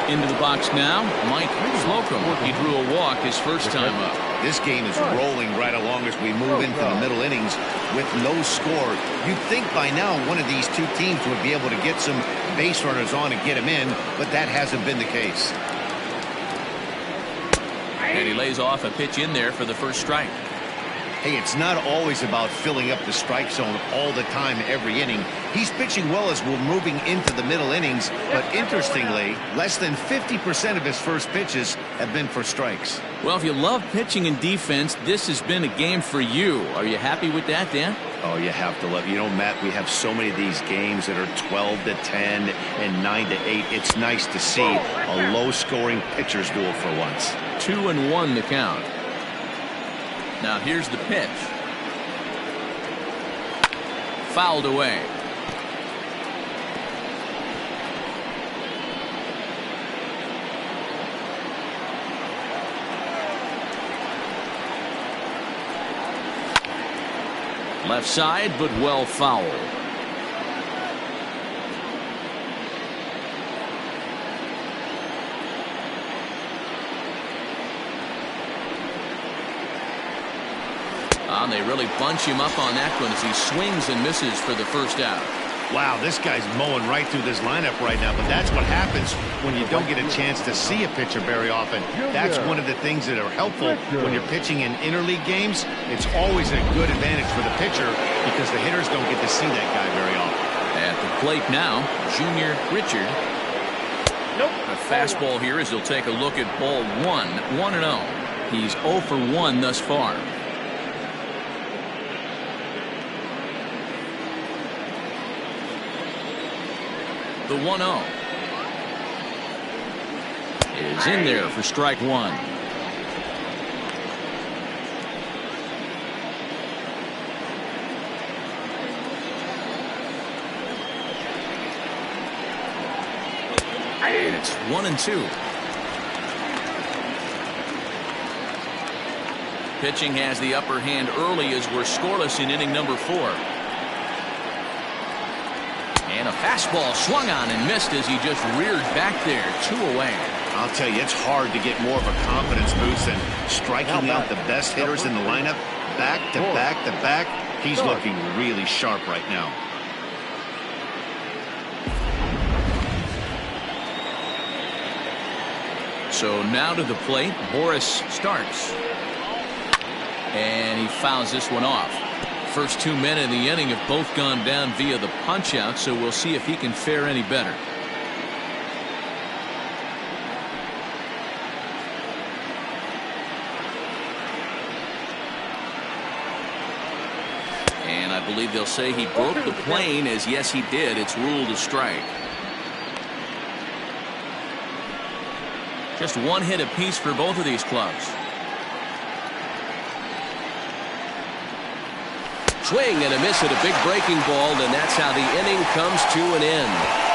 Into the box now, Mike Slocum. He drew a walk his first time up. This game is rolling right along as we move into the middle innings with no score. You'd think by now one of these 2 teams would be able to get some base runners on and get them in, but that hasn't been the case. And he lays off a pitch in there for the first strike. Hey, it's not always about filling up the strike zone all the time every inning. He's pitching well as we're moving into the middle innings, but interestingly, less than 50% of his first pitches have been for strikes. Well, if you love pitching and defense, this has been a game for you. Are you happy with that, Dan? Oh, you have to love. You know, Matt, we have so many of these games that are 12-10 and 9-8. It's nice to see a low-scoring pitcher's duel for once. 2-1 the count. Now here's the pitch. Fouled away. Left side, but well fouled. And they really bunch him up on that one as he swings and misses for the first out. Wow, this guy's mowing right through this lineup right now, but that's what happens when you don't get a chance to see a pitcher very often. That's one of the things that are helpful when you're pitching in interleague games. It's always a good advantage for the pitcher because the hitters don't get to see that guy very often. At the plate now, Junior Richard. A fastball here as he'll take a look at ball 1, 1-0. He's 0 for 1 thus far. The 1-0 is in there for strike 1. And it's 1-2. Pitching has the upper hand early as we're scoreless in inning number 4. And a fastball swung on and missed as he just reared back there. 2 away. I'll tell you, it's hard to get more of a confidence boost than striking out the best hitters in the lineup. Back to back to back. He's looking really sharp right now. So now to the plate, Boris starts. And he fouls this one off. First 2 men in the inning have both gone down via the punch out, so we'll see if he can fare any better. believe they'll say he broke the plane, as yes he did. It's ruled a strike. Just one hit apiece for both of these clubs. Swing and a miss at a big breaking ball, and that's how the inning comes to an end.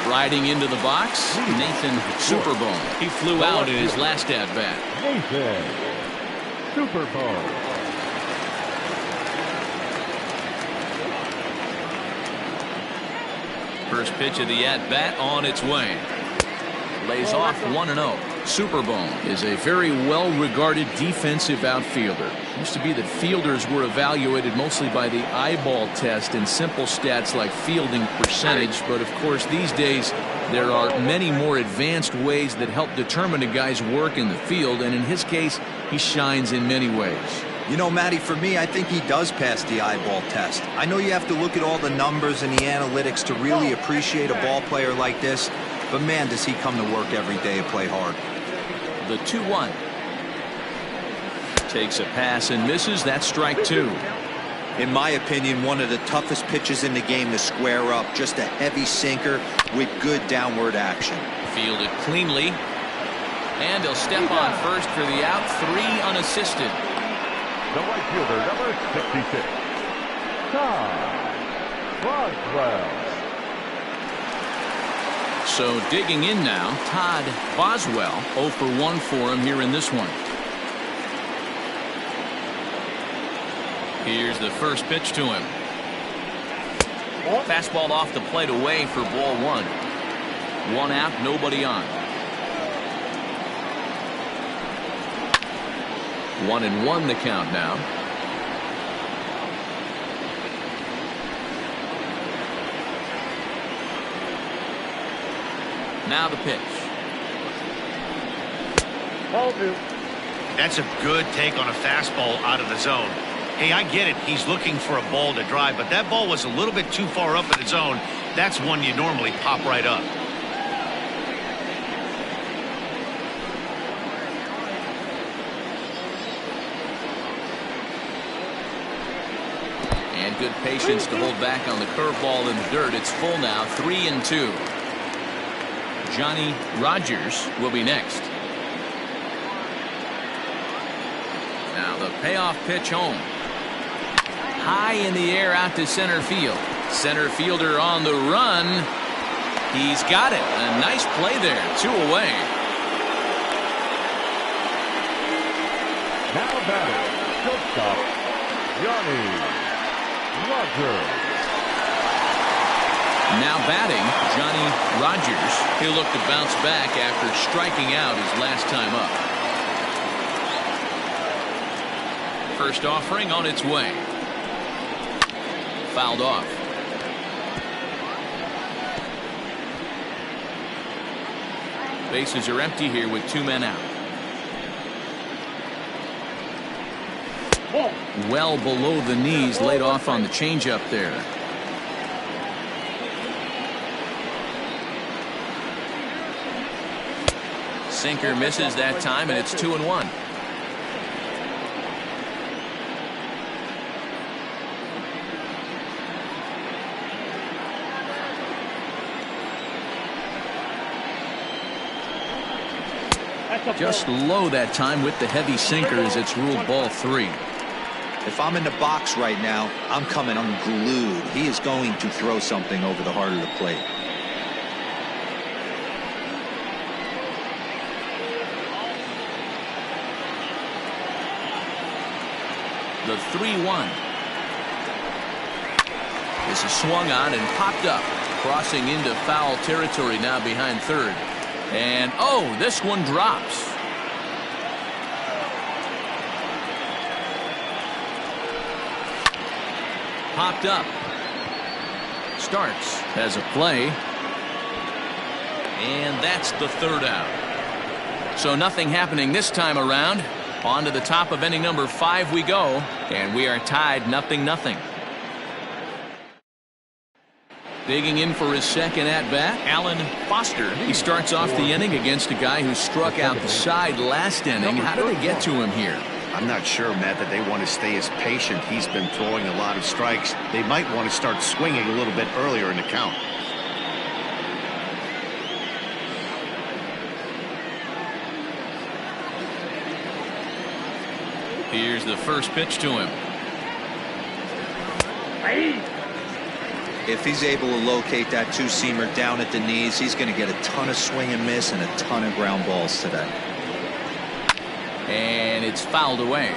Riding into the box, Nathan Superbone. He flew out in his last at-bat. Nathan Superbone. First pitch of the at-bat on its way. Lays off 1-0. Superbone is a very well-regarded defensive outfielder. Used to be that fielders were evaluated mostly by the eyeball test and simple stats like fielding percentage, but of course these days there are many more advanced ways that help determine a guy's work in the field, and in his case he shines in many ways. You know, Matty, for me, I think he does pass the eyeball test. I know you have to look at all the numbers and the analytics to really appreciate a ball player like this, but man, does he come to work every day and play hard. The 2-1. Takes a pass and misses. That's strike two. In my opinion, one of the toughest pitches in the game to square up. Just a heavy sinker with good downward action. Fielded cleanly. And he'll step on first for the out. 3 unassisted. The right fielder, number 66. Todd Boswell. So digging in now, Todd Boswell. 0 for 1 for him here in this one. Here's the first pitch to him. Fastball off the plate away for ball 1. 1 out, nobody on. 1-1 the count now. Now the pitch. Ball 2. That's a good take on a fastball out of the zone. Hey, I get it. He's looking for a ball to drive, but that ball was a little bit too far up in the zone. That's one you normally pop right up. And good patience to hold back on the curveball in the dirt. It's full now, 3-2. Johnny Rogers will be next. Now the payoff pitch home. High in the air out to center field. Center fielder on the run. He's got it. A nice play there. 2 away. Now batting, shortstop, Johnny Rogers. Now batting, Johnny Rogers. He'll look to bounce back after striking out his last time up. First offering on its way. Fouled off. Bases are empty here with 2 men out. Well below the knees, laid off on the changeup there. Sinker misses that time, and it's 2-1. Just low that time with the heavy sinker as it's ruled ball 3. If I'm in the box right now, I'm coming unglued. He is going to throw something over the heart of the plate. The 3-1. This is swung on and popped up, crossing into foul territory now behind third. And oh, this one drops. Popped up. Starts as a play. And that's the 3rd out. So nothing happening this time around. On to the top of inning number 5 we go. And we are tied 0-0. Digging in for his second at-bat, Alan Foster. He starts off the inning against a guy who struck out the side last inning. How did they get to him here? I'm not sure, Matt, that they want to stay as patient. He's been throwing a lot of strikes. They might want to start swinging a little bit earlier in the count. Here's the first pitch to him. If he's able to locate that two-seamer down at the knees, he's going to get a ton of swing and miss and a ton of ground balls today. And it's fouled away.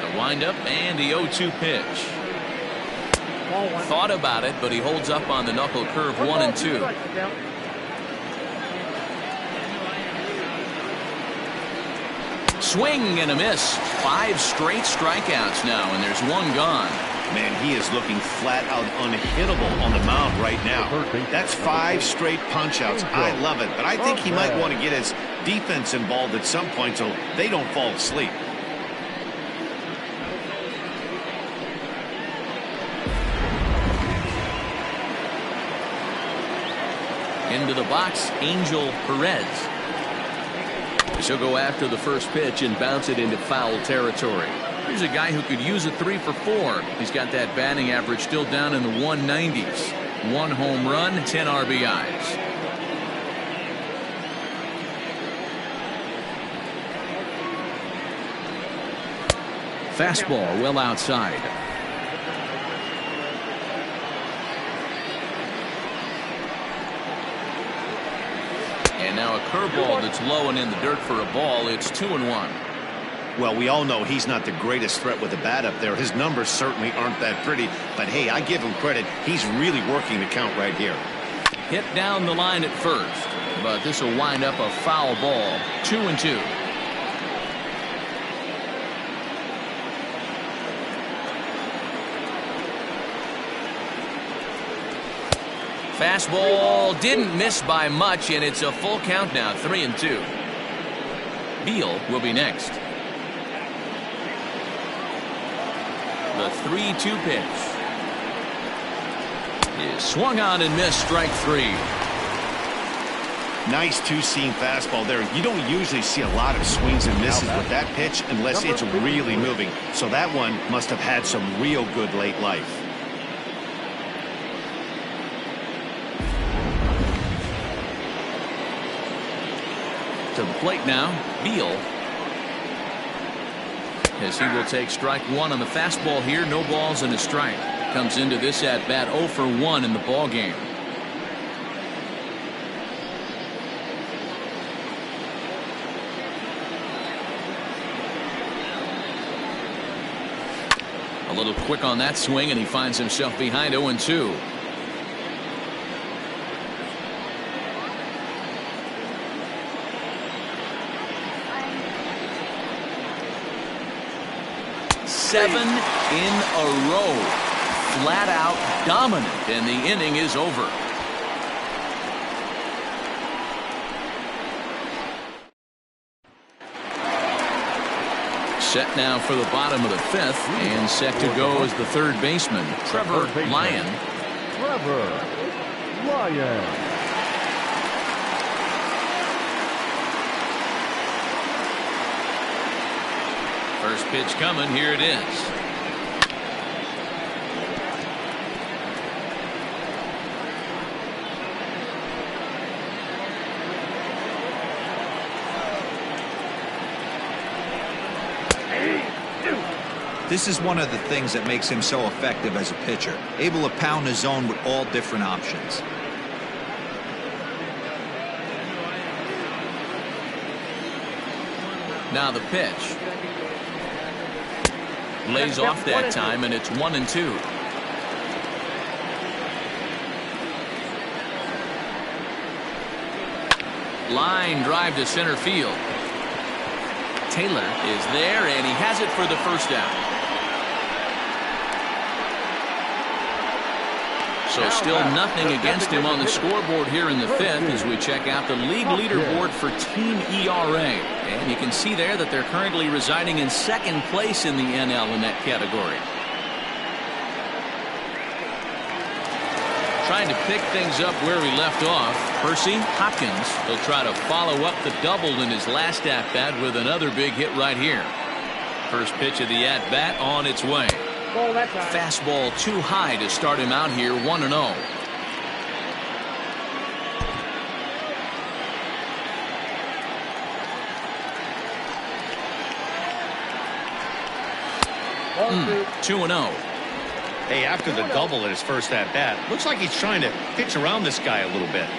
The windup and the 0-2 pitch. Thought about it, but he holds up on the knuckle curve 1-2. Swing and a miss. 5 straight strikeouts now, and there's 1 gone. Man, he is looking flat out unhittable on the mound right now. That's 5 straight punch-outs. I love it, but I think he might want to get his defense involved at some point so they don't fall asleep. Into the box, Angel Perez. She'll go after the first pitch and bounce it into foul territory. Here's a guy who could use a 3 for 4. He's got that batting average still down in the 190s. 1 home run, 10 RBIs. Fastball well outside. And now a curveball that's low and in the dirt for a ball. It's 2-1. Well, we all know he's not the greatest threat with the bat up there. His numbers certainly aren't that pretty. But, hey, I give him credit. He's really working the count right here. Hit down the line at first. But this will wind up a foul ball. 2-2. Fastball didn't miss by much, and it's a full count now, 3-2. Beal will be next. The 3-2 pitch is swung on and missed, strike 3. Nice two-seam fastball there. You don't usually see a lot of swings and misses with that pitch unless it's really moving. So that one must have had some real good late life. To the plate now, Beal. As he will take strike 1 on the fastball here. No balls and a strike. Comes into this at bat 0 for 1 in the ball game. A little quick on that swing, and he finds himself behind 0-2. Seven in a row. Flat out dominant, and the inning is over. Set now for the bottom of the 5th, and set to go as the third baseman, Trevor Lyon. Trevor Lyon. First pitch coming. Here it is. This is one of the things that makes him so effective as a pitcher, able to pound the zone with all different options. Now the pitch. Lays off that time, and it's 1-2. Line drive to center field. Taylor is there, and he has it for the first out. So still nothing against him on the scoreboard here in the fifth as we check out the league leaderboard for team ERA. And you can see there that they're currently residing in second place in the NL in that category. Trying to pick things up where we left off. Percy Hopkins will try to follow up the double in his last at-bat with another big hit right here. First pitch of the at-bat on its way. Fastball too high to start him out here 1-0. Two and 0. Hey, after the double at his first at bat, looks like he's trying to pitch around this guy a little bit.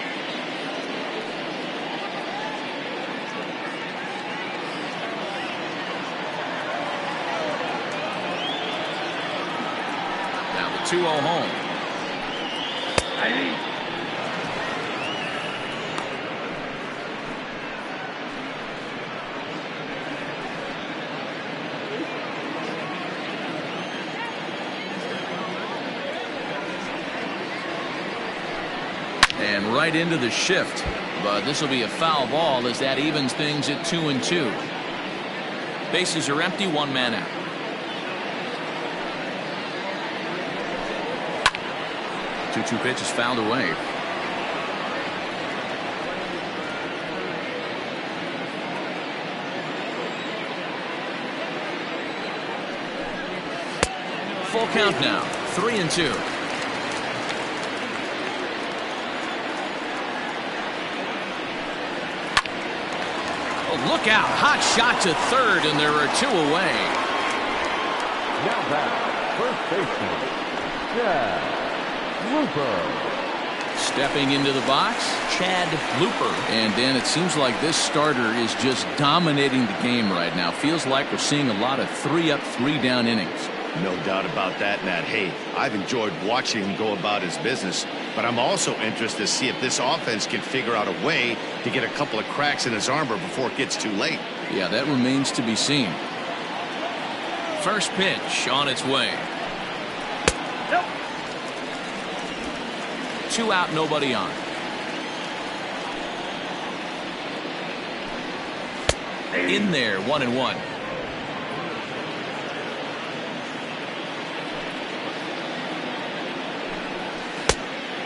Now the 2-0 home. And right into the shift, but this will be a foul ball as that evens things at 2-2. Bases are empty, one man out. Two pitch is fouled away. Full count now, 3-2. Look out, hot shot to third, and there are two away. Now back, first baseman, Chad Looper. Stepping into the box, Chad Looper. And Dan, it seems like this starter is just dominating the game right now. Feels like we're seeing a lot of 3-up, 3-down innings. No doubt about that, Matt. Hey, I've enjoyed watching him go about his business, but I'm also interested to see if this offense can figure out a way to get a couple of cracks in his armor before it gets too late. Yeah, that remains to be seen. First pitch on its way. Nope. 2 out, nobody on. In there, 1-1.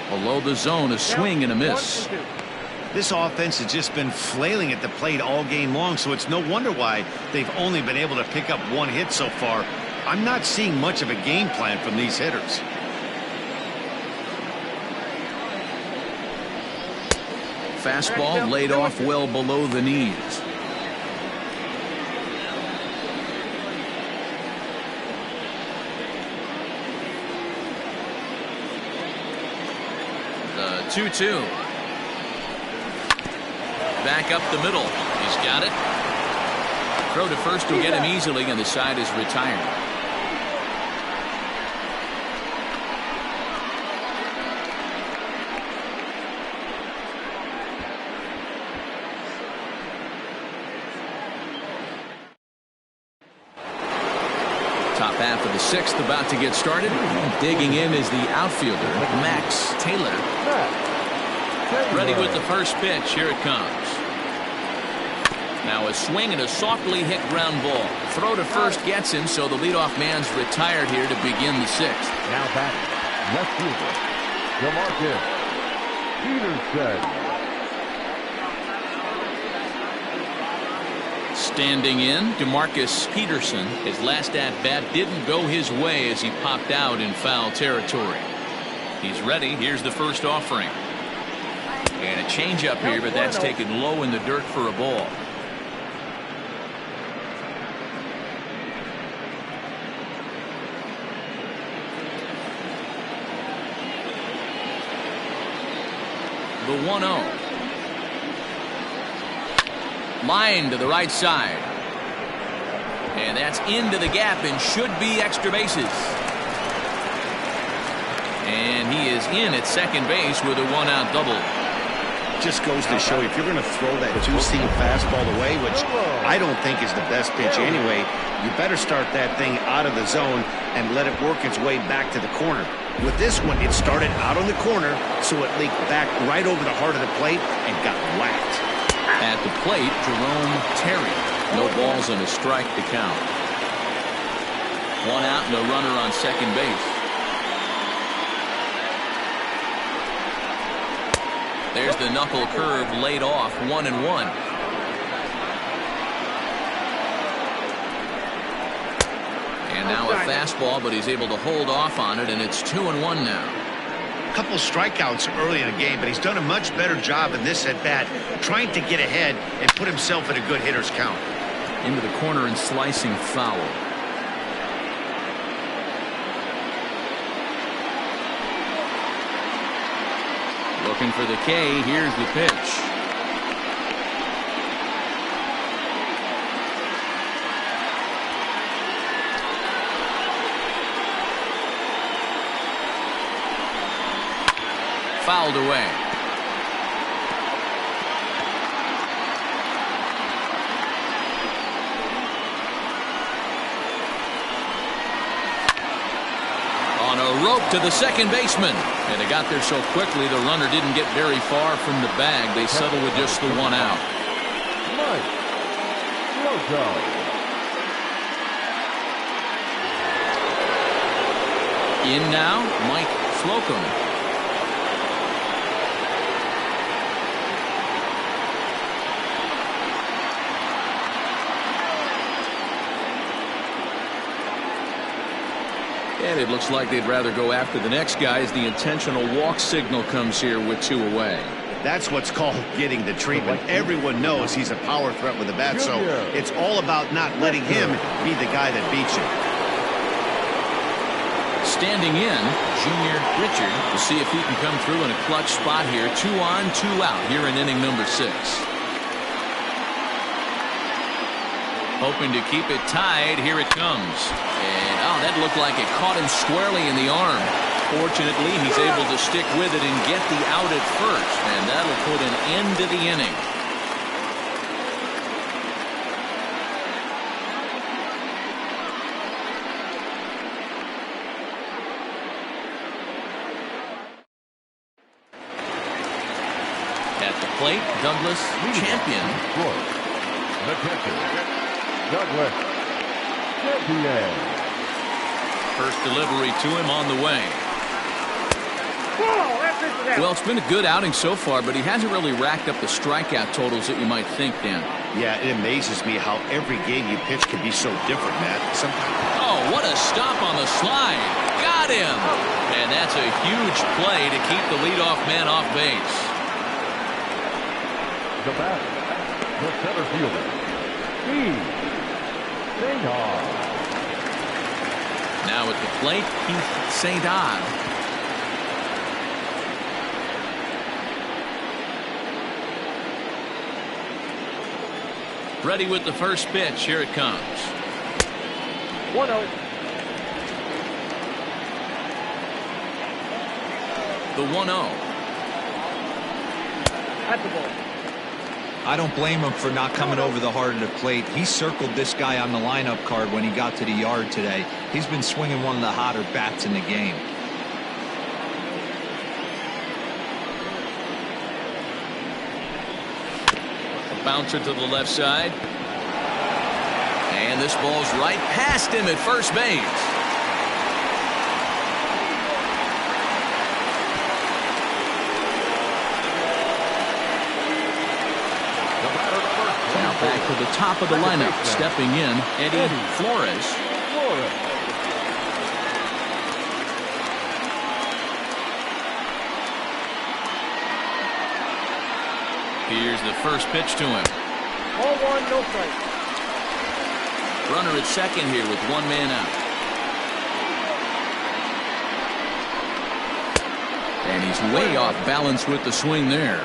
Below the zone, a swing and a miss. This offense has just been flailing at the plate all game long, so it's no wonder why they've only been able to pick up one hit so far. I'm not seeing much of a game plan from these hitters. Fastball laid off well below the knees. The 2-2. Back up the middle. He's got it. Throw to first will get him easily, and the side is retired. Top half of the sixth about to get started. Digging in is the outfielder, Max Taylor. Ready with the first pitch. Here it comes. Now a swing and a softly hit ground ball. Throw to first gets him, so the leadoff man's retired here to begin the sixth. Now back, left fielder, Peterson. Standing in, DeMarcus Peterson. His last at-bat didn't go his way as he popped out in foul territory. He's ready. Here's the first offering. And a changeup here, but that's taken low in the dirt for a ball. The 1-0. Line to the right side. And that's into the gap and should be extra bases. And he is in at second base with a 1-out double. Just goes to show you, if you're going to throw that two-seam fastball away, which I don't think is the best pitch anyway, you better start that thing out of the zone and let it work its way back to the corner. With this one, it started out on the corner, so it leaked back right over the heart of the plate and got whacked. At the plate, Jerome Terry. No balls and a strike to count. One out and a runner on second base. There's the knuckle curve laid off, 1-1. And now a fastball, but he's able to hold off on it, and it's 2-1 now. A couple strikeouts early in the game, but he's done a much better job in this at-bat, trying to get ahead and put himself in a good hitter's count. Into the corner and slicing foul. Looking for the K. Here's the pitch. Fouled away. On a rope to the second baseman. And they got there so quickly the runner didn't get very far from the bag. They settled with just the one out. In now, Mike Slocum. And it looks like they'd rather go after the next guy as the intentional walk signal comes here with 2 away. That's what's called getting the treatment. Everyone knows he's a power threat with the bat, so it's all about not letting him be the guy that beats you. Standing in, Junior Richard to see if he can come through in a clutch spot here. 2 on, 2 out here in inning number 6. Hoping to keep it tied. Here it comes. And oh, that looked like it caught him squarely in the arm. Fortunately, he's able to stick with it and get the out at first. And that'll put an end to the inning. At the plate, Douglas Champion. The catcher, Douglas Champion. First delivery to him on the way. Well, it's been a good outing so far, but he hasn't really racked up the strikeout totals that you might think, Dan. Yeah, it amazes me how every game you pitch can be so different, Matt. Sometimes. Oh, what a stop on the slide. Got him. And that's a huge play to keep the leadoff man off base. The bat, the center fielder, St. Now at the plate, Keith St. Ready with the first pitch. Here it comes. 1-0. The 1-0. At the ball. I don't blame him for not coming over the heart of the plate. He circled this guy on the lineup card when he got to the yard today. He's been swinging one of the hotter bats in the game. A bouncer to the left side. And this ball's right past him at first base. Back to the top of the lineup, stepping in, Eddie Flores. Here's the first pitch to him. 0-1, no strike. Runner at second here with 1 man out. And he's way off balance with the swing there.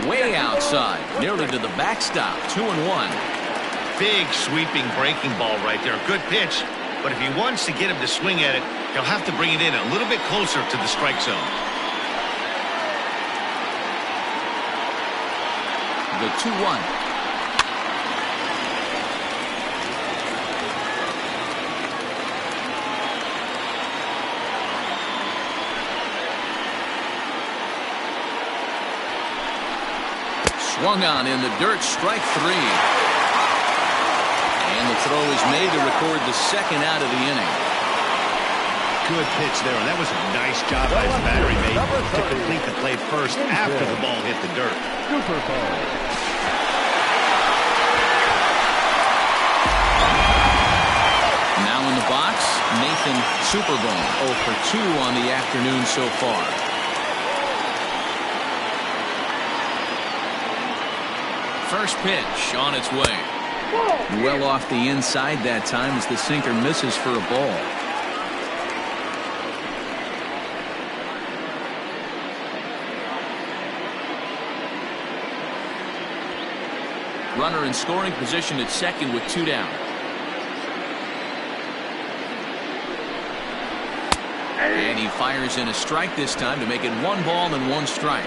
Way outside, nearly to the backstop. 2-1. Big sweeping breaking ball right there. Good pitch, but if he wants to get him to swing at it, he'll have to bring it in a little bit closer to the strike zone. The 2-1. Swung on in the dirt, strike 3. And the throw is made to record the second out of the inning. Good pitch there, and that was a nice job by his batter. He made to complete the play first after the ball hit the dirt. Super Bowl. Now in the box, Nathan Superbone, 0 for 2 on the afternoon so far. First pitch on its way. Well off the inside that time as the sinker misses for a ball. Runner in scoring position at second with 2 down. And he fires in a strike this time to make it 1 ball and 1 strike.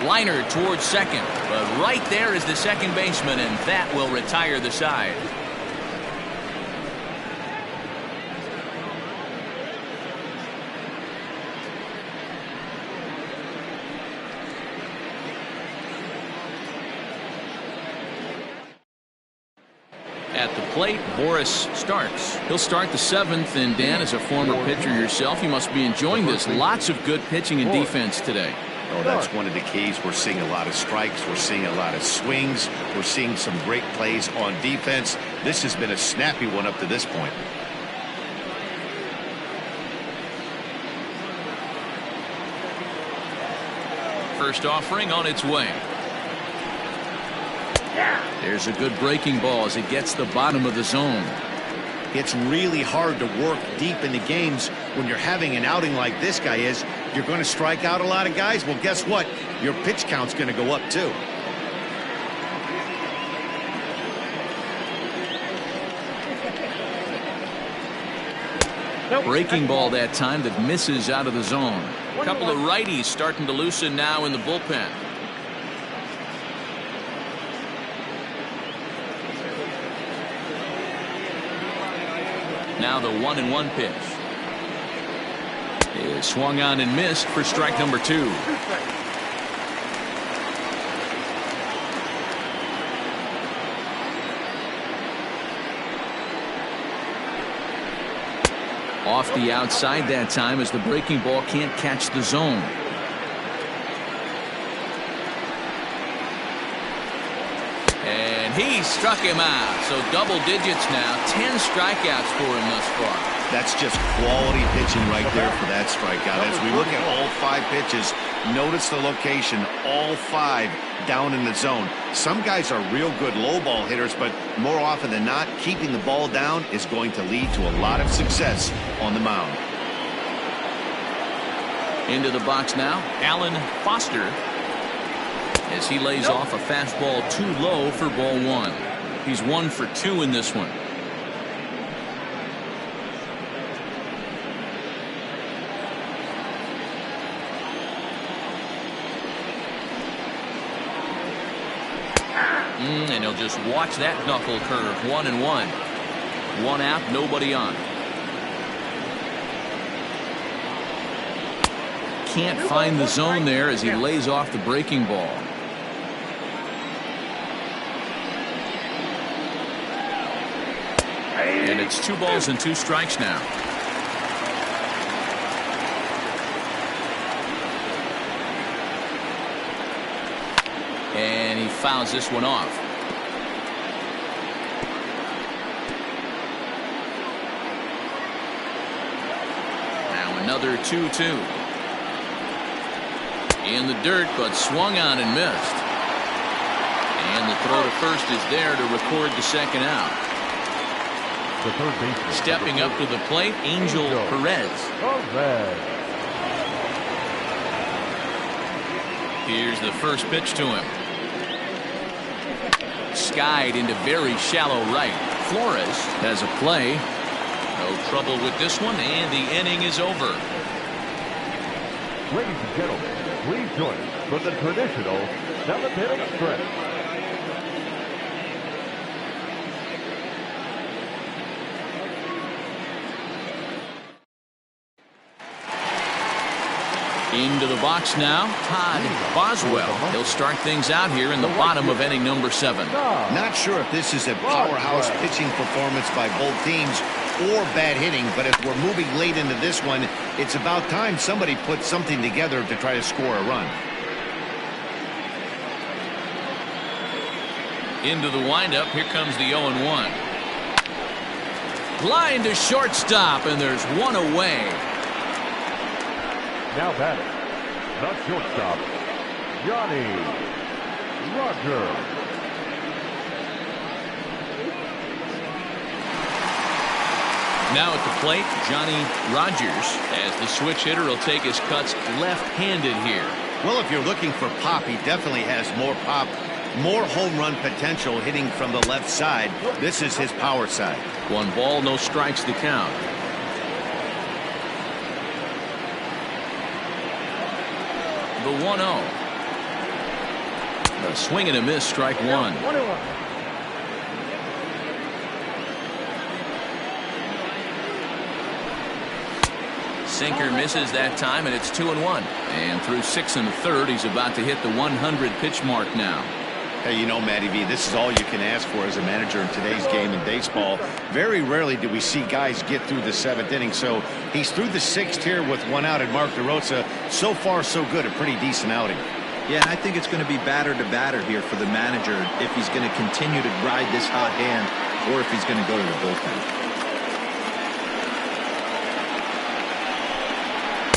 Liner towards second, but right there is the second baseman, and that will retire the side. At the plate, Boris Starks. He'll start the 7th, and Dan, as a former pitcher yourself, you must be enjoying this. Lots of good pitching and defense today. Oh, that's one of the keys. We're seeing a lot of strikes. We're seeing a lot of swings. We're seeing some great plays on defense. This has been a snappy one up to this point. First offering on its way. There's a good breaking ball as it gets the bottom of the zone. It's really hard to work deep into games when you're having an outing like this guy is. You're going to strike out a lot of guys. Well, guess what? Your pitch count's going to go up too. Breaking ball that time that misses out of the zone. A couple of righties starting to loosen now in the bullpen. Now the 1-1 pitch is swung on and missed for strike number 2. Off the outside that time as the breaking ball can't catch the zone. And he struck him out. So double digits now. 10 strikeouts for him thus far. That's just quality pitching right there for that strikeout. As we look at all 5 pitches, notice the location, all 5 down in the zone. Some guys are real good low ball hitters, but more often than not, keeping the ball down is going to lead to a lot of success on the mound. Into the box now, Alan Foster, as he lays off a fastball too low for ball 1. He's 1 for 2 in this one. And he'll just watch that knuckle curve. 1-1. 1 out, nobody on. Can't find the zone there as he lays off the breaking ball. And it's 2 balls and 2 strikes now. And he fouls this one off. Now another 2-2. In the dirt, but swung on and missed. And the throw to first is there to record the second out. The third baseman. Stepping up to the plate, Angel Perez. Here's the first pitch to him. Skied into very shallow right. Flores has a play. No trouble with this one, and the inning is over. Ladies and gentlemen, please join us for the traditional 7th inning stretch. Into the box now, Todd Boswell. He'll start things out here in the bottom of inning number 7. Not sure if this is a powerhouse pitching performance by both teams or bad hitting, but as we're moving late into this one, it's about time somebody put something together to try to score a run. Into the windup, here comes the 0-1. Line to shortstop, and there's one away. Now batting, the shortstop, Johnny Rogers. Now at the plate, Johnny Rogers, as the switch hitter will take his cuts left-handed here. Well, if you're looking for pop, he definitely has more pop, more home run potential hitting from the left side. This is his power side. 1 ball, no strikes to count. The 1-0. A swing and a miss, strike 1. Sinker misses that time, and it's 2-1. And through 6 1/3, he's about to hit the 100 pitch mark now. Hey, you know, Matty V, this is all you can ask for as a manager in today's game in baseball. Very rarely do we see guys get through the 7th inning. So he's through the 6th here with 1 out, and Mark DeRosa, so far so good, a pretty decent outing. Yeah, and I think it's going to be batter to batter here for the manager if he's going to continue to ride this hot hand or if he's going to go to the bullpen.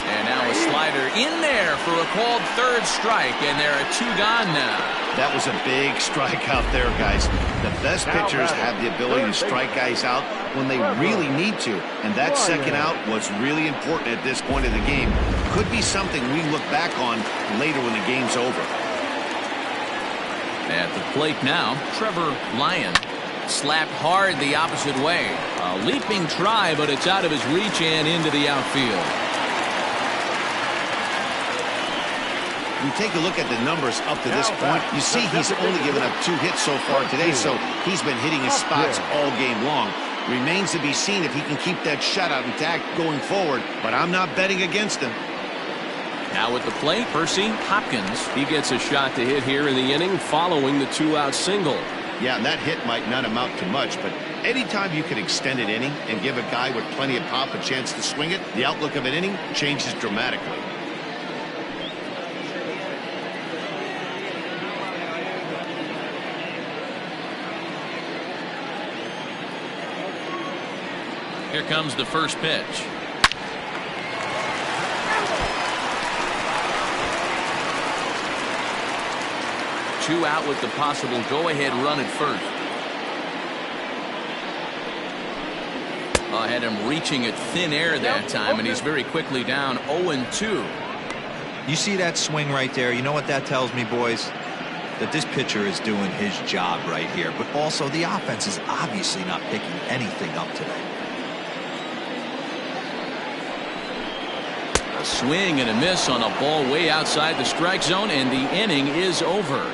And now a slider in there for a called 3rd strike, and there are 2 gone now. That was a big strike out there, guys. The best pitchers have the ability to strike guys out when they really need to. And that second out was really important at this point of the game. Could be something we look back on later when the game's over. At the plate now, Trevor Lyon. Slapped hard the opposite way. A leaping try, but it's out of his reach and into the outfield. We take a look at the numbers up to this point. You see he's only given up 2 hits so far today, so he's been hitting his spots all game long. Remains to be seen if he can keep that shutout intact going forward, but I'm not betting against him. Now at the plate, Percy Hopkins. He gets a shot to hit here in the inning following the 2-out single. Yeah, and that hit might not amount to much, but anytime you can extend an inning and give a guy with plenty of pop a chance to swing it, the outlook of an inning changes dramatically. Here comes the first pitch. Two out with the possible go-ahead run at first. I had him reaching at thin air that time, and he's very quickly down 0-2. You see that swing right there? You know what that tells me, boys? That this pitcher is doing his job right here. But also, the offense is obviously not picking anything up today. A swing and a miss on a ball way outside the strike zone, and the inning is over.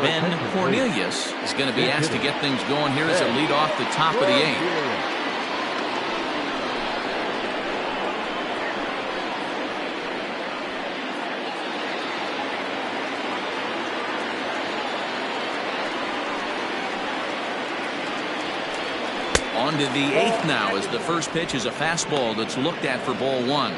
Ben Cornelius is going to be asked to get things going here as a lead off the top of the 8th. On to the 8th now, as the first pitch is a fastball that's looked at for ball 1.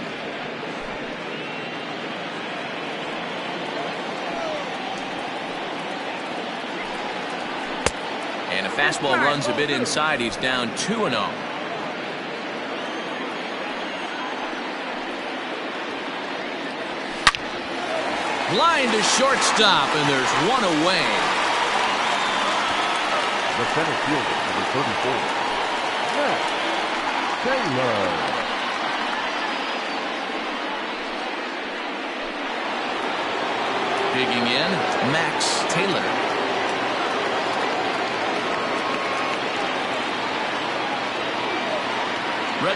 And a fastball runs a bit inside. He's down 2-0. Line to shortstop, and there's one away. The center fielder, number 34, Max Taylor. Digging in, Max Taylor.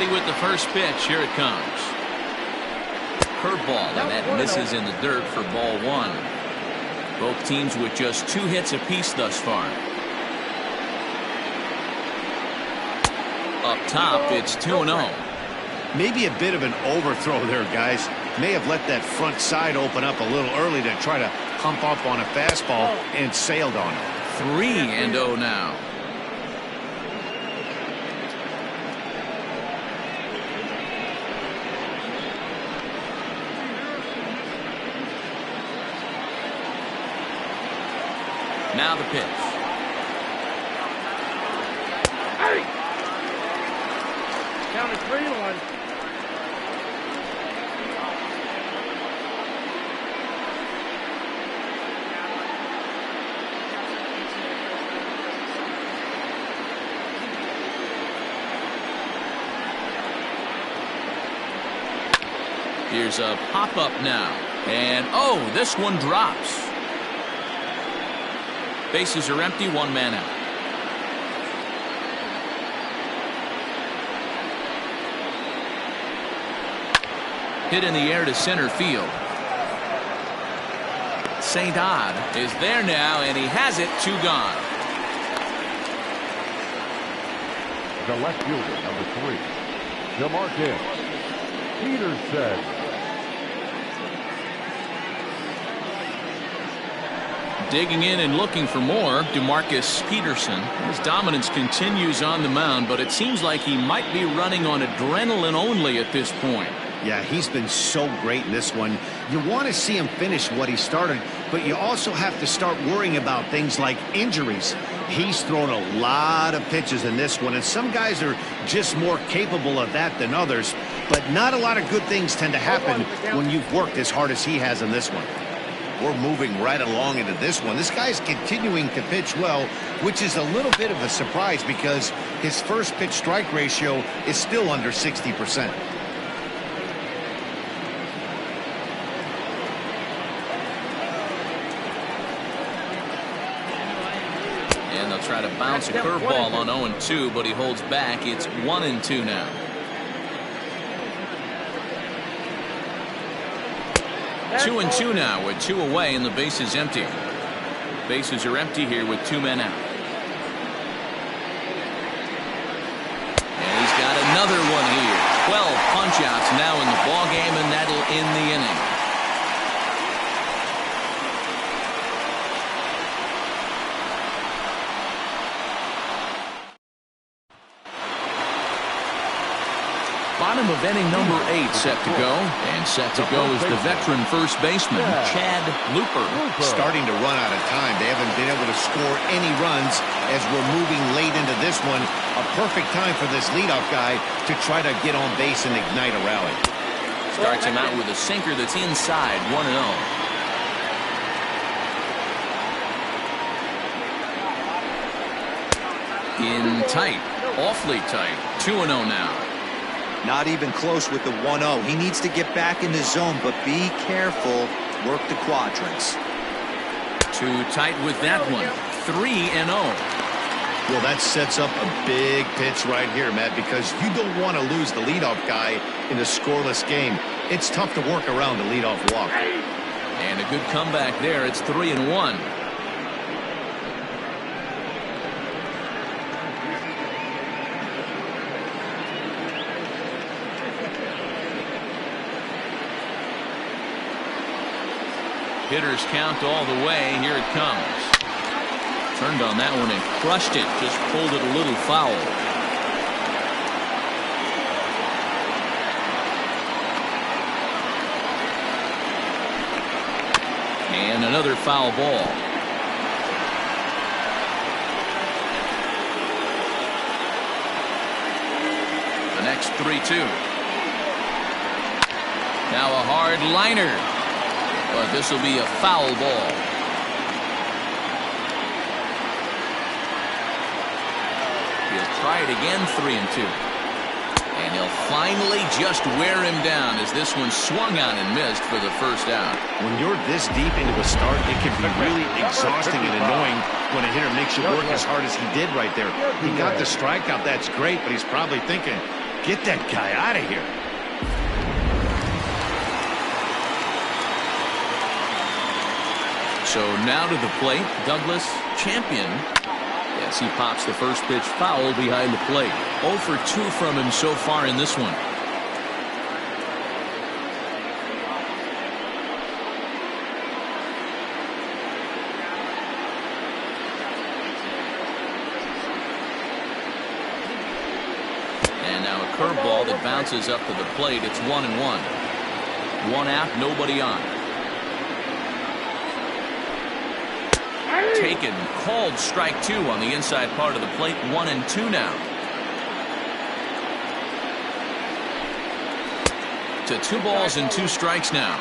ready with the first pitch. Here it comes. Curveball, and that misses in the dirt for ball one. Both teams with just 2 hits apiece thus far. Up top, it's 2-0. Maybe a bit of an overthrow there, guys. May have let that front side open up a little early to try to hump up on a fastball and sailed on it. 3-0 now. Now the pitch. Count it 3-1. Here's a pop-up now. And, oh, this one drops. Bases are empty, 1 man out. Hit in the air to center field. St. Odd is there now, and he has it. 2 gone. The left fielder, number 3, DeMarcus Peterson. Digging in and looking for more, DeMarcus Peterson. His dominance continues on the mound, but it seems like he might be running on adrenaline only at this point. Yeah, he's been so great in this one. You want to see him finish what he started, but you also have to start worrying about things like injuries. He's thrown a lot of pitches in this one, and some guys are just more capable of that than others, but not a lot of good things tend to happen when you've worked as hard as he has in this one. We're moving right along into this one. This guy's continuing to pitch well, which is a little bit of a surprise because his first pitch strike ratio is still under 60%. And they'll try to bounce a curveball on 0-2, but he holds back. It's 1-2 now. Two and 2 now with 2 away and the bases empty. Bases are empty here with 2 men out. And he's got another one here. 12 punch-outs now in the ballgame, and that'll end the inning. Bottom of inning number 8 set to go. And set to go is the veteran first baseman, Chad Looper. Starting to run out of time. They haven't been able to score any runs as we're moving late into this one. A perfect time for this leadoff guy to try to get on base and ignite a rally. Starts him out with a sinker that's inside, 1-0. In tight, awfully tight, 2-0 now. Not even close with the 1-0. He needs to get back in the zone, but be careful. Work the quadrants. Too tight with that one. 3-0. Well, that sets up a big pitch right here, Matt, because you don't want to lose the leadoff guy in a scoreless game. It's tough to work around a leadoff walk. And a good comeback there. It's 3-1. Hitters count all the way. Here it comes. Turned on that one and crushed it. Just pulled it a little foul. And another foul ball. The next 3-2. Now a hard liner. But this will be a foul ball. He'll try it again, 3-2. And he'll finally just wear him down as this one swung on and missed for the first out. When you're this deep into a start, it can be really exhausting and annoying when a hitter makes you work as hard as he did right there. He got the strikeout, that's great, but he's probably thinking, Get that guy out of here. So now to the plate, Douglas Champion. Yes, he pops the first pitch foul behind the plate. 0 for 2 from him so far in this one. And now a curveball that bounces up to the plate. It's 1-1. 1 out, nobody on. Taken, called strike 2 on the inside part of the plate. 1-2 now. To 2 balls and 2 strikes now.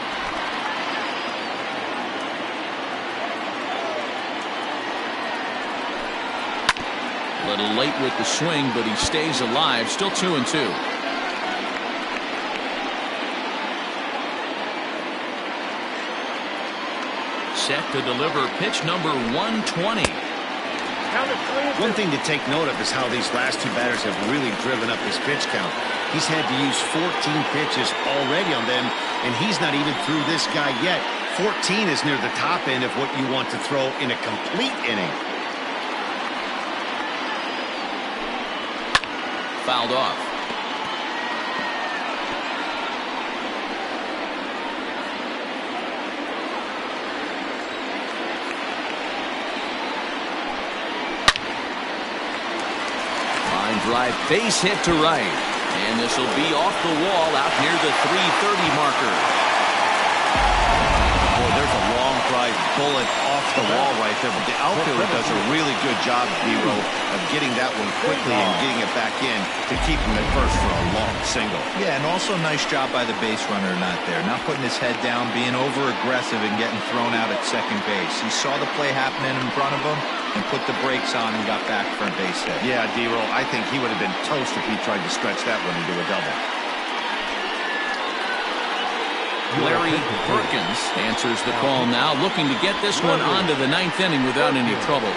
A little late with the swing, but he stays alive. Still 2-2. Set to deliver pitch number 120. One thing to take note of is how these last 2 batters have really driven up his pitch count. He's had to use 14 pitches already on them, and he's not even through this guy yet. 14 is near the top end of what you want to throw in a complete inning. Fouled off. Drive, base hit to right, and this will be off the wall out near the 330 marker. Boy, there's a long drive bullet off the wall right there, but the outfielder does a really good job, Hero, of getting that one quickly and getting it back in to keep him at first for a long single. Yeah, and also nice job by the base runner not there, not putting his head down, being over aggressive and getting thrown out at second base. He saw the play happening in front of him and put the brakes on and got back for a base hit. Yeah, D-Roll, I think he would have been toast if he tried to stretch that one into a double. Larry Perkins answers the call now, looking to get this one onto the 9th inning without any trouble.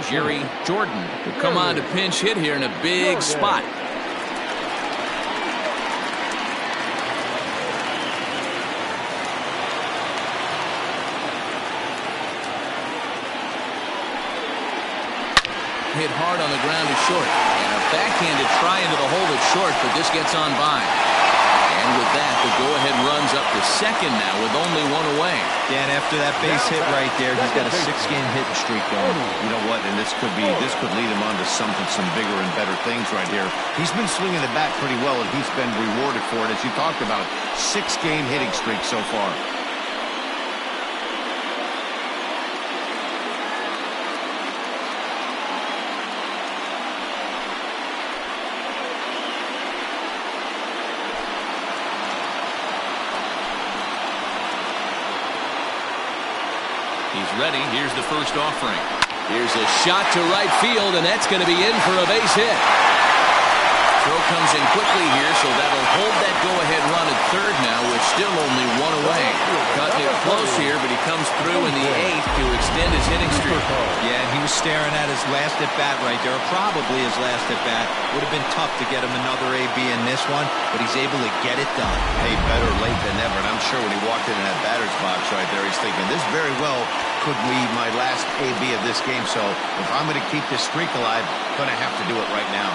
Jerry Jordan will come on to pinch hit here in a big spot. Hit hard on the ground to short, and a backhanded try into the hole at short, but this gets on by. And with that, the go-ahead runs up to second now with only 1 away. Yeah, and after that base hit right there, he's got a 6-game hitting streak going. You know what? And this could lead him on to some bigger and better things right here. He's been swinging the bat pretty well, and he's been rewarded for it, as you talked about. 6-game hitting streak so far. He's ready. Here's the first offering. Here's a shot to right field, and that's going to be in for a base hit. Throw comes in quickly here, so that'll hold that go-ahead run at third now with still only 1 away. Cutting it close here, but he comes through in the 8th to extend his hitting streak. Yeah, and he was staring at his last at-bat right there, probably his last at-bat. Would have been tough to get him another AB in this one, but he's able to get it done. Hey, better late than never, and I'm sure when he walked in that batter's box right there, he's thinking, this very well could be my last AB of this game, so if I'm going to keep this streak alive, I'm going to have to do it right now.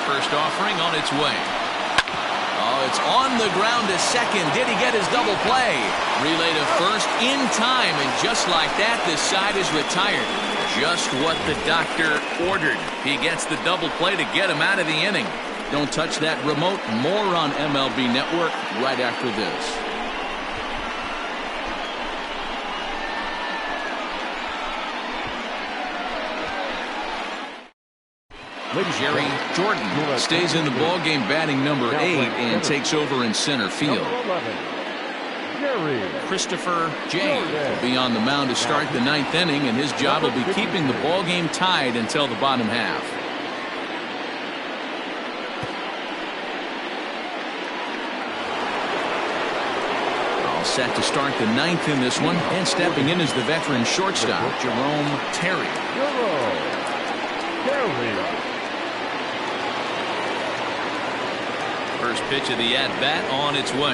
First offering on its way. Oh, it's on the ground to second. Did he get his double play? Relay to first in time, and just like that, this side is retired. Just what the doctor ordered. He gets the double play to get him out of the inning. Don't touch that remote. More on MLB Network right after this. Jerry Jordan stays in the ballgame, batting number 8, and takes over in center field. Christopher J. will be on the mound to start the 9th inning, and his job will be keeping the ball game tied until the bottom half. All set to start the 9th in this one, and stepping in is the veteran shortstop, Jerome Terry. First pitch of the at-bat on its way.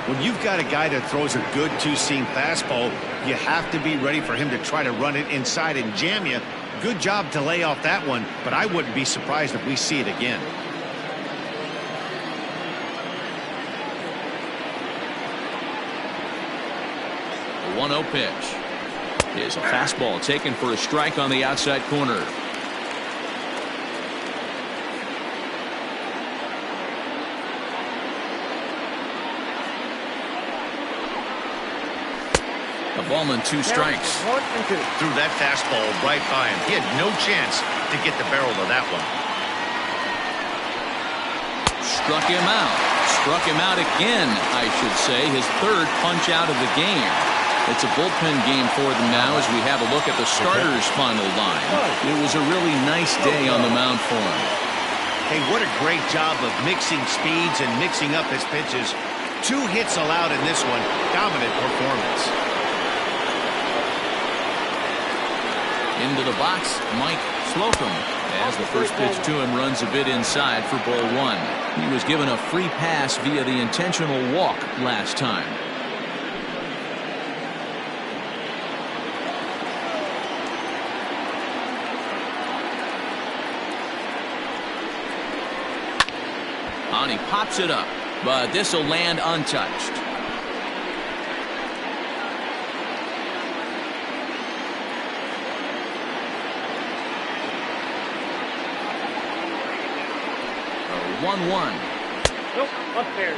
When you've got a guy that throws a good two-seam fastball, you have to be ready for him to try to run it inside and jam you. Good job to lay off that one, but I wouldn't be surprised if we see it again. The 1-0 pitch is a fastball taken for a strike on the outside corner. A ball and 2 strikes. Threw that fastball right by him. He had no chance to get the barrel of that one. Struck him out. Struck him out again, I should say. His 3rd punch out of the game. It's a bullpen game for them now as we have a look at the starters' final line. It was a really nice day on the mound for him. Hey, what a great job of mixing speeds and mixing up his pitches. 2 hits allowed in this one. Dominant performance. Into the box, Mike Slocum, as the first pitch to him runs a bit inside for ball 1. He was given a free pass via the intentional walk last time. On he pops it up, but this will land untouched. A 1-1. Nope, up there.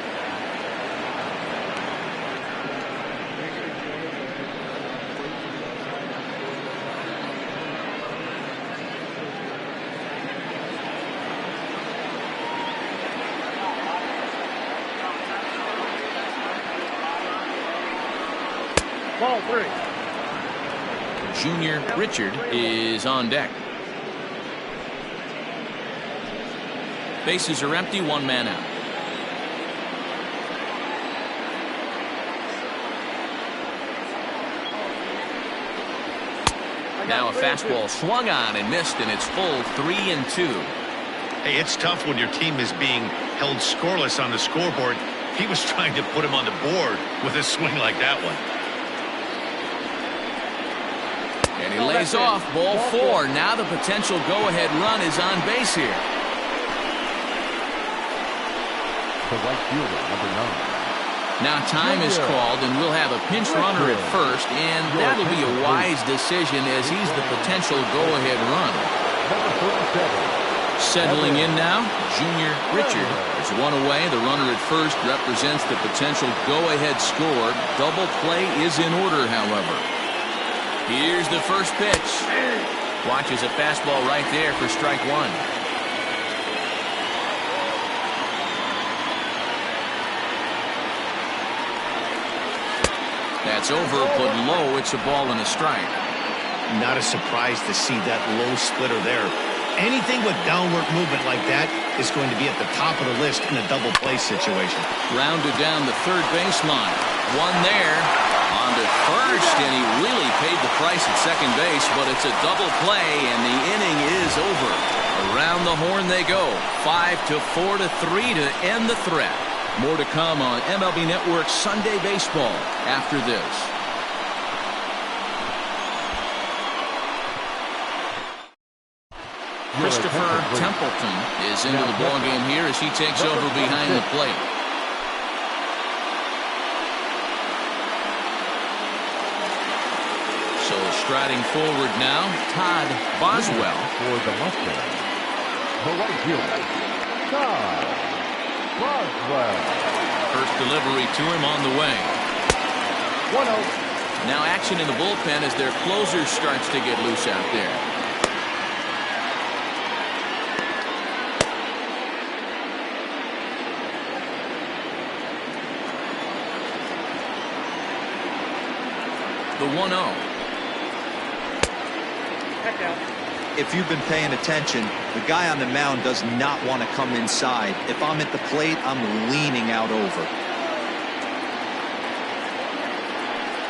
Ball 3. Junior Richard is on deck. Bases are empty, 1 man out. Now a fastball swung on and missed, and it's full 3-2. Hey, it's tough when your team is being held scoreless on the scoreboard. He was trying to put him on the board with a swing like that one. And he lays off ball 4. Now the potential go-ahead run is on base here. The right fielder, number 9. Now time is called, and we'll have a pinch runner at first, and that'll be a wise decision as he's the potential go-ahead run. Number 37. Settling in now, Junior Richard is 1 away. The runner at first represents the potential go-ahead score. Double play is in order, however. Here's the first pitch. Watches a fastball right there for strike 1. That's over, but low. It's a ball and a strike. Not a surprise to see that low splitter there. Anything with downward movement like that is going to be at the top of the list in a double play situation. Rounded down the third baseline. 1 there. On to first, and he really paid the price at second base, but it's a double play, and the inning is over. Around the horn they go. 5-4 to 3 to end the threat. More to come on MLB Network's Sunday Baseball after this. Christopher Templeton is into the ballgame here as he takes over behind the plate. So striding forward now, Todd Boswell. For the Mustangs, the right fielder, Todd Boswell. First delivery to him on the way. 1-0. Now action in the bullpen as their closer starts to get loose out there. the 1-0. Back down. If you've been paying attention, the guy on the mound does not want to come inside. If I'm at the plate, I'm leaning out over.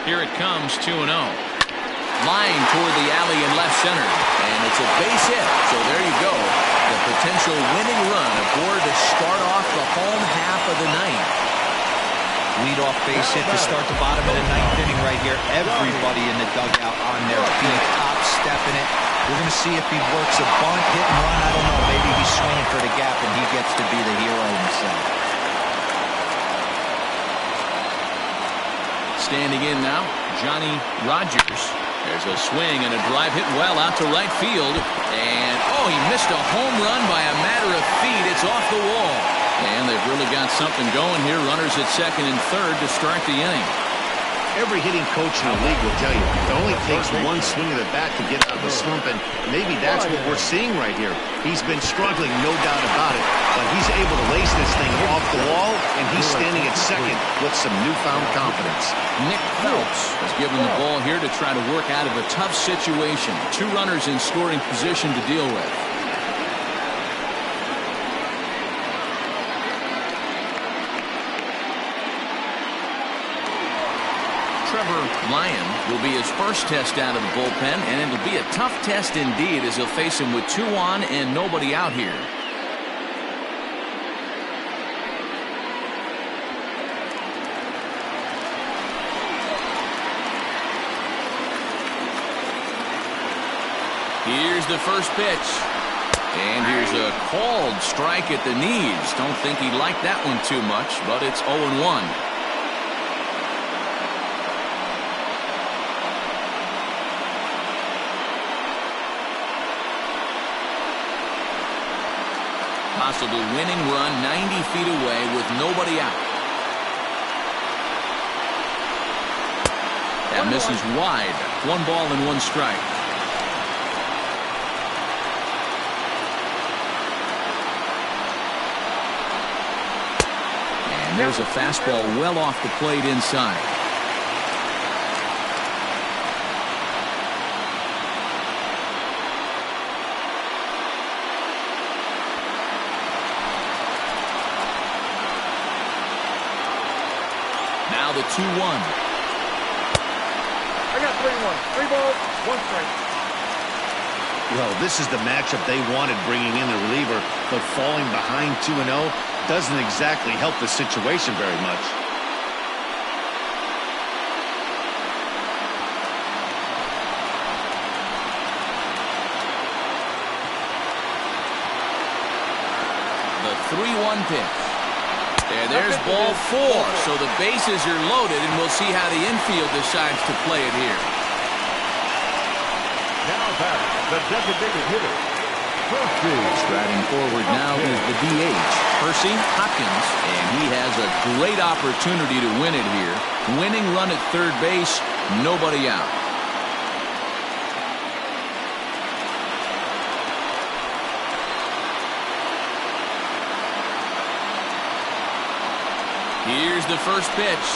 Here it comes, 2-0. Line toward the alley in left center, and it's a base hit. So there you go. The potential winning run aboard to start off the home half of the ninth. Lead-off base hit to start the bottom of the ninth inning right here. Everybody in the dugout on their feet, top stepping it. We're going to see if he works a bunt, hit and run. I don't know. Maybe he's swinging for the gap and he gets to be the hero himself. Standing in now, Johnny Rogers. There's a swing and a drive hit well out to right field. And, oh, he missed a home run by a matter of feet. It's off the wall. And they've really got something going here. Runners at second and third to start the inning. Every hitting coach in the league will tell you it only takes one swing of the bat to get out of the slump, and maybe that's what we're seeing right here. He's been struggling, no doubt about it, but he's able to lace this thing off the wall, and he's standing at second with some newfound confidence. Nick Phelps is given the ball here to try to work out of a tough situation. 2 runners in scoring position to deal with. Trevor Lyon will be his first test out of the bullpen, and it'll be a tough test indeed as he'll face him with 2 on and nobody out here. Here's the first pitch. And here's a called strike at the knees. Don't think he liked that one too much, but it's 0-1. Possible winning run 90 feet away with nobody out. That misses wide. 1 ball and 1 strike. And there's a fastball well off the plate inside. Now the 2-1. I got 3-1. 3 balls, 1 strike. Well, this is the matchup they wanted, bringing in the reliever, but falling behind 2-0 doesn't exactly help the situation very much. The 3-1 pitch. There's ball 4, so the bases are loaded, and we'll see how the infield decides to play it here. Now back, the designated hitter, Percy. Striding forward now is the DH, Percy Hopkins, and he has a great opportunity to win it here. Winning run at third base, nobody out. Here's the first pitch.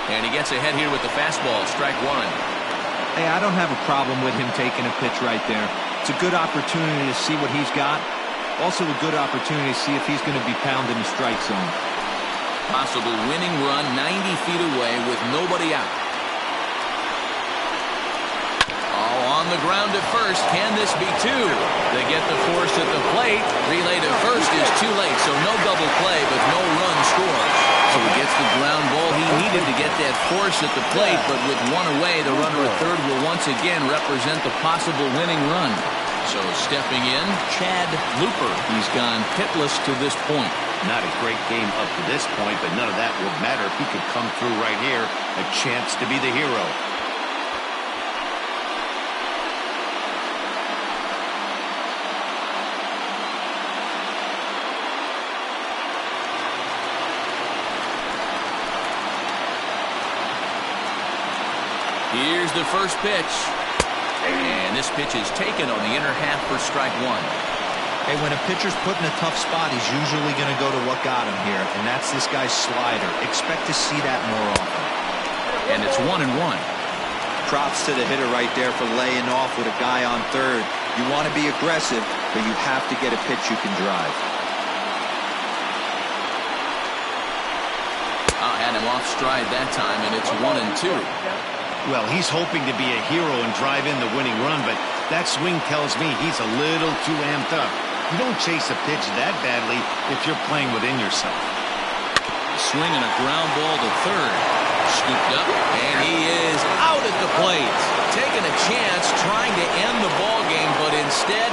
And he gets ahead here with the fastball, strike 1. Hey, I don't have a problem with him taking a pitch right there. It's a good opportunity to see what he's got. Also a good opportunity to see if he's going to be pounding the strike zone. Possible winning run 90 feet away with nobody out. On the ground at first. Can this be 2? They get the force at the plate. Relay to first is too late, so no double play, but no run scored. So he gets the ground ball he needed to get that force at the plate, but with 1 away, the runner at third will once again represent the possible winning run. So stepping in, Chad Looper. He's gone hitless to this point. Not a great game up to this point, but none of that would matter if he could come through right here. A chance to be the hero. Here's the first pitch. And this pitch is taken on the inner half for strike 1. Hey, when a pitcher's put in a tough spot, he's usually going to go to what got him here, and that's this guy's slider. Expect to see that more often. And it's 1-1. Props to the hitter right there for laying off with a guy on third. You want to be aggressive, but you have to get a pitch you can drive. Had him off stride that time, and it's 1-2. Well, he's hoping to be a hero and drive in the winning run, but that swing tells me he's a little too amped up. You don't chase a pitch that badly if you're playing within yourself. Swing and a ground ball to third. Scooped up, and he is out at the plate. Taking a chance, trying to end the ball game, but instead,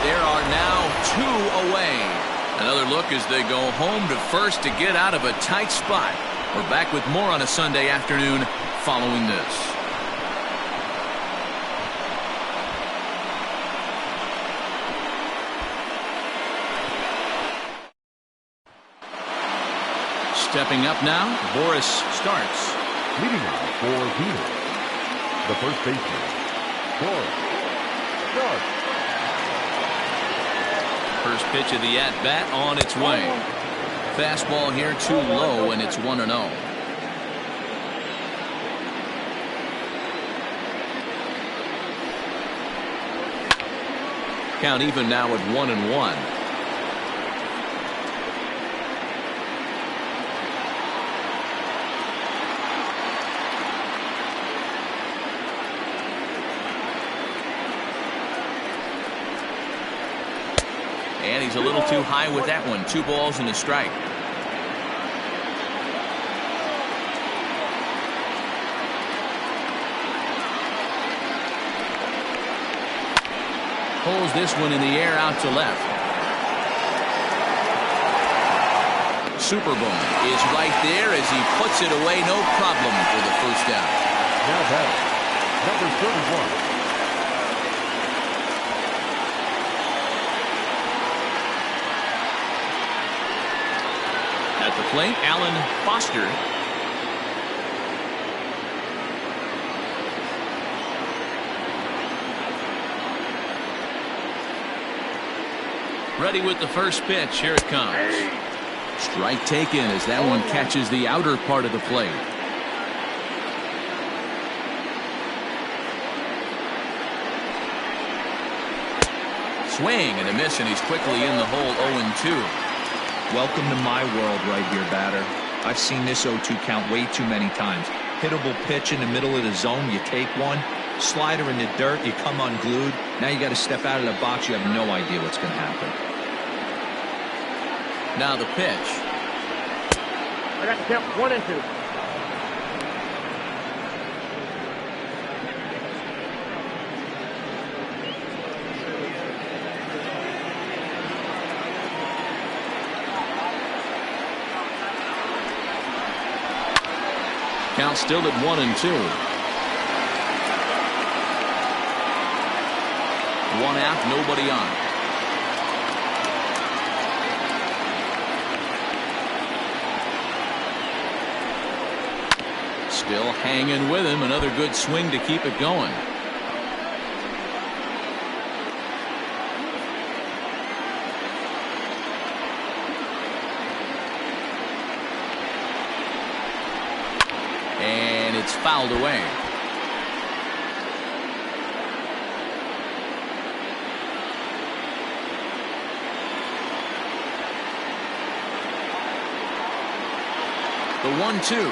there are now 2 away. Another look as they go home to first to get out of a tight spot. We're back with more on a Sunday afternoon following this. Stepping up now, Boris starts. Leading off for Venus, the first baseman, Boris. Start. First pitch of the at-bat on its way. Fastball here too low, and it's 1-0. Count even now at 1-1. And he's a little too high with that one. 2 balls and a strike. Pulls this one in the air out to left. Superbone is right there as he puts it away. No problem for the first down. Now batting, number 31. At the plate, Alan Foster. Ready with the first pitch. Here it comes. Strike taken as that one catches the outer part of the plate. Swing and a miss, and he's quickly in the hole. 0-2. Welcome to my world right here, batter. I've seen this 0-2 count way too many times. Hittable pitch in the middle of the zone, you take one. Slider in the dirt, you come unglued. Now you got to step out of the box. You have no idea what's going to happen. Now the pitch. I got the count 1-2. Count still at 1-2. 1 out, nobody on. Still hanging with him. Another good swing to keep it going. And it's fouled away. The 1-2.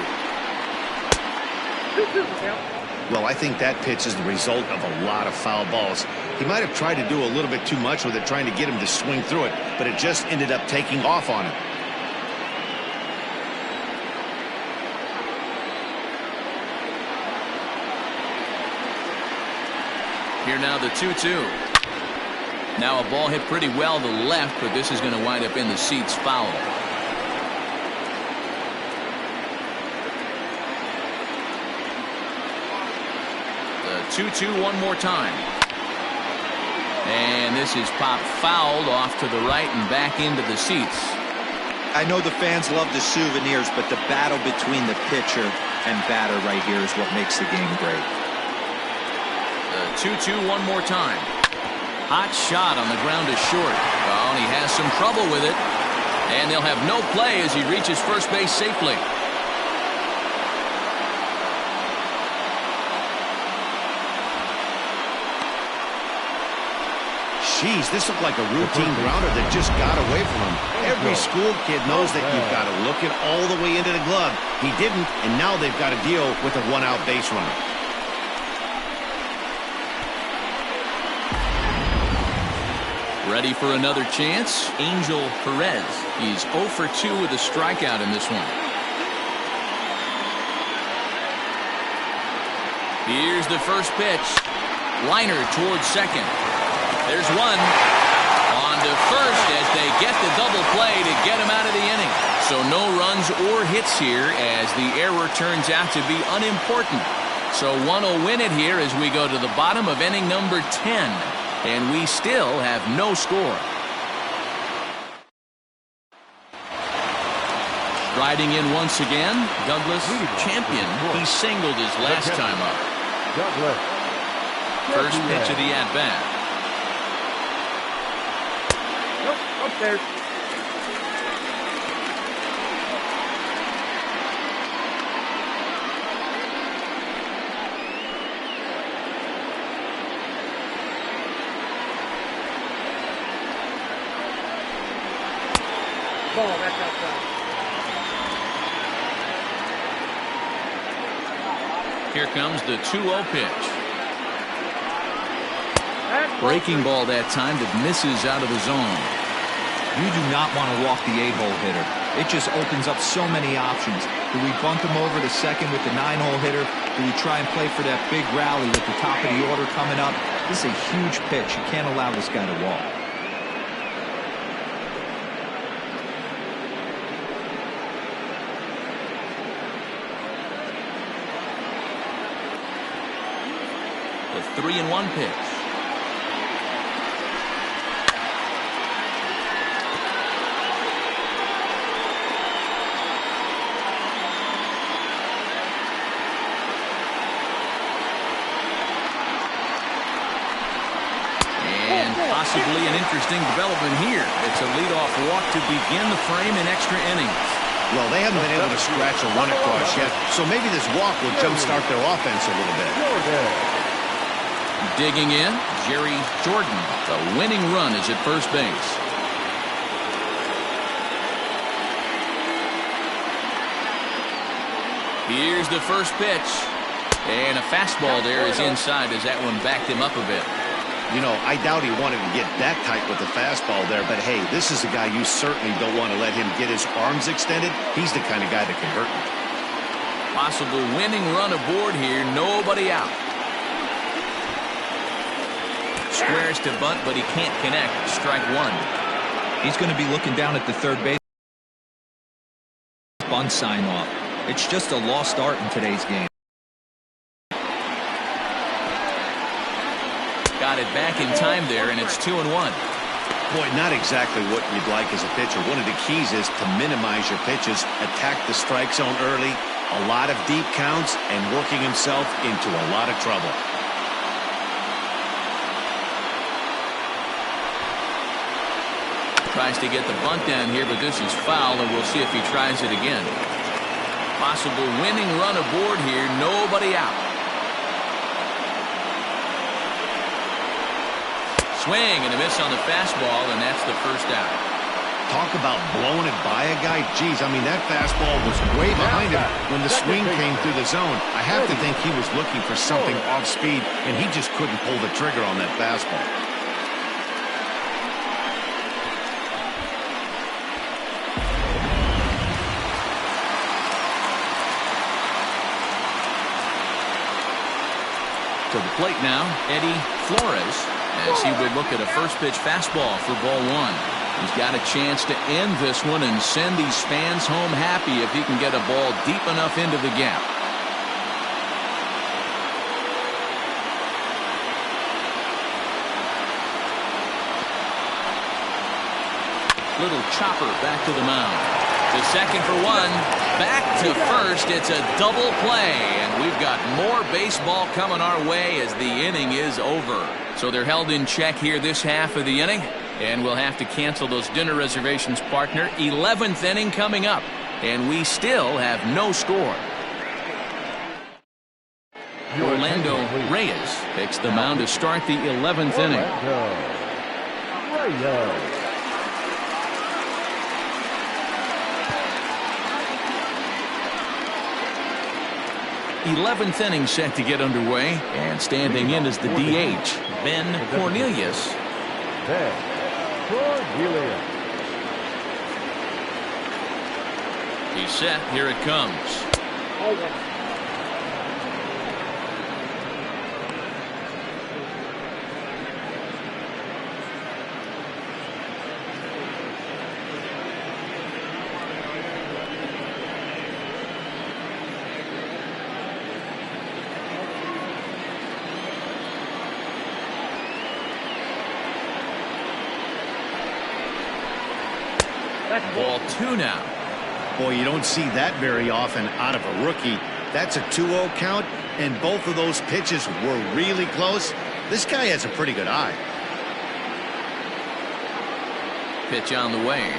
Well, I think that pitch is the result of a lot of foul balls. He might have tried to do a little bit too much with it, trying to get him to swing through it, but it just ended up taking off on him. Here now the 2-2. Now a ball hit pretty well to left, but this is going to wind up in the seats foul. The 2-2 one more time. And this is popped fouled off to the right and back into the seats. I know the fans love the souvenirs, but the battle between the pitcher and batter right here is what makes the game great. The 2-2 one more time. Hot shot on the ground is short. Oh, and he has some trouble with it. And they'll have no play as he reaches first base safely. Jeez, this looked like a routine grounder that just got away from him. Every school kid knows that you've got to look it all the way into the glove. He didn't, and now they've got to deal with a one-out base runner. Ready for another chance? Angel Perez. He's 0 for 2 with a strikeout in this one. Here's the first pitch. Liner towards second. There's one. On to first as they get the double play to get him out of the inning. So no runs or hits here as the error turns out to be unimportant. So one will win it here as we go to the bottom of inning number 10. And we still have no score. Striding in once again, Douglas Champion. He singled his last time up. Douglas. First pitch of the at-bat. Nope, upstairs. Ball, that's outside. Here comes the 2-0 pitch. Breaking ball that time that misses out of the zone. You do not want to walk the 8-hole hitter. It just opens up so many options. Do we bunt him over to second with the 9-hole hitter? Do we try and play for that big rally with the top of the order coming up? This is a huge pitch. You can't allow this guy to walk. The 3-1 pitch. And possibly an interesting development here. It's a leadoff walk to begin the frame in extra innings. Well, they haven't been able to scratch a run across yet, so maybe this walk will jumpstart their offense a little bit. Digging in, Jerry Jordan. The winning run is at first base. Here's the first pitch. And a fastball there is inside as that one backed him up a bit. You know, I doubt he wanted to get that tight with the fastball there, but hey, this is a guy you certainly don't want to let him get his arms extended. He's the kind of guy that can hurt you. Possible winning run aboard here, nobody out. Squares to bunt, but he can't connect. Strike one. He's going to be looking down at the third base. Bunt sign off. It's just a lost art in today's game. Got it back in time there, and it's 2-1. Boy, not exactly what you'd like as a pitcher. One of the keys is to minimize your pitches, attack the strike zone early, a lot of deep counts, and working himself into a lot of trouble. Tries to get the bunt down here, but this is foul, and we'll see if he tries it again. Possible winning run aboard here, nobody out. Swing and a miss on the fastball, and that's the first out. Talk about blowing it by a guy. Geez, I mean, that fastball was way behind him when the swing came through the zone. I have to think he was looking for something off speed, and he just couldn't pull the trigger on that fastball. To the plate now, Eddie Flores, as he would look at a first pitch fastball for ball one. He's got a chance to end this one and send these fans home happy if he can get a ball deep enough into the gap. Little chopper back to the mound. To second for one, back to first. It's a double play, and we've got more baseball coming our way as the inning is over. So they're held in check here this half of the inning, and we'll have to cancel those dinner reservations, partner. 11th inning coming up, and we still have no score. Orlando Reyes takes the mound to start the 11th inning. Reyes. 11th inning set to get underway, and standing in is the DH, Ben Cornelius. Ben Cornelius. He's set. Here it comes. Ball 2 now. Boy, you don't see that very often out of a rookie. That's a 2-0 count, and both of those pitches were really close. This guy has a pretty good eye. Pitch on the way.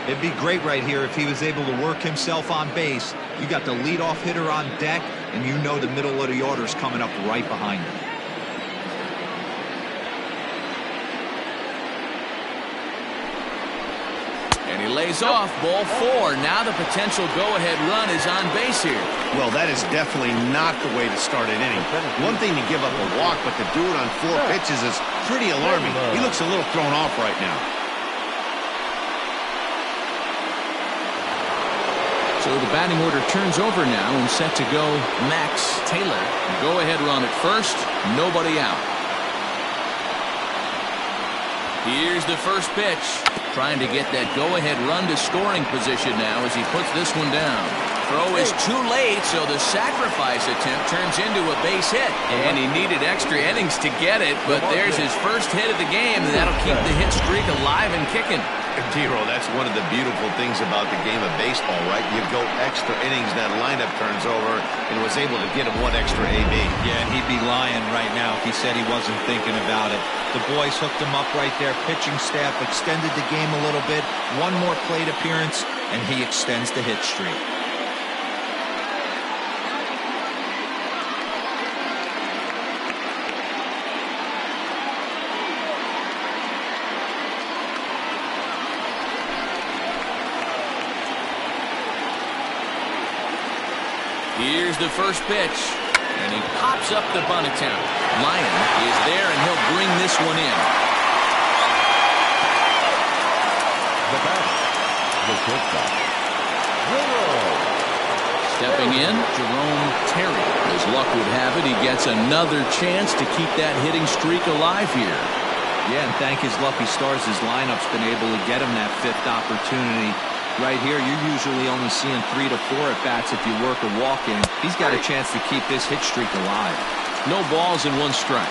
It'd be great right here if he was able to work himself on base. You got the leadoff hitter on deck, and you know the middle of the order's coming up right behind him. And he lays off. Ball 4. Now the potential go-ahead run is on base here. Well, that is definitely not the way to start an inning. One thing to give up a walk, but to do it on 4 pitches is pretty alarming. He looks a little thrown off right now. So the batting order turns over now, and set to go Max Taylor. Go-ahead run at first. Nobody out. Here's the first pitch. Trying to get that go-ahead run to scoring position now as he puts this one down. Throw is too late, so the sacrifice attempt turns into a base hit. And he needed extra innings to get it, but there's his first hit of the game, and that'll keep the hit streak alive and kicking. Tiro, that's one of the beautiful things about the game of baseball, right? You go extra innings, that lineup turns over, and was able to get him 1 extra AB. Yeah, and he'd be lying right now if he said he wasn't thinking about it. The boys hooked him up right there. Pitching staff extended the game a little bit. 1 more plate appearance, and he extends the hit streak. Here's the first pitch, and he pops up the bunt attempt. Lyon is there, and he'll bring this one in. The batter, the shortstop, Stepping in, Jerome Terry. As luck would have it, he gets another chance to keep that hitting streak alive here. Yeah, and thank his lucky stars, his lineup's been able to get him that 5th opportunity. Right here, you're usually only seeing 3 to 4 at-bats if you work a walk-in. He's got a chance to keep this hit streak alive. No balls and 1 strike.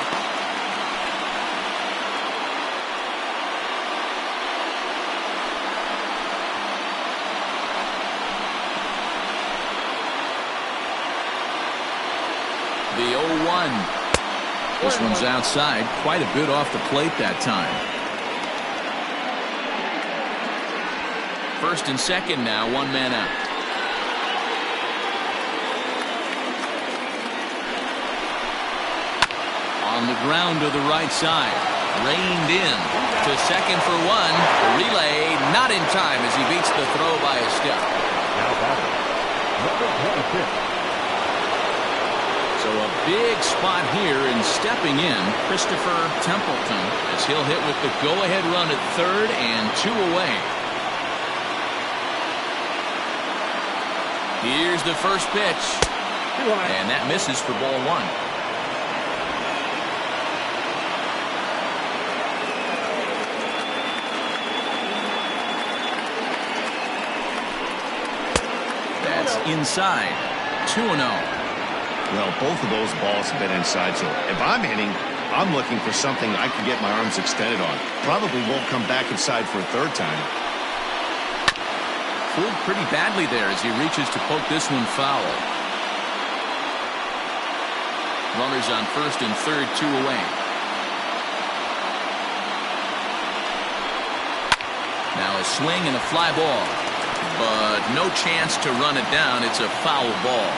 The 0-1. This one's outside, quite a bit off the plate that time. First and second now, 1 man out. On the ground to the right side. Reined in to second for 1. The relay not in time as he beats the throw by a step. now batting, number 26. So a big spot here, and stepping in, Christopher Templeton, as he'll hit with the go-ahead run at third and 2 away. Here's the first pitch, and that misses for ball 1. That's inside, 2-0. Well, both of those balls have been inside, so if I'm hitting, I'm looking for something I can get my arms extended on. Probably won't come back inside for a third time. Fooled pretty badly there as he reaches to poke this one foul. Runners on first and third, 2 away. Now a swing and a fly ball, but no chance to run it down. It's a foul ball.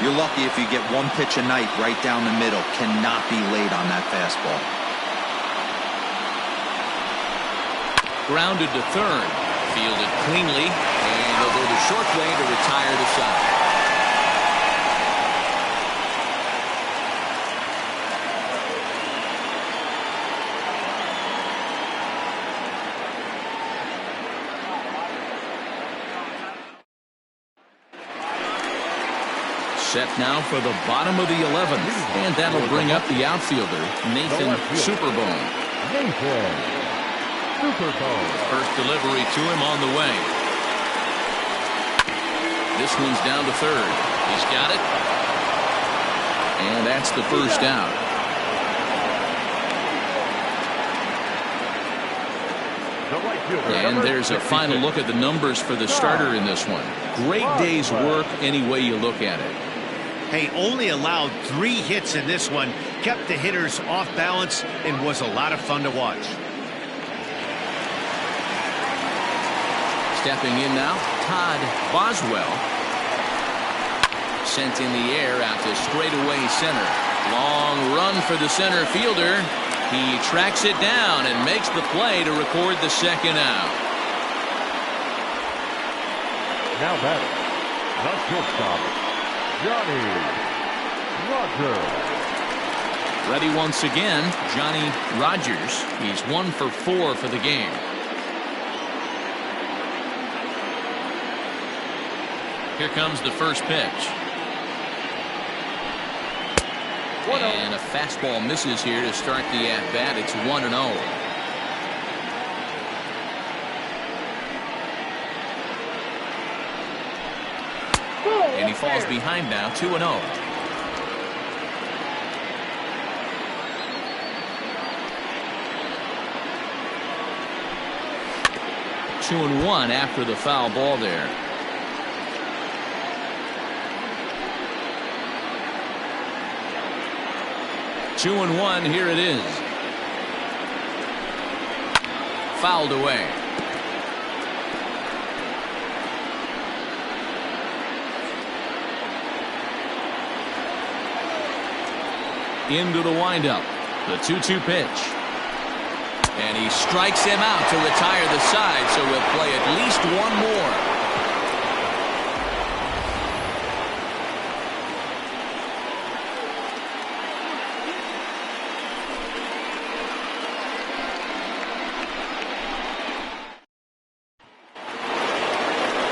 You're lucky if you get one pitch a night right down the middle. Cannot be late on that fastball. Grounded to third. Fielded cleanly. And they'll go the short way to retire the side. Set now for the bottom of the 11th. And that'll bring up the outfielder, Nathan Superbone. Nathan Superbone. First delivery to him on the way. This one's down to third. He's got it. And that's the first out. And there's a final look at the numbers for the starter in this one. Great day's work any way you look at it. Hey, only allowed 3 hits in this one, kept the hitters off balance, and was a lot of fun to watch. Stepping in now, Todd Boswell. Sent in the air out to straightaway center. Long run for the center fielder. He tracks it down and makes the play to record the second out. Now batting, the shortstop, Johnny Rogers. Ready once again, Johnny Rogers. He's 1 for 4 for the game. Here comes the first pitch. And a fastball misses here to start the at-bat. It's 1-0. And he falls behind now, 2-0. Two and one after the foul ball there. Two and one, here it is. Fouled away. Into the windup. The 2-2 pitch. And he strikes him out to retire the side, so we'll play at least one more.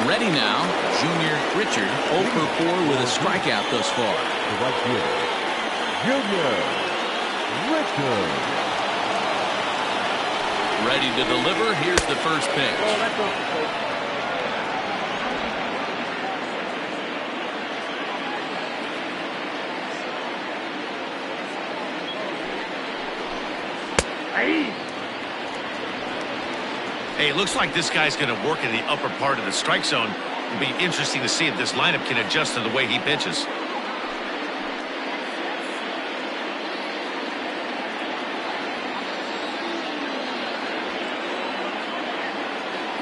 Ready now, Junior Richard, 0 for 4 with a strikeout thus far. The right fielder, Junior Richard. Ready to deliver. Here's the first pitch. Hey, it looks like this guy's going to work in the upper part of the strike zone. It'll be interesting to see if this lineup can adjust to the way he pitches.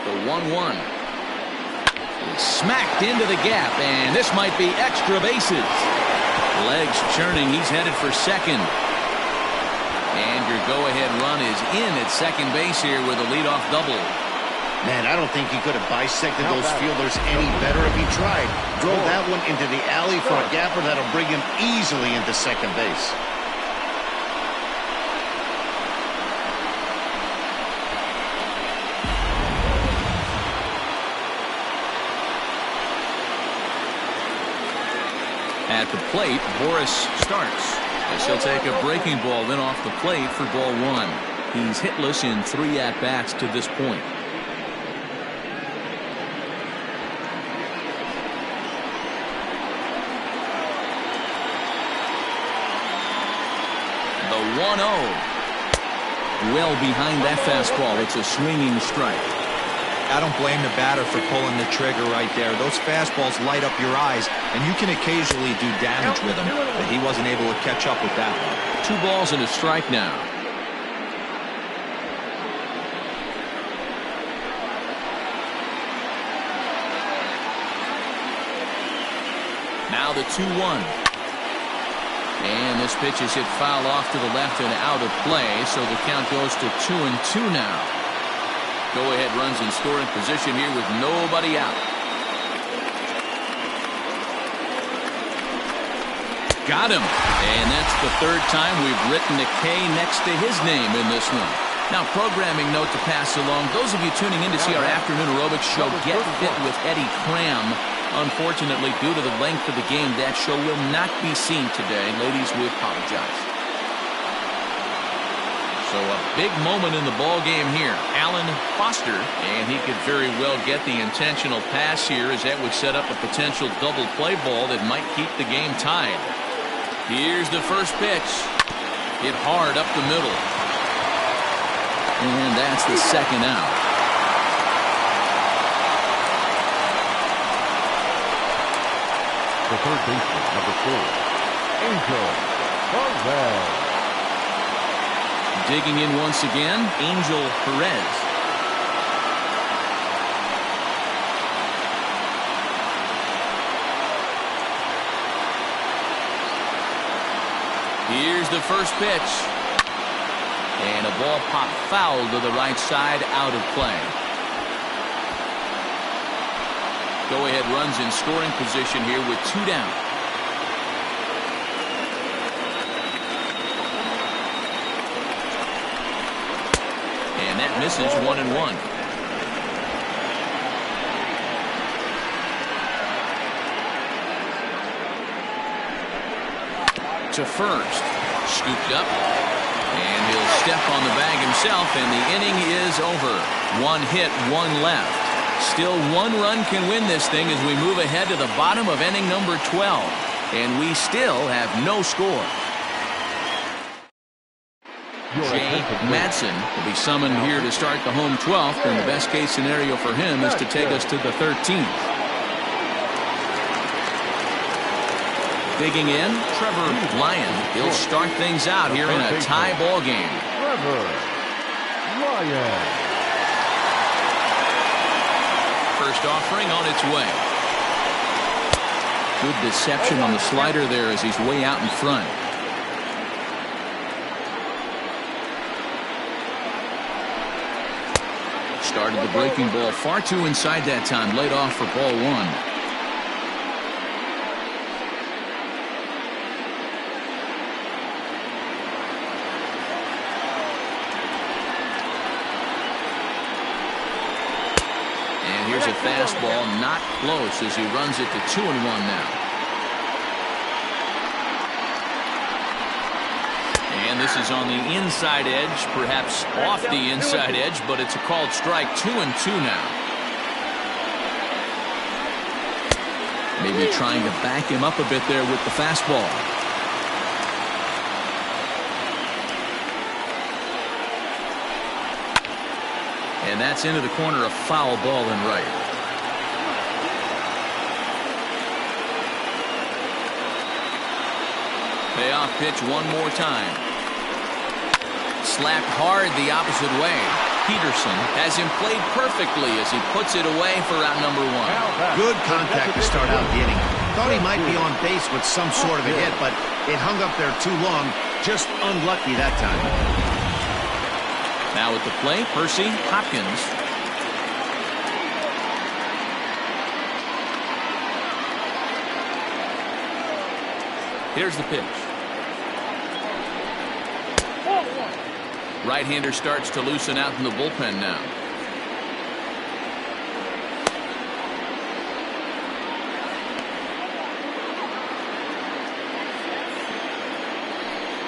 The 1-1. Smacked into the gap, and this might be extra bases. Legs churning. He's headed for second. And your go-ahead run is in at second base here with a leadoff double. Man, I don't think he could have bisected those fielders any better if he tried. Drove that one into the alley for a gapper that'll bring him easily into second base. At the plate, Boris starts. As he'll take a breaking ball in off the plate for ball 1. He's hitless in 3 at-bats to this point. The 1-0. Well behind that fastball. It's a swinging strike. I don't blame the batter for pulling the trigger right there. Those fastballs light up your eyes, and you can occasionally do damage with them, but he wasn't able to catch up with that one. 2 balls and a strike now. Now the 2-1. And this pitch is hit foul off to the left and out of play, so the count goes to 2-2 now. Go-ahead runs in scoring position here with nobody out. Got him. And that's the third time we've written a K next to his name in this one. Now, programming note to pass along. Those of you tuning in to see our afternoon aerobics show, Get Fit with Eddie Cram. Unfortunately, due to the length of the game, that show will not be seen today. Ladies, we apologize. So a big moment in the ball game here. Alan Foster, and he could very well get the intentional pass here, as that would set up a potential double play ball that might keep the game tied. Here's the first pitch. Hit hard up the middle. And that's the second out. The third baseman, number 4, Angel Perez. Digging in once again, Angel Perez. Here's the first pitch. And a ball popped foul to the right side, out of play. Go-ahead runs in scoring position here with 2 down. And that misses 1-1. To first. Scooped up. And he'll step on the bag himself, and the inning is over. 1 hit, 1 left. Still 1 run can win this thing as we move ahead to the bottom of inning number 12. And we still have no score. Jay Madsen will be summoned here to start the home 12th, and the best case scenario for him is to take us to the 13th. Digging in, Trevor Lyon. He'll start things out here in a tie ball game. Trevor Lyon. First offering on its way. Good deception on the slider there as he's way out in front. Started the breaking ball far too inside that time. Laid off for ball 1. Here's a fastball, not close, as he runs it to 2-1 now. And this is on the inside edge, perhaps off the inside edge, but it's a called strike. 2-2 now. Maybe trying to back him up a bit there with the fastball. And that's into the corner, a foul ball in right. Payoff pitch one more time. Slapped hard the opposite way. Peterson has him played perfectly as he puts it away for out number 1. Good contact to start out the inning. Thought he might be on base with some sort of a hit, but it hung up there too long. Just unlucky that time. Now at the plate, Percy Hopkins. Here's the pitch. Right-hander starts to loosen out in the bullpen now.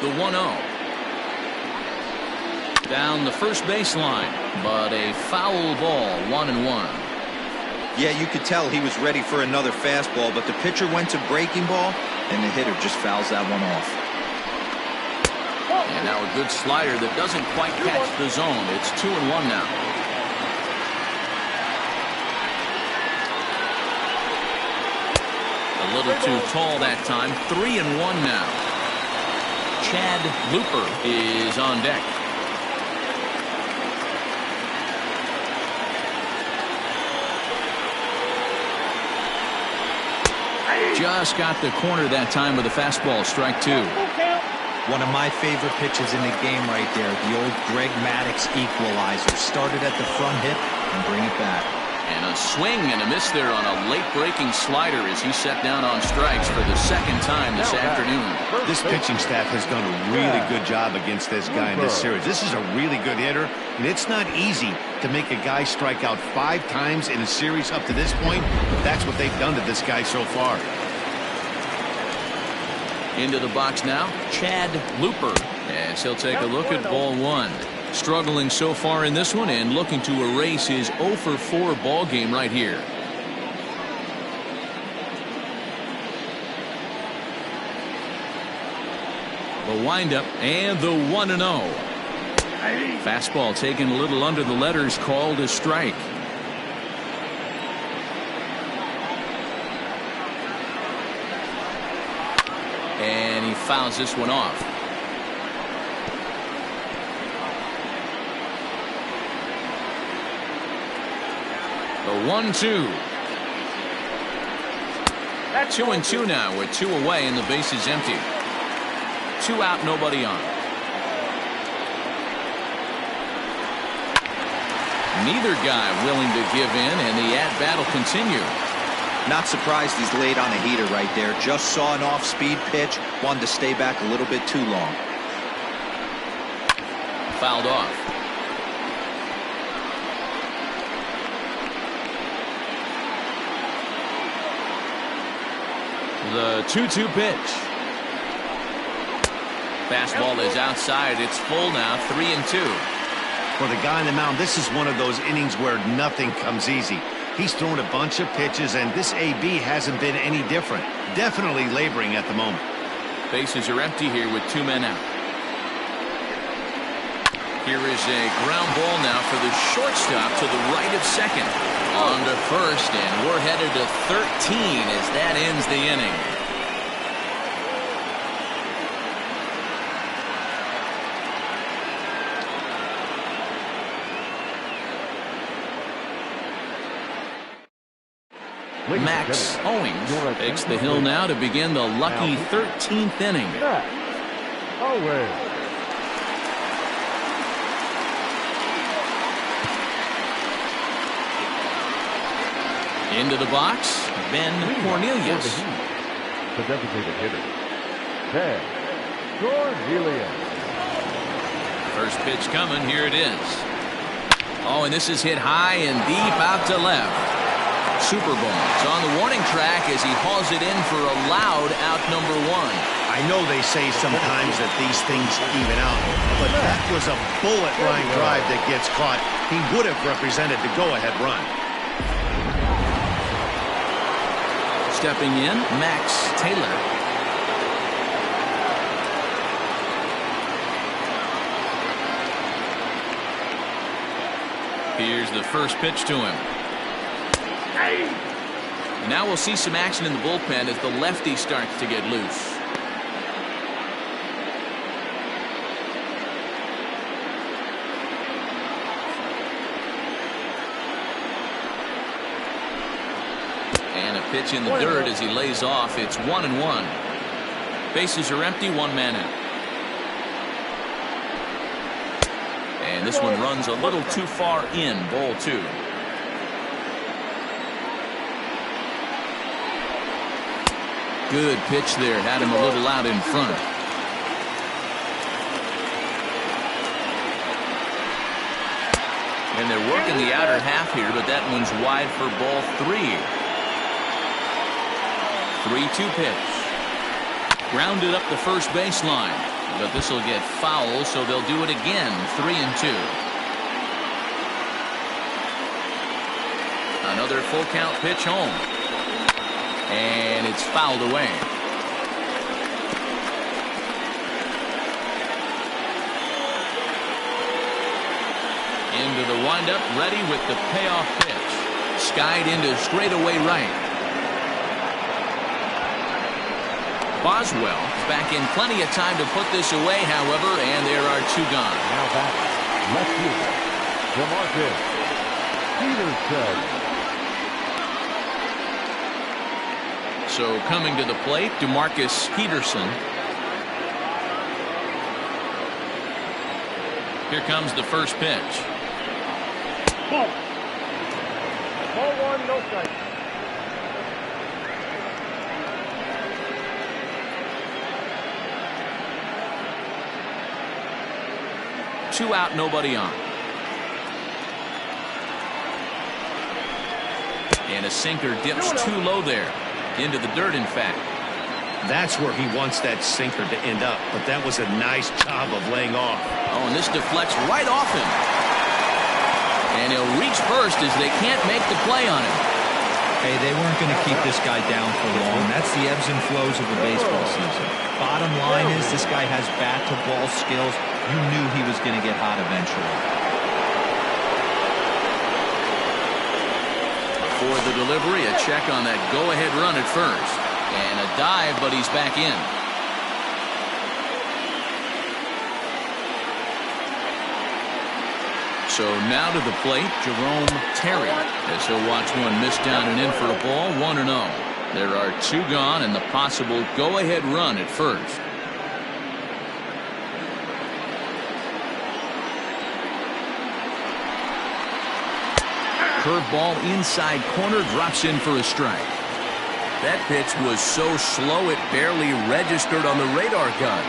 The 1-0. Down the first baseline, but a foul ball, 1-1. Yeah, you could tell he was ready for another fastball, but the pitcher went to breaking ball, and the hitter just fouls that one off. And now a good slider that doesn't quite catch the zone. It's 2-1 now. A little too tall that time. 3-1 now. Chad Looper is on deck. Just got the corner that time with a fastball, strike two. One of my favorite pitches in the game right there, the old Greg Maddux equalizer. Started at the front hip and bring it back. And a swing and a miss there on a late-breaking slider as he set down on strikes for the second time this afternoon. This pitching staff has done a really good job against this guy in this series. This is a really good hitter, and it's not easy to make a guy strike out 5 times in a series up to this point, but that's what they've done to this guy so far. Into the box now, Chad Looper, as he'll take a look at ball one. Struggling so far in this one and looking to erase his 0 for 4 ball game right here. The windup and the 1-0. Fastball taken a little under the letters, called a strike. And he fouls this one off. The 1-2. 2-2 now with 2 away and the base is empty. 2 out, nobody on. Neither guy willing to give in, and the at-bat will continue. Not surprised he's laid on a heater right there. Just saw an off-speed pitch. Wanted to stay back a little bit too long. Fouled off. The 2-2 pitch. Fastball is outside. It's full now, 3-2. For the guy on the mound, this is one of those innings where nothing comes easy. He's thrown a bunch of pitches, and this AB hasn't been any different. Definitely laboring at the moment. Bases are empty here with 2 men out. Here is a ground ball now for the shortstop to the right of second. On to first, and we're headed to 13 as that ends the inning. Max Owings takes the hill now to begin the lucky 13th inning. Into the box, Ben Cornelius. The designated hitter, Ben Cornelius. First pitch coming, here it is. Oh, and this is hit high and deep out to left. Super Bowl. It's on the warning track as he hauls it in for a loud out number 1. I know they say sometimes that these things even out, but that was a bullet line drive that gets caught. He would have represented the go-ahead run. Stepping in, Max Taylor. Here's the first pitch to him. Now we'll see some action in the bullpen as the lefty starts to get loose. And a pitch in the dirt as he lays off. It's 1-1. Bases are empty, 1 man out. And this one runs a little too far in, ball 2. Good pitch there, had him a little out in front. And they're working the outer half here, but that one's wide for ball 3. 3-2 pitch. Grounded up the first baseline, but this will get foul, so they'll do it again. 3-2. Another full count pitch home. And it's fouled away. Into the windup, ready with the payoff pitch. Skied into straightaway right. Boswell is back in plenty of time to put this away, however, and there are 2 gone. Now back, left fielder, DeMarcus Peterson. So coming to the plate, DeMarcus Peterson. Here comes the first pitch. Ball. Ball one, no strike. Two out, nobody on. And a sinker dips too low there. Into the dirt, in fact. That's where he wants that sinker to end up, but that was a nice job of laying off. Oh, and this deflects right off him. And he'll reach first as they can't make the play on him. Hey, they weren't going to keep this guy down for long. That's the ebbs and flows of the baseball season. Bottom line is this guy has bat-to-ball skills. You knew he was going to get hot eventually. For the delivery, a check on that go-ahead run at first. And a dive, but he's back in. So now to the plate, Jerome Terry, as he'll watch one miss down and in for a ball, 1-0. There are two gone and the possible go-ahead run at first. Curveball inside corner, drops in for a strike. That pitch was so slow it barely registered on the radar gun.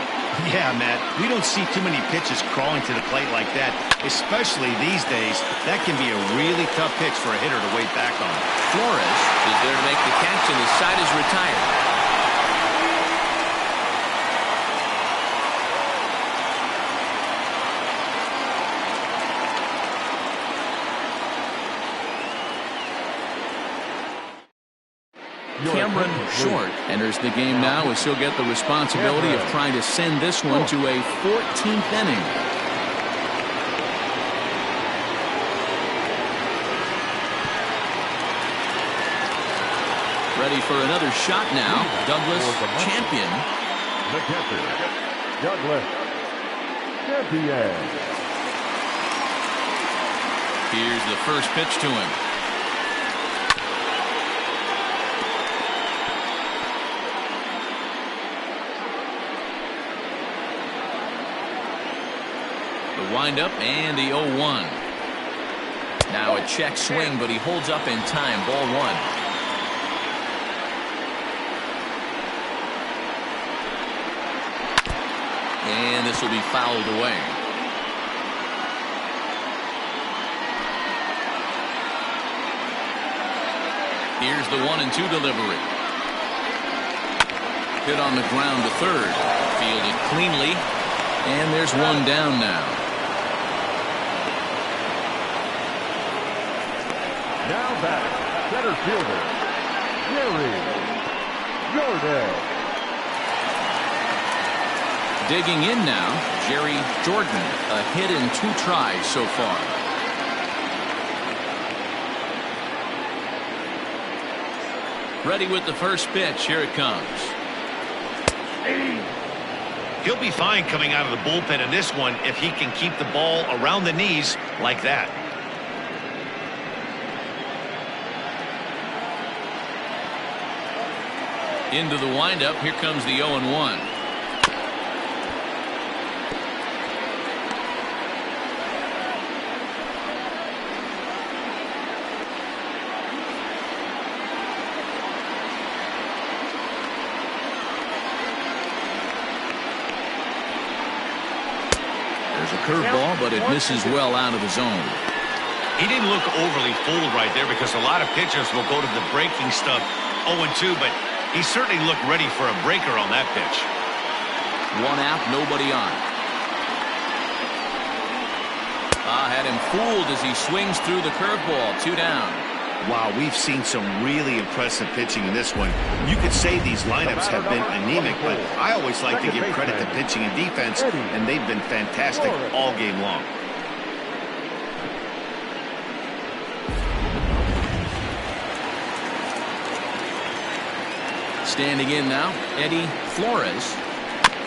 Yeah, Matt, we don't see too many pitches crawling to the plate like that, especially these days. That can be a really tough pitch for a hitter to wait back on. Flores is there to make the catch, and his side is retired. Cameron Short enters the game now as he'll get the responsibility of trying to send this one to a 14th inning. Ready for another shot now, Douglas Champion. The catcher, Douglas Champion. Here's the first pitch to him. The windup and the 0-1. Now a check swing, but he holds up in time. Ball one. And this will be fouled away. Here's the 1-2 delivery. Hit on the ground to third. Fielded cleanly. And there's one down now. Now back, center fielder, Jerry Jordan. Digging in now, Jerry Jordan. A hit in 2 tries so far. Ready with the first pitch. Here it comes. He'll be fine coming out of the bullpen in this one if he can keep the ball around the knees like that. Into the windup. Here comes the 0-1. There's a curveball, but it misses well out of the zone. He didn't look overly fooled right there because a lot of pitchers will go to the breaking stuff 0-2, but he certainly looked ready for a breaker on that pitch. One out, nobody on. Had him fooled as he swings through the curveball. 2 down. Wow, we've seen some really impressive pitching in this one. You could say these lineups have been anemic, but I always like to give credit to pitching and defense, and they've been fantastic all game long. Standing in now, Eddie Flores.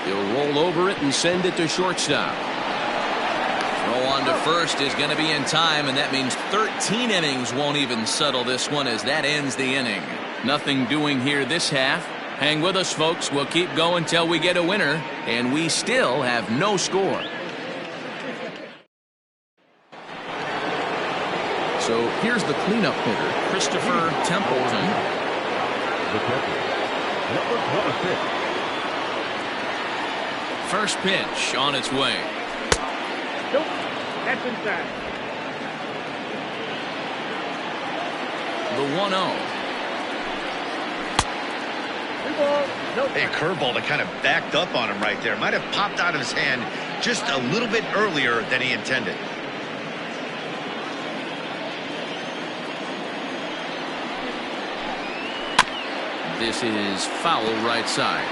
He'll roll over it and send it to shortstop. Throw on to first is going to be in time, and that means 13 innings won't even settle this one as that ends the inning. Nothing doing here this half. Hang with us, folks. We'll keep going till we get a winner, and we still have no score. So here's the cleanup hitter, Christopher Templeton. The catcher, number 26. First pitch on its way. Nope. That's inside. The 1-0. A curveball that kind of backed up on him right there. Might have popped out of his hand just a little bit earlier than he intended. This is foul right side.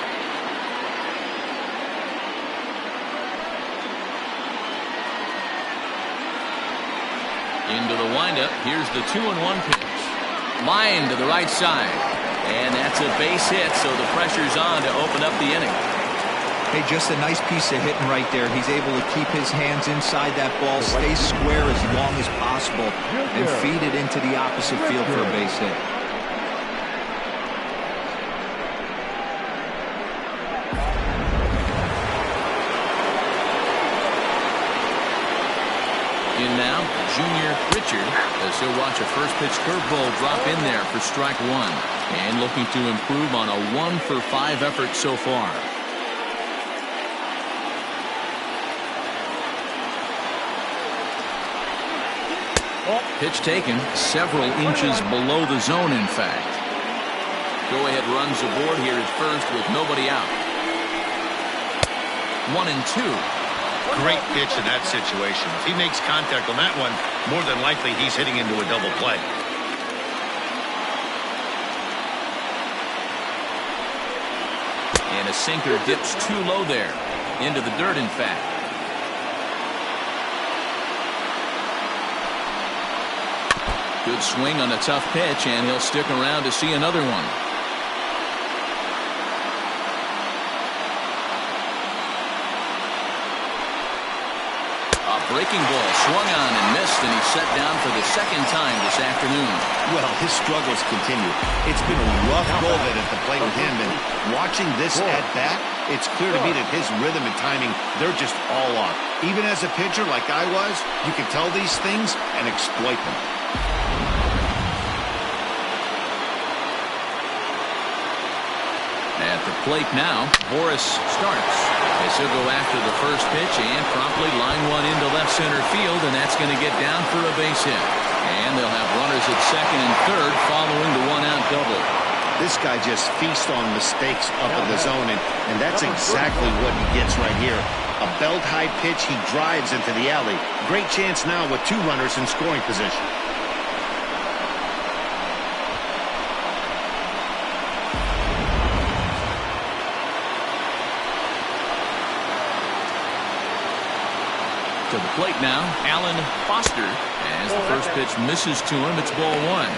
Into the windup. Here's the 2-1 pitch. Line to the right side. And that's a base hit, so the pressure's on to open up the inning. Hey, just a nice piece of hitting right there. He's able to keep his hands inside that ball, stay square as long as possible, and feed it into the opposite field for a base hit. In now, Junior Richard, as he'll watch a first pitch curveball drop in there for strike one. And looking to improve on a 1-for-5 effort so far. Pitch taken several inches below the zone, in fact. Go-ahead runs aboard here at first with nobody out. 1-2. Great pitch in that situation. If he makes contact on that one, more than likely he's hitting into a double play. And a sinker dips too low there. Into the dirt, in fact. Good swing on a tough pitch, and he'll stick around to see another one. Breaking ball swung on and missed, and he's set down for the second time this afternoon. Well, his struggles continue. It's been a rough go of it at the plate with him, and watching this at bat, it's clear to me that his rhythm and timing, they're just all off. Even as a pitcher like I was, you can tell these things and exploit them. At the plate now, Boris starts. As he'll go after the first pitch and promptly line one into left center field, and that's going to get down for a base hit. And they'll have runners at second and third following the one-out double. This guy just feasts on mistakes up in the zone, and that's exactly what he gets right here. A belt-high pitch, he drives into the alley. Great chance now with two runners in scoring position. To the plate now, Alan Foster. As the first pitch misses to him, it's ball one.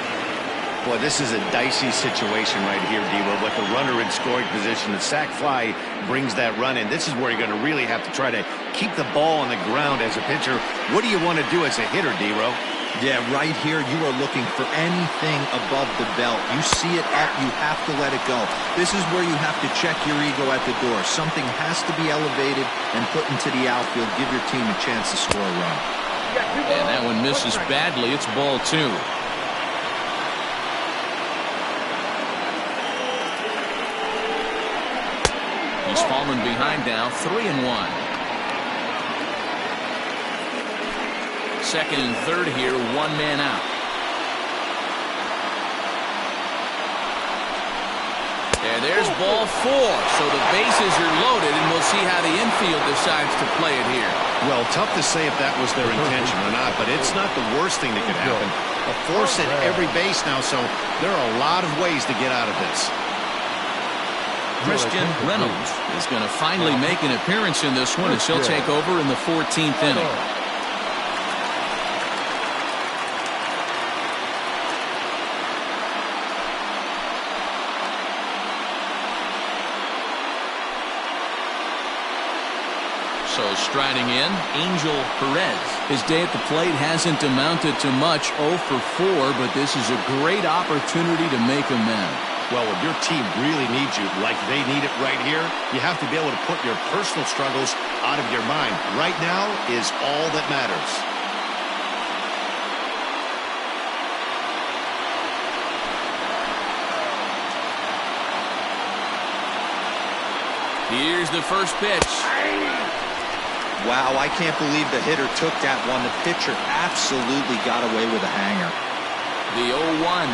Boy, this is a dicey situation right here, D-Row. With the runner in scoring position, the sac fly brings that run in. This is where you're going to really have to try to keep the ball on the ground as a pitcher. What do you want to do as a hitter, D-Row? Yeah, right here, you are looking for anything above the belt. You see it up, you have to let it go. This is where you have to check your ego at the door. Something has to be elevated and put into the outfield. Give your team a chance to score a run. And that one misses badly. It's ball two. He's fallen behind now, 3-1. Second and third here, one man out. And there's ball four. So the bases are loaded, and we'll see how the infield decides to play it here. Well, tough to say if that was their intention or not, but it's not the worst thing that could happen. A force at every base now, so there are a lot of ways to get out of this. Christian Reynolds is going to finally make an appearance in this one as he'll take over in the 14th inning. So striding in, Angel Perez. His day at the plate hasn't amounted to much, 0 for 4, but this is a great opportunity to make amends. Well, when your team really needs you, like they need it right here, you have to be able to put your personal struggles out of your mind. Right now is all that matters. Here's the first pitch. Wow, I can't believe the hitter took that one. The pitcher absolutely got away with a hanger. The 0-1.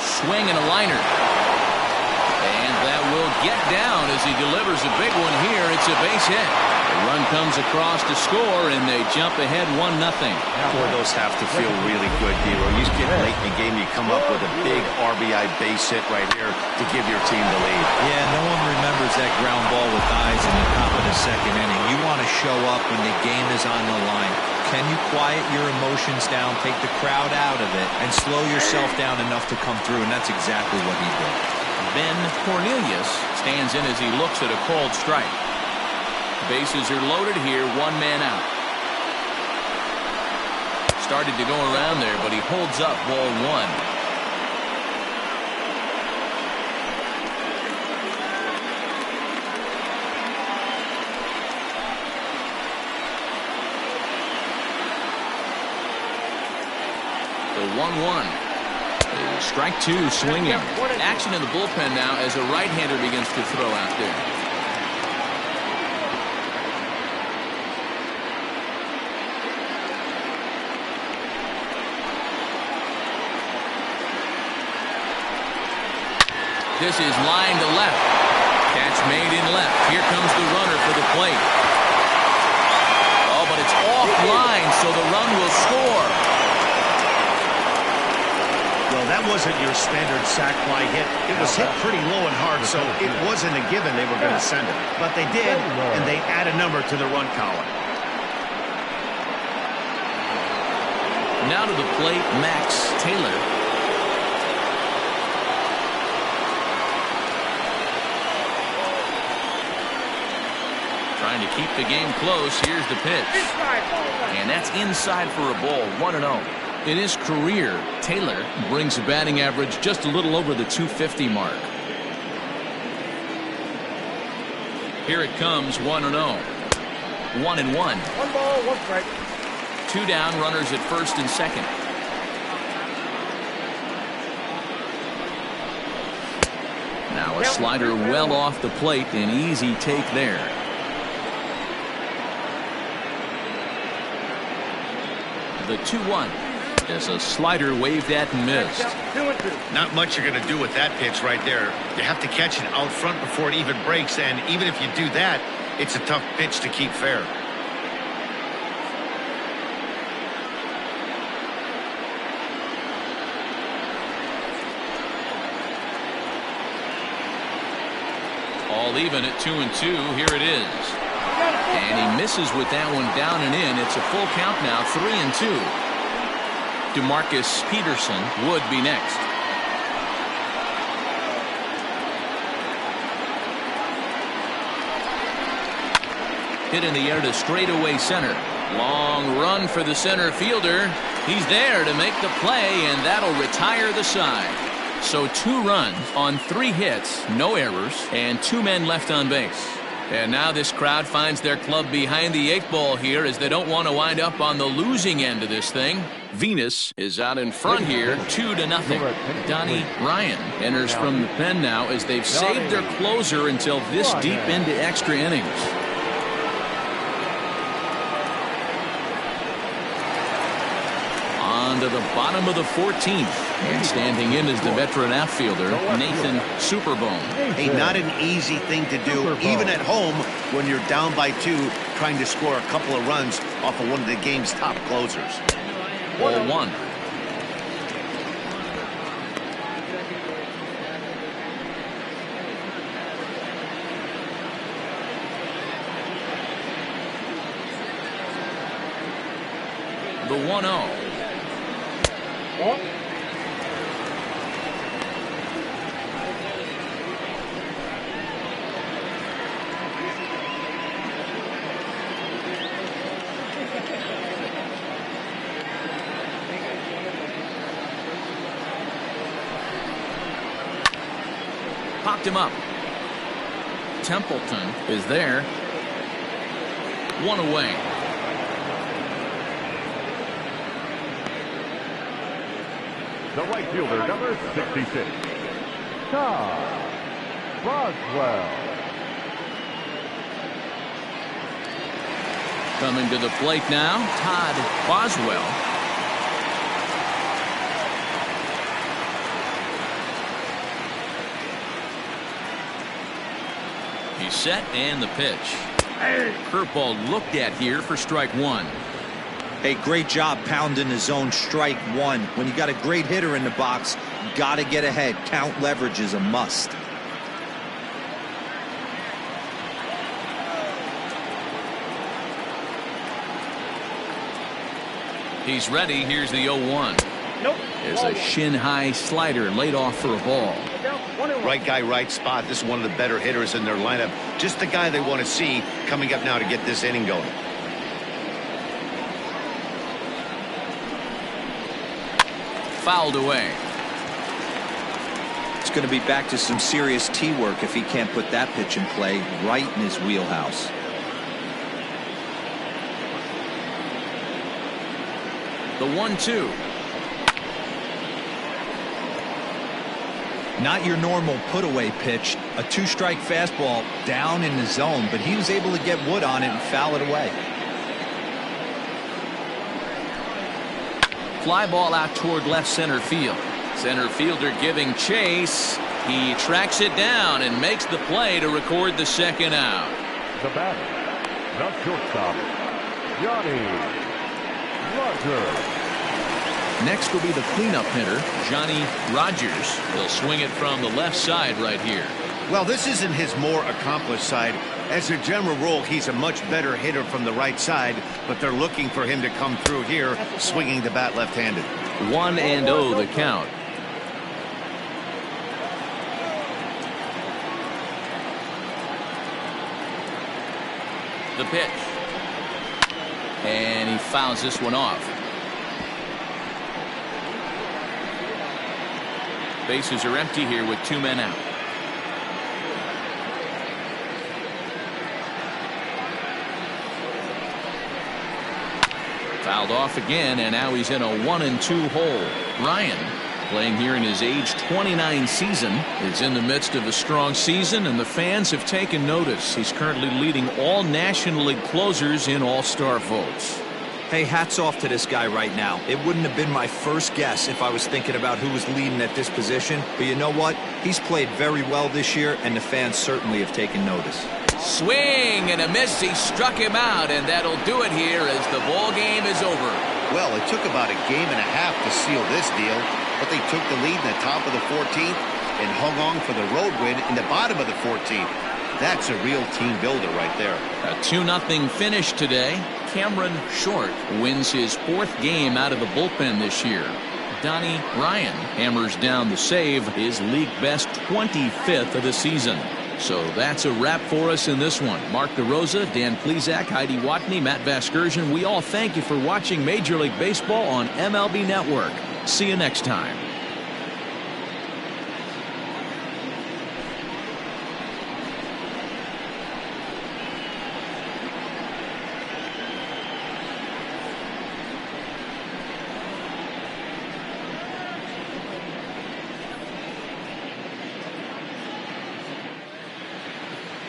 Swing and a liner. And that will get down as he delivers a big one here. It's a base hit. The run comes across to score, and they jump ahead 1-0. Boy, those have to feel really good, Dero. You get late in the game, you come up with a big RBI base hit right here to give your team the lead. Yeah, no one remembers that ground ball with eyes in the top of the second inning. You want to show up when the game is on the line. Can you quiet your emotions down, take the crowd out of it, and slow yourself down enough to come through? And that's exactly what he did. Ben Cornelius stands in as he looks at a called strike. Bases are loaded here, 1 man out. Started to go around there, but he holds up ball 1. The 1-1. Strike 2 swinging. Action in the bullpen now as a right-hander begins to throw out there. This is line to left. Catch made in left. Here comes the runner for the plate. Oh, but it's offline, so the run will score. Well, that wasn't your standard sac fly hit. It was hit pretty low and hard, so it wasn't a given they were going to send it. But they did, and they add a number to the run column. Now to the plate, Max Taylor. Trying to keep the game close. Here's the pitch. And that's inside for a ball, 1-0. In his career, Taylor brings a batting average just a little over the 250 mark. Here it comes, 1-0. 1-1. 1 ball, 1 strike. 2 down, runners at first and second. Now a slider well off the plate, an easy take there. The 2-1. As a slider waved at and missed. 2-2. Not much you're going to do with that pitch right there. You have to catch it out front before it even breaks, and even if you do that, it's a tough pitch to keep fair. All even at 2-2. Here it is. And he misses with that one down and in. It's a full count now, 3-2. DeMarcus Peterson would be next. Hit in the air to straightaway center. Long run for the center fielder. He's there to make the play, and that'll retire the side. So 2 runs on 3 hits, no errors, and 2 men left on base. And now this crowd finds their club behind the 8 ball here as they don't want to wind up on the losing end of this thing. Venus is out in front here, 2-0. Donnie Ryan enters from the pen now as they've saved their closer until this deep into extra innings. On to the bottom of the 14th. And standing in is the veteran outfielder, Nathan Superbone. Hey, not an easy thing to do, even at home when you're down by 2, trying to score a couple of runs off of one of the game's top closers. 0-1. The 1-0. Popped him up. Templeton is there. One away. The right fielder, number 66. Todd Boswell. Coming to the plate now, Todd Boswell. He's set and the pitch. Curveball looked at here for strike one. Hey, great job pounding the zone, strike one. When you got a great hitter in the box, you got to get ahead. Count leverage is a must. He's ready. Here's the 0-1. Nope. There's a shin-high slider laid off for a ball. Right guy, right spot. This is one of the better hitters in their lineup. Just the guy they want to see coming up now to get this inning going. Fouled away. It's going to be back to some serious tee work if he can't put that pitch in play right in his wheelhouse. The 1-2. Not your normal put-away pitch. A two-strike fastball down in the zone, but he was able to get wood on it and foul it away. Fly ball out toward left center field. Center fielder giving chase. He tracks it down and makes the play to record the second out. The batter, the shortstop, Johnny Rogers. Next will be the cleanup hitter, Johnny Rogers. He'll swing it from the left side right here. Well, this isn't his more accomplished side. As a general rule, he's a much better hitter from the right side, but they're looking for him to come through here, swinging the bat left-handed. 1-0 the count. The pitch. And he fouls this one off. Bases are empty here with 2 men out. Fouled off again, and now he's in a 1-2 hole. Ryan, playing here in his age 29 season, is in the midst of a strong season, and the fans have taken notice. He's currently leading all National League closers in All-Star votes. Hey, hats off to this guy right now. It wouldn't have been my first guess if I was thinking about who was leading at this position. But you know what? He's played very well this year, and the fans certainly have taken notice. Swing and a miss. He struck him out, and that'll do it here as the ball game is over. Well, it took about a game and a half to seal this deal, but they took the lead in the top of the 14th and hung on for the road win in the bottom of the 14th. That's a real team builder right there. A 2-0 finish today. Cameron Short wins his 4th game out of the bullpen this year. Donnie Ryan hammers down the save, his league best 25th of the season. So that's a wrap for us in this one. Mark DeRosa, Dan Plesac, Heidi Watney, Matt Vasgersian. We all thank you for watching Major League Baseball on MLB Network. See you next time.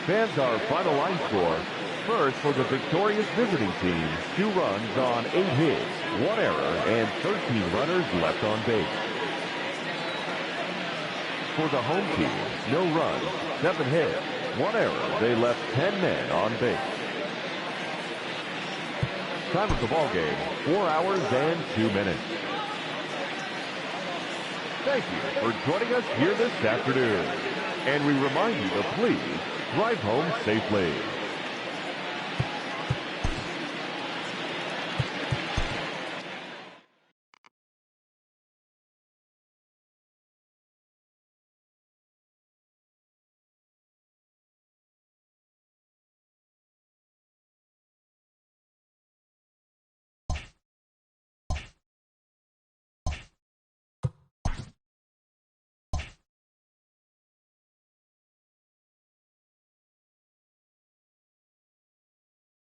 Fans, our final line score. First, for the victorious visiting team, 2 runs on 8 hits, 1 error, and 13 runners left on base. For the home team, no runs, 7 hits, 1 error. They left 10 men on base. Time of the ball game, 4 hours and 2 minutes. Thank you for joining us here this afternoon. And we remind you to please drive home safely.